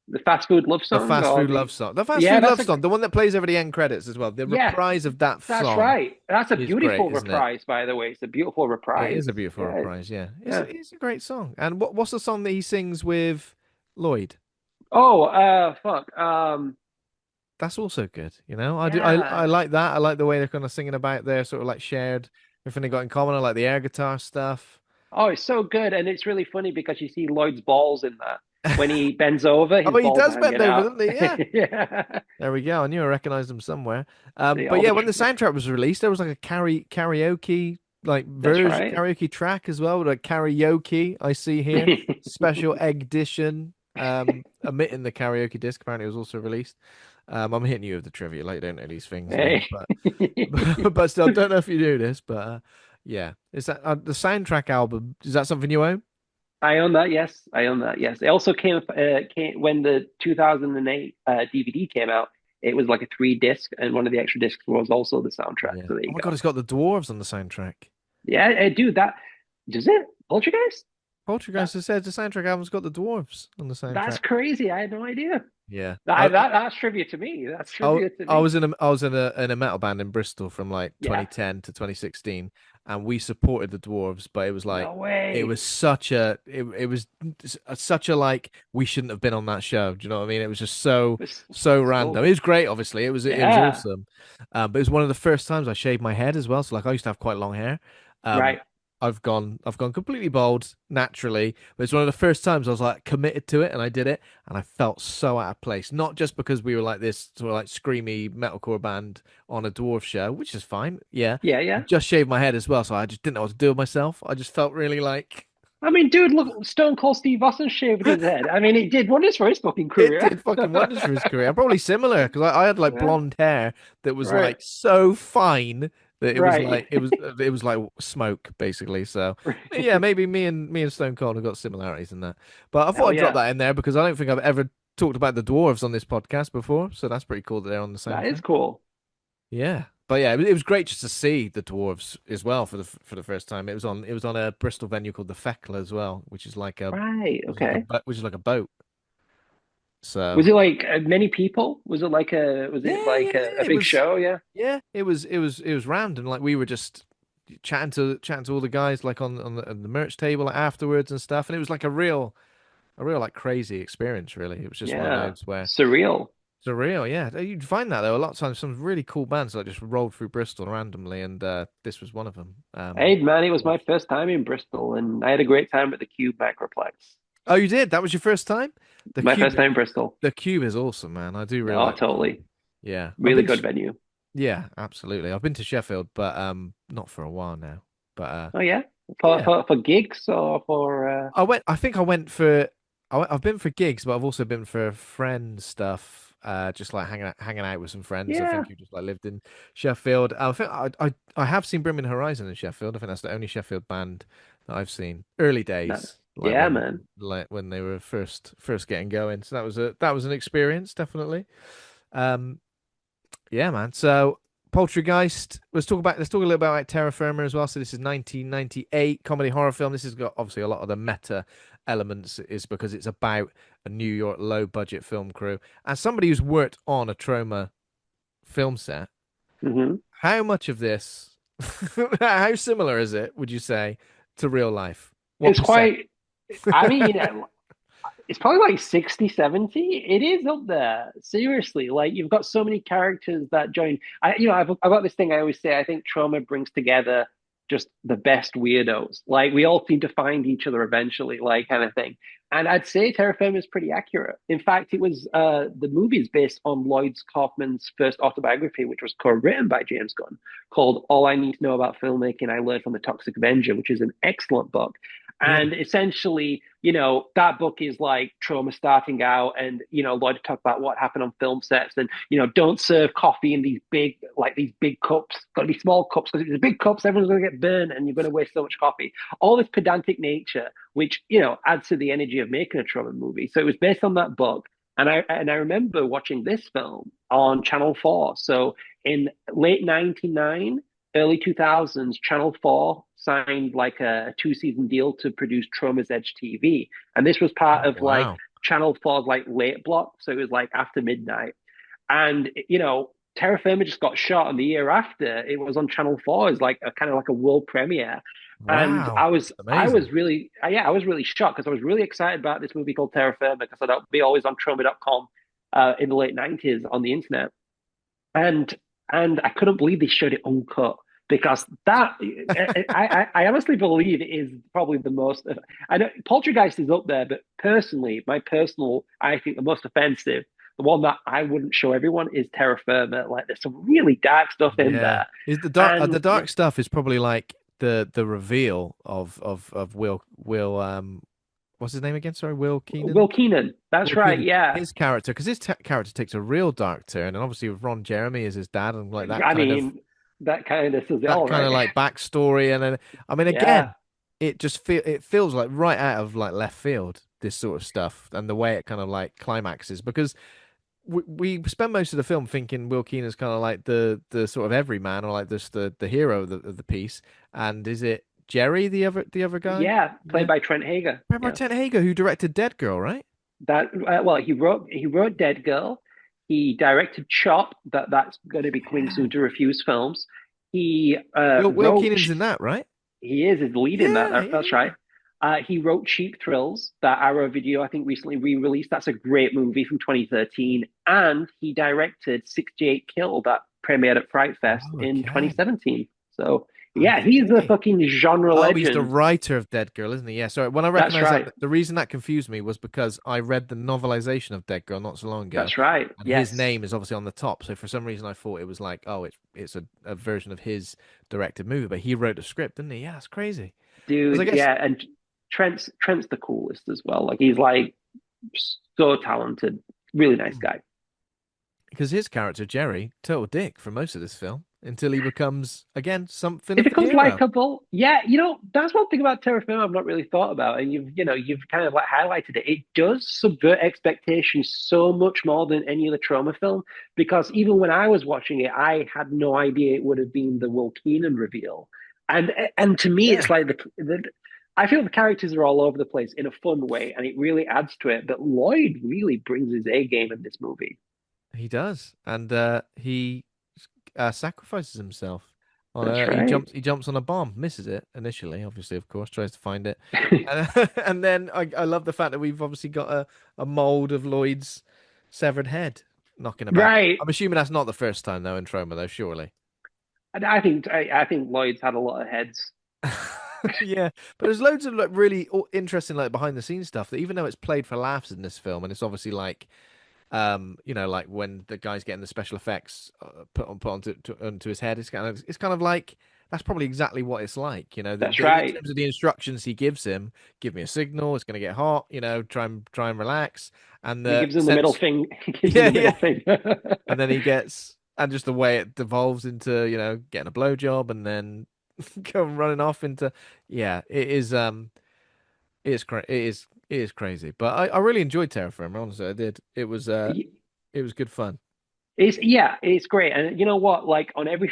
The fast food love the song fast or food the love song, the fast yeah, food that's love a song, the one that plays over the end credits as well. The yeah, reprise of that that's song right. That's a is great, beautiful isn't it? reprise, by the way. It's a beautiful It reprise. is a beautiful Yeah, reprise. Yeah, yeah. it's a great song. And what's the song that he sings with Lloyd? Oh, fuck. That's also good. I Yeah. like that. I like the way they're kind of singing about their sort of like shared everything they got in common. I like the air guitar stuff. Oh, it's so good, and it's really funny because you see Lloyd's balls in that. When he bends over, his Oh, he balls are does bend hanging over, out. doesn't he? Yeah. Yeah. There we go. I knew I recognized him somewhere. See But all yeah, the when the soundtrack was released, there was like a karaoke like that's version right. karaoke track as well, like karaoke. I see here special edition. Omitting the karaoke disc. Apparently, it was also released. I'm hitting you with the trivia, like you don't know these things, mate. Hey. But still, I don't know if you do this, but yeah, is that the soundtrack album? Is that something you own? I own that. Yes, I own that. Yes, it also came when the 2008 DVD came out. It was like a three disc, and one of the extra discs was also the soundtrack. Yeah. So there Oh you my God, go. it's got the dwarves on the soundtrack. Yeah, dude, that does it? Poltergeist? That Poltergeist has said the soundtrack album's got the dwarves on the that's soundtrack. crazy. I had no idea. Yeah. That's trivia to me. That's I trivia to I me. was in a metal band in Bristol from like Yeah. 2010 to 2016, and we supported the Dwarves, but it was like No it way. was it was such a like we shouldn't have been on that show. Do you know what I mean? It was just so random. So It was great, obviously. It was yeah. awesome, but it was one of the first times I shaved my head as well. So like I used to have quite long hair. Um, Right. I've gone completely bald naturally, but it's one of the first times I was like committed to it, and I did it, and I felt so out of place. Not just because we were like this sort of like screamy metalcore band on a dwarf show, which is fine, yeah. Yeah, I yeah. just shaved my head as well, so I just didn't know what to do with myself. I just felt really like I mean, dude, look, Stone Cold Steve Austin shaved his head. I mean, it did wonders for his fucking it career. did fucking wonders for his career. I'm probably similar because I had like Yeah. blonde hair that was Right. like so fine that it was Right. like it was like smoke basically. So yeah, maybe me and Stone Cold have got similarities in that. But I thought Hell I'd drop yeah. that in there because I don't think I've ever talked about the dwarves on this podcast before. So that's pretty cool that they're on the That is soundtrack. cool. Yeah. But yeah, it was great just to see the dwarves as well for the first time. It was on a Bristol venue called the Feckler as well, which is like a Right. which is like a Okay. bo- which is like a boat. Was So it like many people? Was it yeah, like yeah, yeah. a It big was show? Yeah. yeah, it was random. Like we were just chatting to all the guys like on the merch table like, afterwards and stuff, and it was like a real like crazy experience. Really, it was just one of Yeah. those where Surreal. surreal. Yeah, you'd find that though a lot of times. Some really cool bands like just rolled through Bristol randomly, and this was one of them. Hey, man, it was my first time in Bristol, and I had a great time at the Cube Macroplex. Oh, you did? That was your first time? The My Cube, first time in Bristol. the Cube is awesome, man. I do really Oh, like the Cube. totally. Yeah, I've Really been good to, venue. yeah, absolutely. I've been to Sheffield, but not for a while now. But Oh, yeah. yeah. For gigs or for I think I went for. I've been for gigs, but I've also been for friend stuff. just like hanging out with some friends. I Yeah, think who just like lived in Sheffield. I think I have seen Brim Horizon in Sheffield. I think that's the only Sheffield band that I've seen. Early no, days, yeah, man. like when they were first getting going. So that was an experience, definitely. Um, yeah, man. So Poultrygeist. Let's talk a little bit about Terra Firma as well. So this is 1998 comedy horror film. This has got obviously a lot of the meta elements is because it's about a New York low budget film crew. As somebody who's worked on a Troma film set, Hmm. how much of this, how similar is it, would you say, to real life? What It's percent? quite. I mean, it's probably like 60, 70. It is up there. Seriously. Like you've got so many characters that join. I've got this thing I always say, I think trauma brings together just the best weirdos. Like we all seem to find each other eventually, like kind of thing. And I'd say Terra Firma is pretty accurate. In fact, it was the movie is based on Lloyd's Kaufman's first autobiography, which was co-written by James Gunn, called All I Need to Know About Filmmaking I Learned from the Toxic Avenger, which is an excellent book. Yeah. And essentially, that book is like trauma starting out, and Lloyd talked about what happened on film sets, and don't serve coffee in these big cups. Got to be small cups because if it's big cups, everyone's going to get burned, and you're going to waste so much coffee. All this pedantic nature, which adds to the energy of making a trauma movie. So it was based on that book, and I remember watching this film on Channel 4. So in late '99, early 2000s, Channel 4 signed like a two-season deal to produce Troma's Edge TV. And this was part Oh, of like wow. Channel 4's like late block. So it was like after midnight. And, Terra Firma just got shot, and the year after it was on Channel 4 as like a kind of like a world premiere. And Wow. I Amazing. was really, yeah, I was really shocked because I was really excited about this movie called Terra Firma because I'd be always on Troma.com in the late 90s on the internet. And I couldn't believe they showed it uncut because that I honestly believe it is probably the most. I know Poltergeist is up there, but personally, I think the most offensive, the one that I wouldn't show everyone is Terra Firma. Like there's some really dark stuff in Yeah. there, Is the and dark stuff is probably like the reveal of Will what's his name again? Sorry, Will Keenan. Will Keenan. That's Will right. Keenan. Yeah, His character, because his character takes a real dark turn, and obviously with Ron Jeremy as his dad, and like I mean that kind of says it that all, kind of right? like backstory, and then I mean Yeah. again, it feels like right out of like left field, this sort of stuff, and the way it kind of like climaxes because we spend most of the film thinking Will Keenan's kind of like the sort of everyman or like just the hero of the piece. And is it Jerry the other guy? Yeah, played Yeah. by Trent Hager. Remember Yeah. Ted Hager who directed Dead Girl, right? That well, he wrote Dead Girl. He directed Chop. That's going to be coming Yeah. soon to Refuse Films. He Will wrote. Keenan's in that, right? He is his lead in that. Yeah, yeah, That's right. yeah. He wrote Cheap Thrills, that Arrow video I think recently re-released. That's a great movie from 2013, and he directed 68 Kill that premiered at Fright Fest Oh, in okay. 2017. So yeah, he's a Okay. fucking genre Oh, he's the legend. writer of Dead Girl, isn't he? Yeah. Sorry. When I That's recognized that, right. the reason that confused me was because I read the novelization of Dead Girl not so long ago, That's right. and his Yes. name is obviously on the top. So for some reason, I thought it was like, oh, it's a version of his directed movie, but he wrote the script, didn't he? Yeah, it's crazy. Because I Dude, guess yeah, and Trent's the coolest as well. Like he's like so talented, really nice guy. because his character Jerry, total dick for most of this film until he becomes again something It of the becomes hero. likable. Yeah, that's one thing about Terra Firma I've not really thought about, and you've kind of like highlighted it. It does subvert expectations so much more than any other trauma film because even when I was watching it, I had no idea it would have been the Will Keenan reveal, and to me, Yeah, it's like I feel the characters are all over the place in a fun way, and it really adds to it. But Lloyd really brings his A game in this movie. he does, and he sacrifices himself on That's a right. he jumps on a bomb, misses it initially, obviously, of course, tries to find it, and, and then I love the fact that we've obviously got a mold of Lloyd's severed head knocking about. Right. I'm assuming that's not the first time though in Troma though, surely. And I think Lloyd's had a lot of heads. Yeah, but there's loads of like really interesting like behind the scenes stuff that even though it's played for laughs in this film and it's obviously like like when the guy's getting the special effects put onto his head, it's kind of like that's probably exactly what it's like. You know, That's in right. terms of the instructions he gives him, give me a signal, it's going to get hot. You know, try and relax, and He the gives him the middle sense, thing. He gives him yeah, the middle yeah, thing. and then he gets, and just the way it devolves into, you know, getting a blowjob, and then going running off into, yeah, it is, it is crazy. But I really enjoyed Terra Firma, honestly, I did. It was good fun. It's yeah, it's great. And you know what? Like on every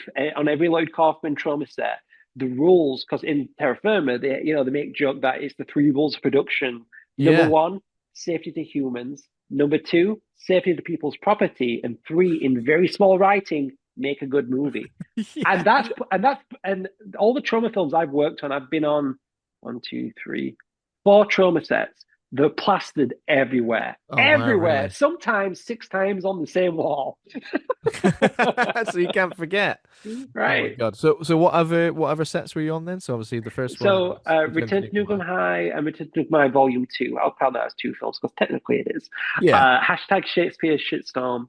Lloyd Kaufman trauma set, the rules, because in Terra Firma, they make joke that it's the three rules of production. Number Yeah. one, safety to humans. Number two, safety to people's property. And three, in very small writing, make a good movie. Yeah. And all the trauma films I've worked on, I've been on one, two, three, four trauma sets. They're plastered everywhere, Oh wow, everywhere. really? Sometimes six times on the same wall. So you can't forget. Oh my Right. God. So what other sets were you on then? So obviously the first one So, was Return to Return to Nuclear Nukem High. High and Return to Nukem High Volume 2. I'll count that as two films because technically it is. Yeah. Hashtag Shakespeare's Shitstorm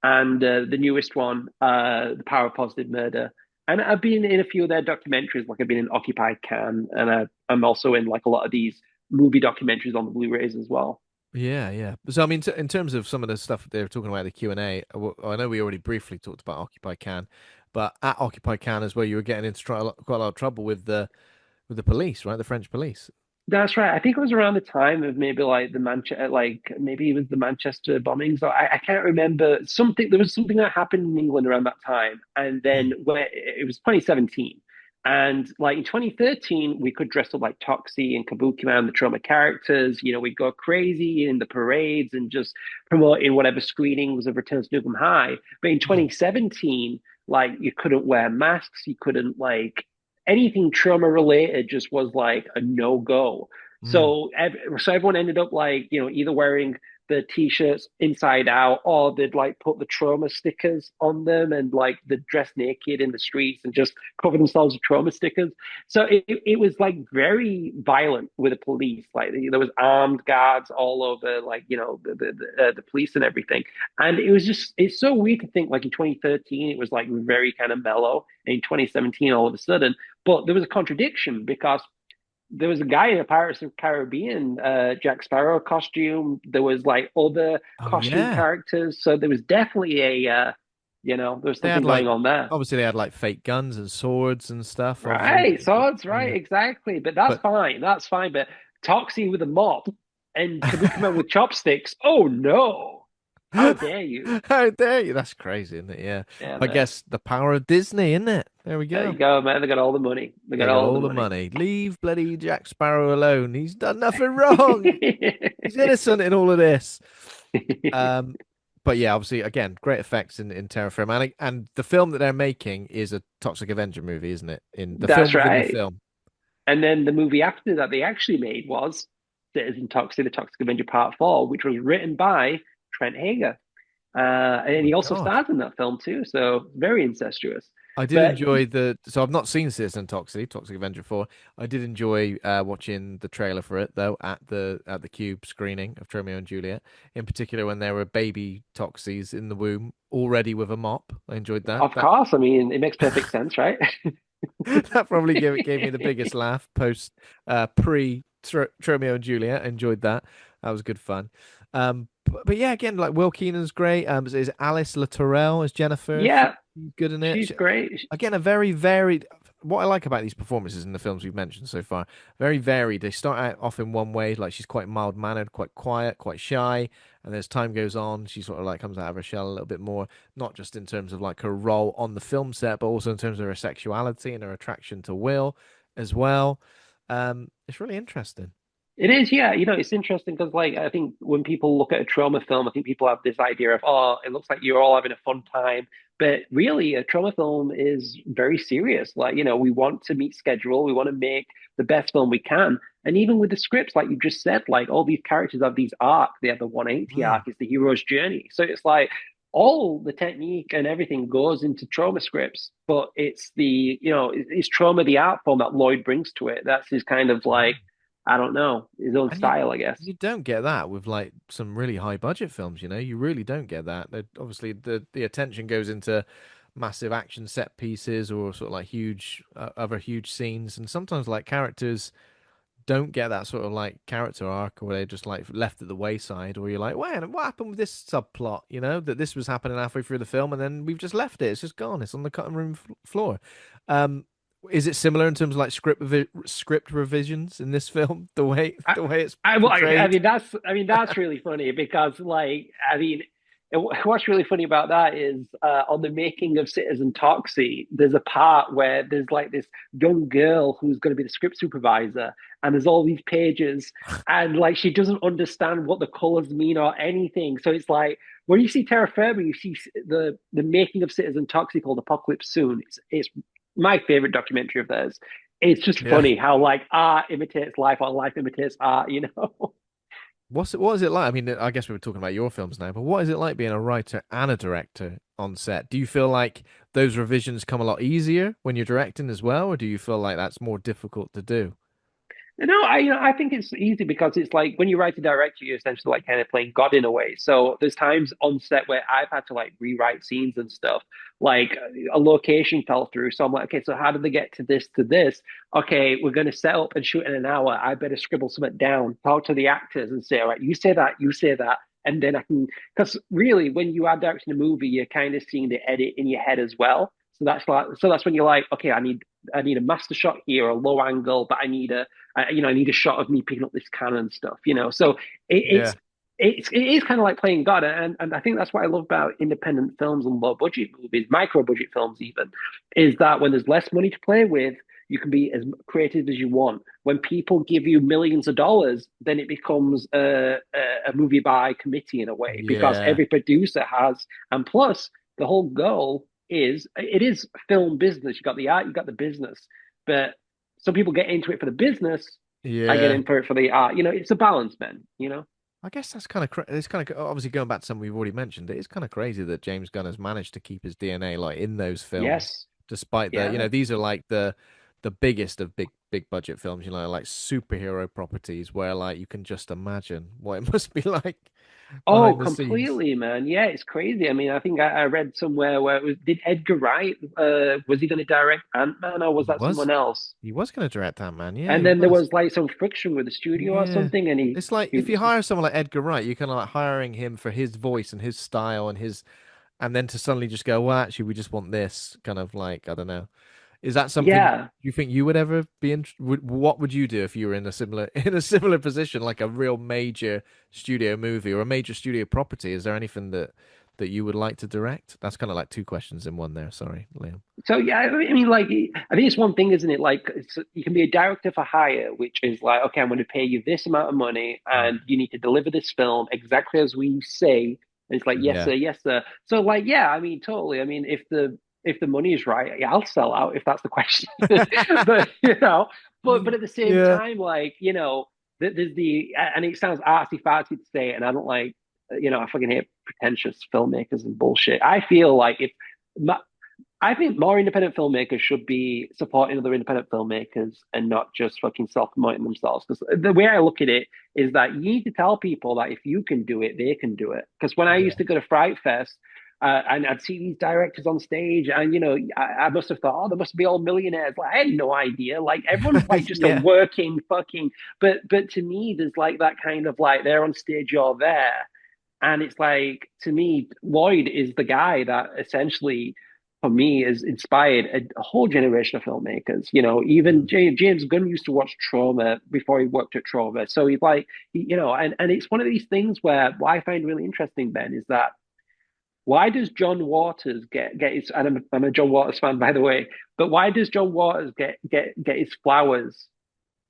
and the newest one, The Power of Positive Murder. And I've been in a few of their documentaries, like I've been in Occupied Can, and I'm also in like a lot of these movie documentaries on the Blu-rays as well. Yeah, yeah. So I mean, in terms of some of the stuff they were talking about the Q&A, I know we already briefly talked about Occupy Can, but at Occupy Can is where you were getting into quite a lot of trouble with the police, right? The French police. That's right. I think it was around the time of maybe like the Manchester, like maybe it was the Manchester bombings. Or I can't remember something. There was something that happened in England around that time, and Hmm. then where it was 2017, and like in 2013, we could dress up like Toxie and Kabuki Man, the Trauma characters. You know, we'd go crazy in the parades and just promoting whatever screenings of Return to Nukem High. But in Hmm. 2017, like you couldn't wear masks, you couldn't like anything trauma related just was like a no go. Hmm. So everyone ended up like either wearing the t-shirts inside out or they'd like put the trauma stickers on them and like they'd dress naked in the streets and just cover themselves with trauma stickers. So it was like very violent with the police. Like there was armed guards all over, like the police and everything. And it's so weird to think like in 2013 it was like very kind of mellow, and in 2017 all of a sudden. But there was a contradiction because there was a guy in a Pirates of the Caribbean Jack Sparrow costume. There was like other Oh costume yeah. characters. So there was definitely there was They had something going like on there. obviously they had like fake guns and swords and stuff, obviously. Right, swords, right, Yeah. exactly. But that's But fine. That's fine. But Toxie with a mop and Kabuki Man with chopsticks. Oh no! How dare you? how dare you? That's crazy, isn't it? Yeah. Yeah, I man. guess the power of Disney, isn't it? There we There go. you go, man. They got all the money. They got They got all the all the money. money. Leave bloody Jack Sparrow alone. He's done nothing wrong. He's innocent in all of this. Um, but yeah, obviously, again, great effects in Terra Firma, and the film that they're making is a Toxic Avenger movie, isn't it? In the film That's within the right. film. And then the movie after that they actually made was Citizen Toxic, the Toxic Avenger Part 4, which was written by Trent Hager. Oh And my he also God. stars in that film too, so very incestuous. I did But enjoy so I've not seen Citizen Toxic Avenger 4. I did enjoy watching the trailer for it though at the Cube screening of Tromeo and Juliet, in particular when there were baby Toxies in the womb already with a mop. I enjoyed that. of course, I mean, it makes perfect sense, right? That probably gave me the biggest laugh post pre Tromeo and Juliet. I enjoyed that. That was good fun. But yeah, again, like Will Keenan's great. Is Alice Latourelle as Jennifer? Yeah, She's good in it. she's great. Again, a very varied. What I like about these performances in the films we've mentioned so far, very varied. They start out off in one way, like she's quite mild-mannered, quite quiet, quite shy, and as time goes on, she sort of like comes out of her shell a little bit more, not just in terms of like her role on the film set, but also in terms of her sexuality and her attraction to Will as well. It's really interesting. It is, yeah. It's interesting because, like, I think when people look at a trauma film, I think people have this idea of, oh, it looks like you're all having a fun time. But really, a trauma film is very serious. Like, we want to meet schedule, we want to make the best film we can. And even with the scripts, like you just said, like all these characters have these arcs. They have the 180 Mm. arc, it's the hero's journey. So it's like all the technique and everything goes into trauma scripts, but it's it's trauma, the art form that Lloyd brings to it. That's his kind of like I don't know, his own And style, I guess. you don't get that with like some really high budget films, you know. You really don't get that. Obviously, the attention goes into massive action set pieces or sort of like huge other huge scenes, and sometimes like characters don't get that sort of like character arc where they're just like left at the wayside, or you're like, wait, what happened with this subplot? You know, that this was happening halfway through the film, and then we've just left it. It's just gone. It's on the cutting room floor. Um, is it similar in terms of like script revisions in this film? I, the way it's I portrayed. mean that's really funny because like what's really funny about that is on the making of Citizen Toxie, there's a part where there's like this young girl who's going to be the script supervisor, and there's all these pages, and like she doesn't understand what the colors mean or anything. So it's like when you see Terra Firma, you see the making of Citizen Toxie called Apocalypse Soon. It's my favorite documentary of theirs. It's just Yeah. funny how like art imitates life or life imitates art, you know? What is it like? I mean, I guess we were talking about your films now, but what is it like being a writer and a director on set? Do you feel like those revisions come a lot easier when you're directing as well, or do you feel like that's more difficult to do? No, I think it's easy because it's like when you write a director, you're essentially like kind of playing God in a way. So there's times on set where I've had to like rewrite scenes and stuff. Like a location fell through, so I'm like, okay, so how did they get to this to this? Okay, we're going to set up and shoot in an hour. I better scribble something down, talk to the actors, and say, all right, you say that, and then I can. Because really, when you are directing a movie, you're kind of seeing the edit in your head as well. So that's when you're like, okay, I need a master shot here, a low angle, but I need a shot of me picking up this cannon stuff, you know. So it, Yeah. it's it is kind of like playing God, and I think that's what I love about independent films and low budget movies, micro budget films even, is that when there's less money to play with, you can be as creative as you want. When people give you millions of dollars, then it becomes a movie by committee in a way because Yeah. every producer has, and plus the whole goal is it is film business. You got the art, you got the business, but some people get into it for the business. I get Yeah. in for it for the art. You know, it's a balance, man. You know. I guess that's kind of it's kind of obviously going back to something we've already mentioned. It is kind of crazy that James Gunn has managed to keep his DNA like in those films, Yes. despite the Yeah. these are like the biggest of big budget films, like superhero properties where like you can just imagine what it must be like Oh, behind the scenes. completely, man. Yeah, it's crazy. I mean, I think I read somewhere where it was, did Edgar Wright, was he going to direct Ant-Man or was He that was someone else? he was going to direct that man, yeah, And he then there was. was like some friction with the studio or Yeah. something, and It's like he if you was, hire someone like Edgar Wright, you're kind of like hiring him for his voice and his style and his and then to suddenly just go, well, actually, we just want this kind of like, I don't know. Is that something yeah. you think you would ever be in? What would you do if you were in a similar in a similar position, like a real major studio movie or a major studio property? Is there anything that you would like to direct? That's kind of like two questions in one there. Sorry, Liam. So yeah, I mean, like, I think it's one thing, isn't it? Like, you can be a director for hire, which is like, okay, I'm going to pay you this amount of money, Mm. and you need to deliver this film exactly as we say. And it's like, yes, Yeah, sir, yes, sir. So, like, yeah, I mean, totally. I mean, if the money is right, yeah, I'll sell out if that's the question. But but at the same yeah, time, like, there's and it sounds artsy fartsy to say, and I don't like, I fucking hate pretentious filmmakers and bullshit. I feel like if I think more independent filmmakers should be supporting other independent filmmakers and not just fucking self-promoting themselves. Because the way I look at it is that you need to tell people that if you can do it, they can do it. Because when I yeah, used to go to Fright Fest, and I'd see these directors on stage, and I must have thought, oh, there must be all millionaires. Like I had no idea. Like everyone's like just a yeah, working fucking. But to me, there's like that kind of like they're on stage, you're there, and it's like to me, Lloyd is the guy that essentially for me has inspired a whole generation of filmmakers. Even mm, James Gunn used to watch Troma before he worked at Troma. So he's like, and it's one of these things where what I find really interesting, Ben, is that why does John Waters get his? And I'm a John Waters fan, by the way. But why does John Waters get his flowers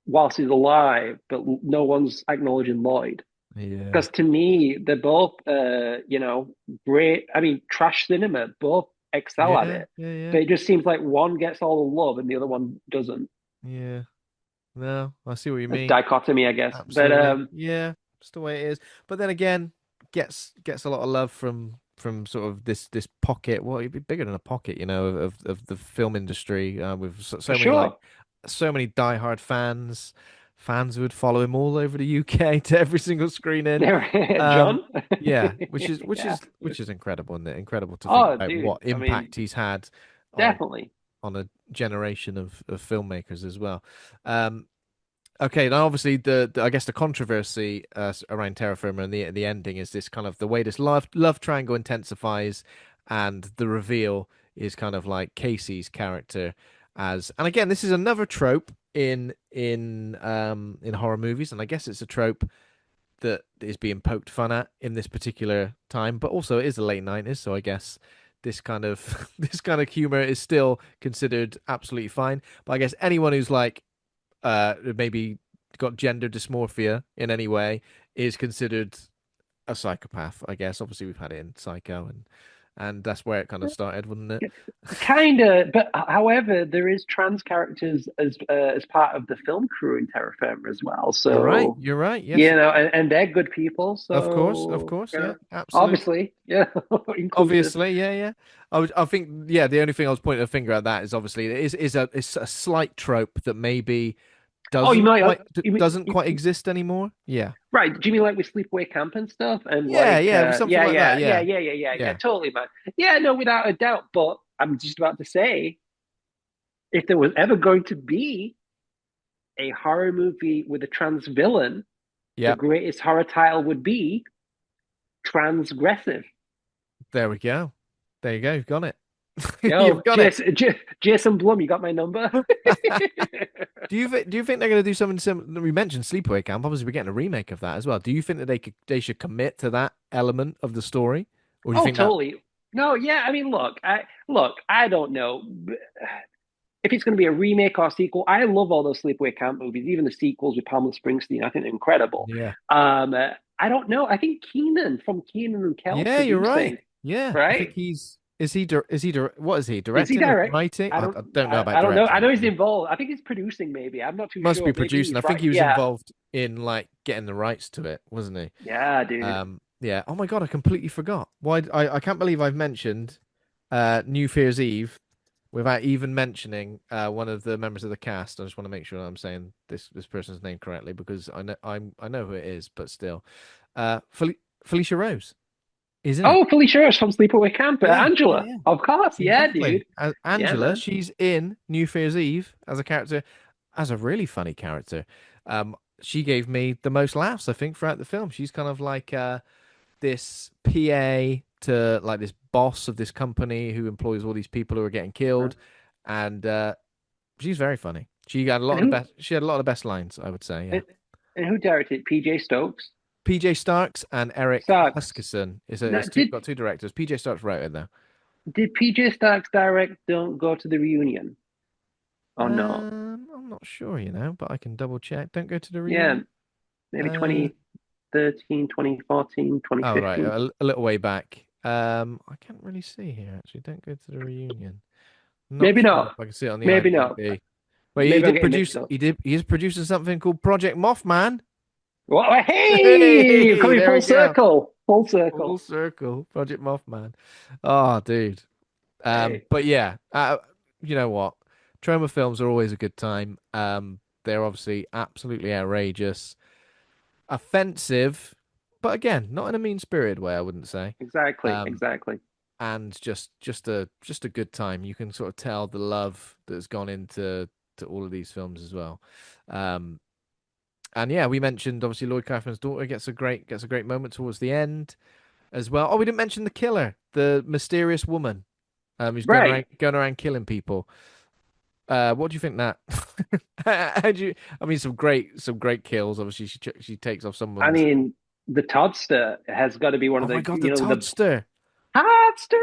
whilst he's alive, but no one's acknowledging Lloyd? yeah, Because to me, they're both, great. I mean, trash cinema, both excel at yeah, it. yeah, yeah, But it just seems like one gets all the love and the other one doesn't. yeah. No, I see what you A mean. dichotomy, I guess. But Absolutely. Yeah, just the way it is. But then again, gets a lot of love from sort of this pocket. Well, it'd be bigger than a pocket, of the film industry with so, for many like sure, so many diehard fans, fans would follow him all over the UK to every single screening. There, Um, John. yeah, which is Yeah. incredible, isn't it? Incredible to think Oh, about dude. what I mean, impact he's had on definitely. a generation of filmmakers as well. Um, Okay, now obviously I guess the controversy around Terra Firma and the ending is this kind of the way this love triangle intensifies, and the reveal is kind of like Casey's character as, and again this is another trope in horror movies, and I guess it's a trope that is being poked fun at in this particular time, but also it is the late 90s, so I guess this kind of this kind of humor is still considered absolutely fine. But I guess anyone who's like maybe got gender dysmorphia in any way is considered a psychopath, I guess. Obviously, we've had it in Psycho, and that's where it kind of started, wasn't it? Kind of, but however, there is trans characters as part of the film crew in Terra Firma as well. You're right. So You're right. Yes, you know, and they're good people. of So course, yeah, absolutely. obviously, yeah, inclusive. Obviously, yeah, yeah. I think, yeah. The only thing I was pointing a finger at that is obviously it is a slight trope that maybe Oh, you might, doesn't quite exist anymore. Yeah, right? Do you mean like with sleepaway camp and stuff? And yeah, like, yeah. Something like that. Yeah, yeah, yeah. totally, man. Yeah, no, without a doubt. But I'm just about to say, if there was ever going to be a horror movie with a trans villain, the Yeah. greatest horror title would be Transgressive. There we go. There you go. You've got it. Yo, You've got it. Jason Blum, you got my number? Do you think they're going to do something similar? We mentioned Sleepaway Camp. Obviously, we're getting a remake of that as well. Do you think that they should commit to that element of the story, or do you Oh, think that? totally. No, yeah. I mean, I don't know if it's going to be a remake or sequel. I love all those Sleepaway Camp movies, even the sequels with Pamela Springsteen. I think they're incredible. Yeah. I don't know. I think Keenan from Keenan and Kel Yeah, you're right. producing, Yeah, I think right? he's what is he Is he directing or direct? writing? I don't know about I don't know. I directing. know he's involved. I think he's producing. Maybe I'm not too Must be sure. Maybe producing. he's I think right. he was Yeah, involved in like getting the rights to it, wasn't he? yeah, dude. Yeah. Oh my God, I completely forgot. I can't believe I've mentioned New Year's Eve without even mentioning one of the members of the cast. I just want to make sure I'm saying this person's name correctly because I know who it is, but still, Felicia Rose is in it. Oh, Felicia Hirsch from Sleepaway Camp. Yeah, yeah, Angela, yeah. of course. Yeah, Exactly. dude. Yeah, Angela, man. she's in New Year's Eve as a character, as a really funny character. She gave me the most laughs, I think, throughout the film. She's kind of like this PA to like this boss of this company who employs all these people who are getting killed, and she's very funny. She had a lot And of the who best. She had a lot of the best lines, I would say. Yeah. and, and who directed PJ Stokes? PJ Starks and Eric Starks. Huskerson. Now, It's two got two directors. PJ Starks wrote it though. did PJ Starks direct Don't Go to the Reunion or not? I'm not sure, but I can double check. Don't go to the Yeah, reunion. maybe Uh, 2013, 2014, oh right, 2015. a little way back. I can't really see here actually. Don't go to the reunion. Not Maybe sure if not. I can see it on the Maybe not. IMDb. But he Maybe I'm did getting mixed produce. up. He is producing something called Project Mothman. Well, hey, you're Hey, coming there we full go. circle. Full Full circle. circle. Project Mothman. Oh, dude. Hey, But yeah, you know what? Troma films are always a good time. They're obviously absolutely outrageous, offensive, but again, not in a mean-spirited way, I wouldn't say. exactly, Um, exactly. and just a good time. You can sort of tell the love that's gone into to all of these films as well. Um, and yeah, we mentioned obviously Lloyd Kaufman's daughter gets a great moment towards the end as well. Oh, we didn't mention the killer, the mysterious woman, who's Right. going around killing people. What do you think that? How do you? I mean, some great kills. Obviously, she takes off I someone's. mean, the Toddster has got to be one Oh of my the, God, the the Toddster! Toddster.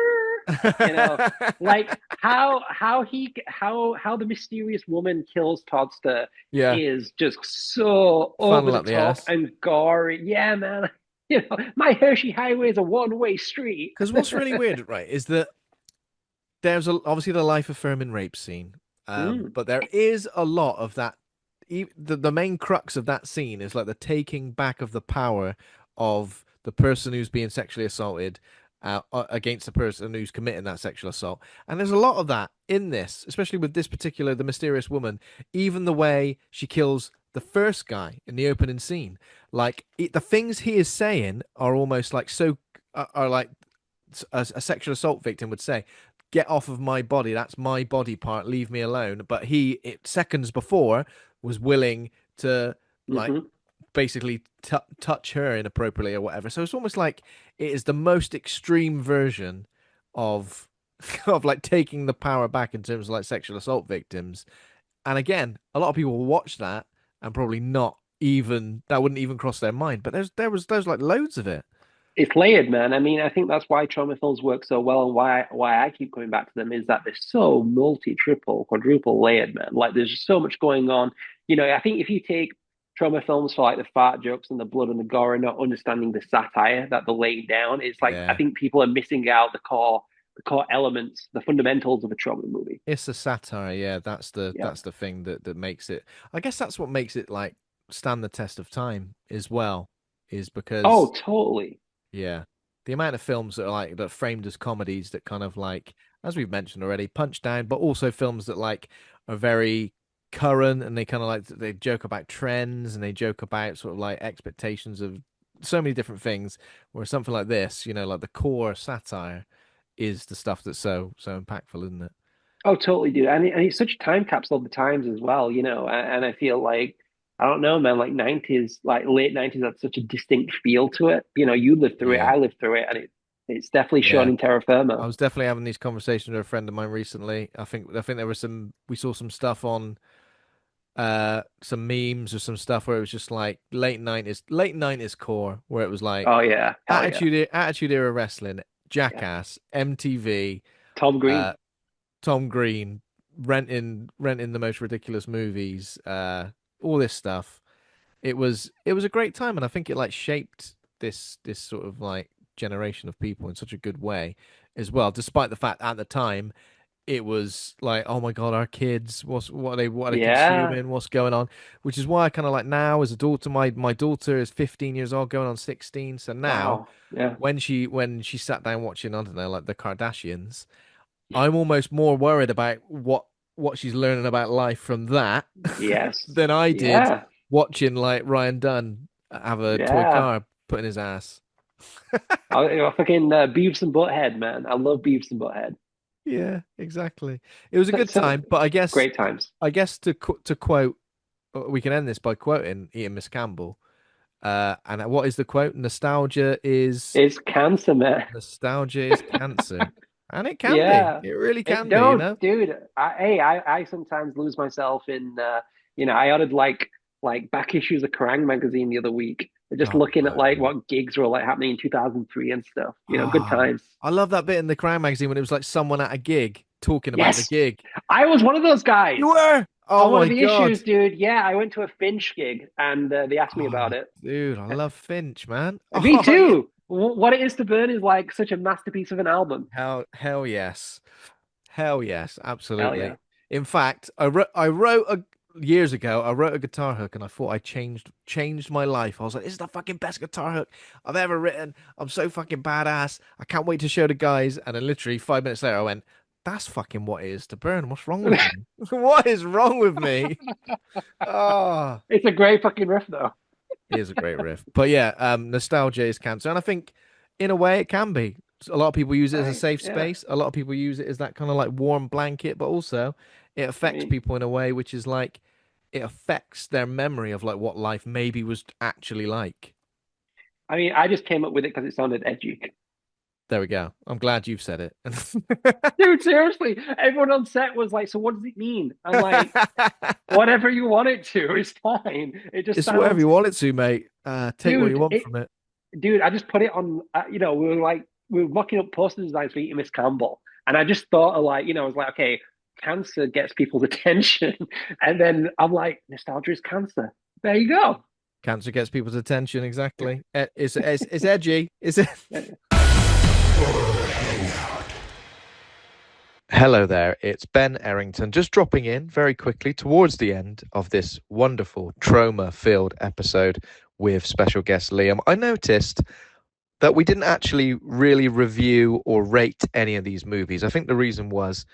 Like how the mysterious woman kills Toddster Yeah, is just so fun over the like the top ass. and gory. Yeah, man. My Hershey Highway is a one-way street. Because what's really weird, right, is that obviously the life of Furman rape scene, Mm, but there is a lot of that. The main crux of that scene is like the taking back of the power of the person who's being sexually assaulted against the person who's committing that sexual assault. And there's a lot of that in this, especially with this particular the mysterious woman. Even the way she kills the first guy in the opening scene. Like the things he is saying are almost like are like a sexual assault victim would say, "Get off of my body. That's my body part. Leave me alone." But seconds before was willing to like Hmm. basically touch her inappropriately or whatever. So it's almost like it is the most extreme version of of like taking the power back in terms of like sexual assault victims. And again, a lot of people will watch that and probably not even that wouldn't even cross their mind. But there's like loads of it. It's layered, man. I mean, I think that's why trauma films work so well, and why I keep coming back to them is that they're so multi, triple, quadruple layered, man. Like there's just so much going on. I think if you take trauma films for like the fart jokes and the blood and the gore and not understanding the satire that they're laying down, it's like I Yeah. think people are missing out the core elements, the fundamentals of a trauma movie. It's a satire, yeah. Yeah. That's the thing that makes it. I guess that's what makes it like stand the test of time as well, is Oh, because totally. yeah, the amount of films that are like that framed as comedies that kind of like, as we've mentioned already, punch down, but also films that like are very current and they kind of like they joke about trends and they joke about sort of like expectations of so many different things. Whereas something like this, like the core satire is the stuff that's so impactful, isn't it? Oh, totally, dude. And it's such a time capsule of the times as well, and I feel like, I don't know, man, like 90s, like late 90s had such a distinct feel to it. You lived through it, Yeah. I lived through it, and it's definitely shown Yeah. in Terra Firma. I was definitely having these conversations with a friend of mine recently. I think there was we saw some stuff on some memes or some stuff where it was just like late 90s core where it was like Oh yeah, hell yeah. attitude era wrestling, Yeah. Jackass, MTV, Tom uh Green. Tom Green, renting the most ridiculous movies, all this stuff. It was a great time and I think it like shaped this sort of like generation of people in such a good way as well, despite the fact at the time it was like, oh my God, our kids, what are they Yeah. consuming, what's going on? Which is why I kind of like now as a daughter, my daughter is 15 years old, going on 16. So now Wow. Yeah. when she sat down watching, I don't know, like the Kardashians, I'm almost more worried about what she's learning about life from that Yes. than I did Yeah. watching like Ryan Dunn have a toy Yeah. car put in his ass. I fucking Beavis and Butthead, man. I love Beavis and Butthead. Yeah, exactly. It was a good So time, but I guess great times. to quote, we can end this by quoting Ian Miss Campbell. And what is the quote? It's cancer, man. Nostalgia is cancer, and it can be. Yeah. It really It can be. don't, dude. I sometimes lose myself in I ordered like back issues of Kerrang magazine the other week, just Oh looking at like no. what gigs were like happening in 2003 and stuff. Good Ah, times. I love that bit in the Crown magazine when it was like someone at a gig talking about the Yes, gig. I was one of those You guys were. on Oh one of my the God. issues, dude. Yeah, I went to a Finch gig and they asked me Oh, about it. dude, I love Finch, man. Me Oh yeah. too. What It Is to Burn is like such a masterpiece of an album. Hell yes. Hell yes, Hell absolutely. yeah. In fact, years ago, I wrote a guitar hook and I thought I changed my life. I was like, this is the fucking best guitar hook I've ever written. I'm so fucking badass. I can't wait to show the guys. And then literally 5 minutes later, I went, that's fucking what it is to burn. What's wrong with me? What is wrong with me? Oh, It's a great fucking riff though. it is a great riff. But yeah, nostalgia is cancer. And I think in a way it can be. A lot of people use it as a safe Yeah. space. A lot of people use it as that kind of like warm blanket, but also it I affects mean, people in a way which is like it affects their memory of like what life maybe was actually like. I just came up with it because it sounded edgy. There we go. I'm glad you've said it. Dude, seriously, everyone on set was like, "So what does it mean?" I'm like, "Whatever you want it to, it's fine. It just It's whatever sounds, you want it to, mate. Take what you dude. want from it. Dude, I just put it on. We were mocking up poster designs for eating Miss Campbell, and I just thought of like, I was like, okay, cancer gets people's attention, and then I'm like, nostalgia is cancer. There you go. Cancer gets people's attention, exactly. It's edgy. Is it? Hello there, it's Ben Errington, just dropping in very quickly towards the end of this wonderful trauma-filled episode with special guest Liam. I noticed that we didn't actually really review or rate any of these movies. I think the reason was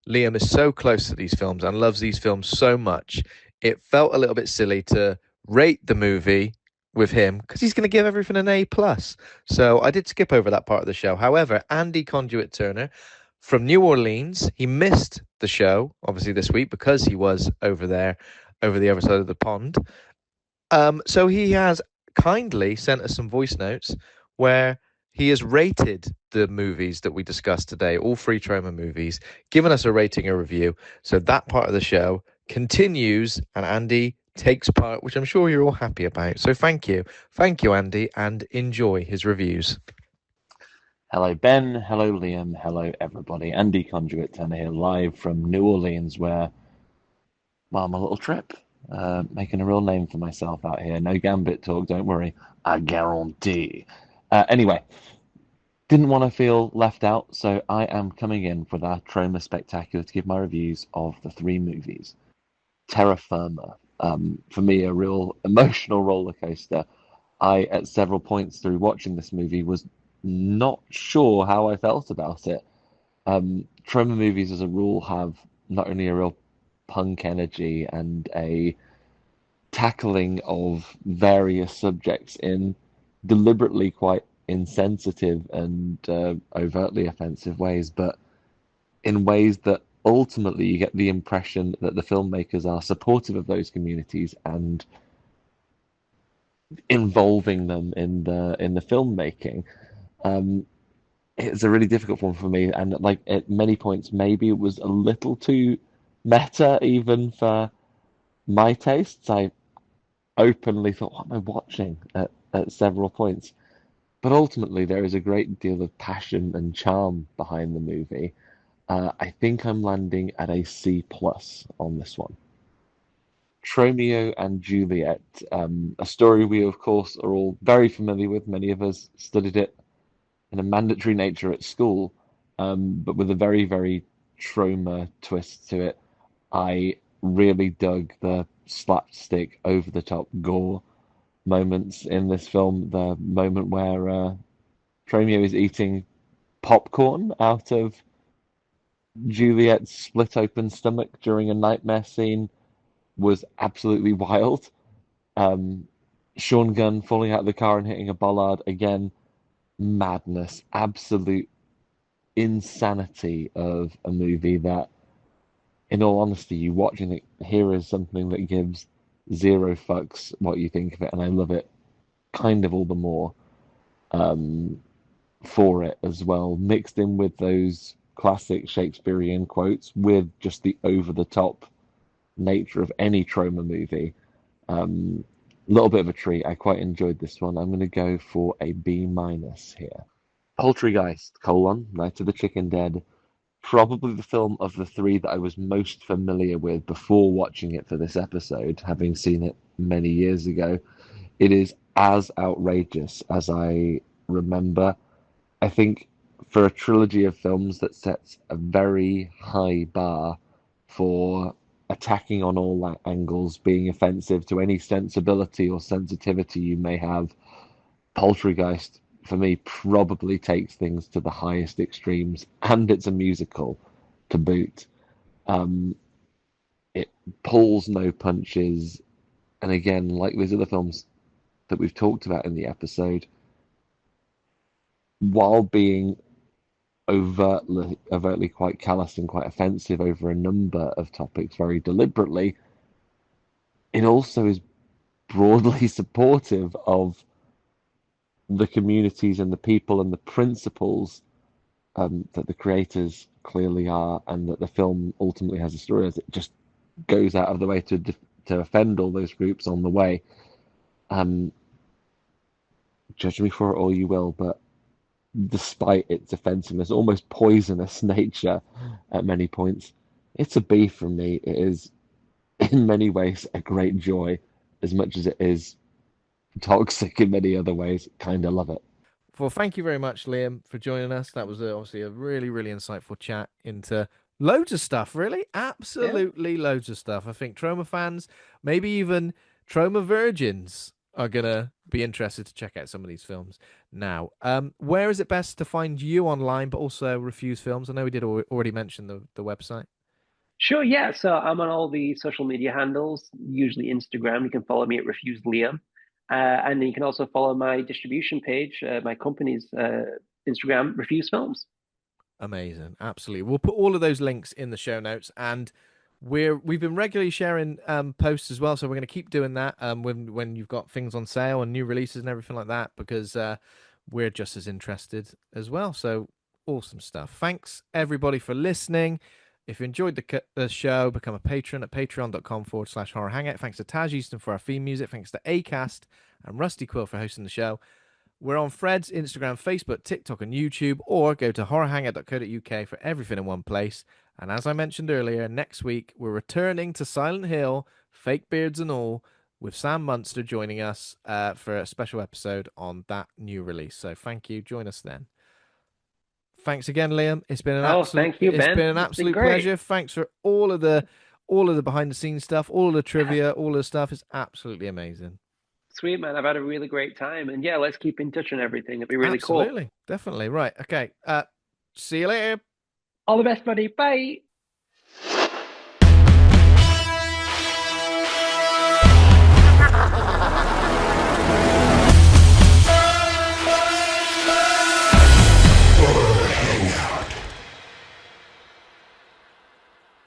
Liam is so close to these films and loves these films so much it felt a little bit silly to rate the movie with him because he's going to give everything an A plus. So I did skip over that part of the show. However, Andy Conduit Turner from New Orleans, he missed the show obviously this week because he was over there, over the other side of the pond. So he has kindly sent us some voice notes where he has rated the movies that we discussed today, all three Troma movies, given us a rating, a review. So that part of the show continues, and Andy takes part, which I'm sure you're all happy about. So thank you, Andy, and enjoy his reviews. Hello, Ben. Hello, Liam. Hello, everybody. Andy Conduit Turner here, live from New Orleans, where, well, I'm a little trip. Making a real name for myself out here. No Gambit talk, don't worry. I guarantee. Anyway, didn't want to feel left out, so I am coming in for the Troma Spectacular to give my reviews of the three movies. Terra Firma, for me, a real emotional roller coaster. I, at several points through watching this movie, was not sure how I felt about it. Troma movies, as a rule, have not only a real punk energy and a tackling of various subjects in deliberately quite insensitive and overtly offensive ways, but in ways that ultimately you get the impression that the filmmakers are supportive of those communities and involving them in the filmmaking. Um, it's a really difficult one for me, and like at many points, maybe it was a little too meta even for my tastes. I openly thought, "What am I watching?" At several points, but ultimately there is a great deal of passion and charm behind the movie. I think I'm landing at a C plus on this one. Tromeo and Juliet, a story we of course are all very familiar with. Many of us studied it in a mandatory nature at school, but with a very, very trauma twist to it. I really dug the slapstick, over the top gore moments in this film. The moment where Tromeo is eating popcorn out of Juliet's split open stomach during a nightmare scene was absolutely wild. Um, Sean Gunn falling out of the car and hitting a bollard again, madness, absolute insanity of a movie that, in all honesty, you watch and think, here is something that gives zero fucks what you think of it, and I love it kind of all the more um, for it as well, mixed in with those classic Shakespearean quotes with just the over the top nature of any trauma movie. A little bit of a treat. I quite enjoyed this one. I'm going to go for a B minus here. Poultrygeist, Night of the Chicken Dead. Probably the film of the three that I was most familiar with before watching it for this episode, having seen it many years ago. It is as outrageous as I remember. I think for a trilogy of films that sets a very high bar for attacking on all angles, being offensive to any sensibility or sensitivity you may have, Poultrygeist, for me, probably takes things to the highest extremes, and it's a musical to boot. Um, it pulls no punches, and again, like these other films that we've talked about in the episode, while being overtly quite callous and quite offensive over a number of topics very deliberately, it also is broadly supportive of the communities and the people and the principles that the creators clearly are, and that the film ultimately has a story as it just goes out of the way to offend all those groups on the way. Um, Judge me for it all you will, but despite its offensiveness, almost poisonous nature at many points, it's a B from me. It is in many ways a great joy, as much as it is toxic in many other ways. Kind of love it. Well, thank you very much, Liam, for joining us. That was obviously a really, really insightful chat into loads of stuff, really. Yeah. Absolutely loads of stuff. I think Troma fans, maybe even Troma virgins, are going to be interested to check out some of these films now. Where is it best to find you online, but also Refuse Films? I know we did already mention the website. Sure, yeah. So I'm on all the social media handles, usually Instagram. You can follow me at Refused Liam. And then you can also follow my distribution page, my company's Instagram, Refused Films. Amazing. Absolutely. We'll put all of those links in the show notes, and we've been regularly sharing posts as well, so we're going to keep doing that when you've got things on sale and new releases and everything like that, because we're just as interested as well. So awesome stuff. Thanks everybody for listening. If you enjoyed the show, become a patron at patreon.com/horror hangout. Thanks to Taj Easton for our theme music. Thanks to Acast and Rusty Quill for hosting the show. We're on Threads, Instagram, Facebook, TikTok, and YouTube, or go to horrorhangout.co.uk for everything in one place. And as I mentioned earlier, next week we're returning to Silent Hill, fake beards and all, with Sam Munster joining us for a special episode on that new release. So thank you. Join us then. Thanks again, Liam. Oh, thank you, It's Ben. been an It's been absolute great. pleasure. Thanks for all of the behind the scenes stuff, all of the trivia, all of the stuff. It's absolutely amazing. Sweet, man. I've had a really great time. And yeah, let's keep in touch on everything. It'd be really cool. Absolutely. Definitely. Right. Okay. See you later. All the best, buddy. Bye.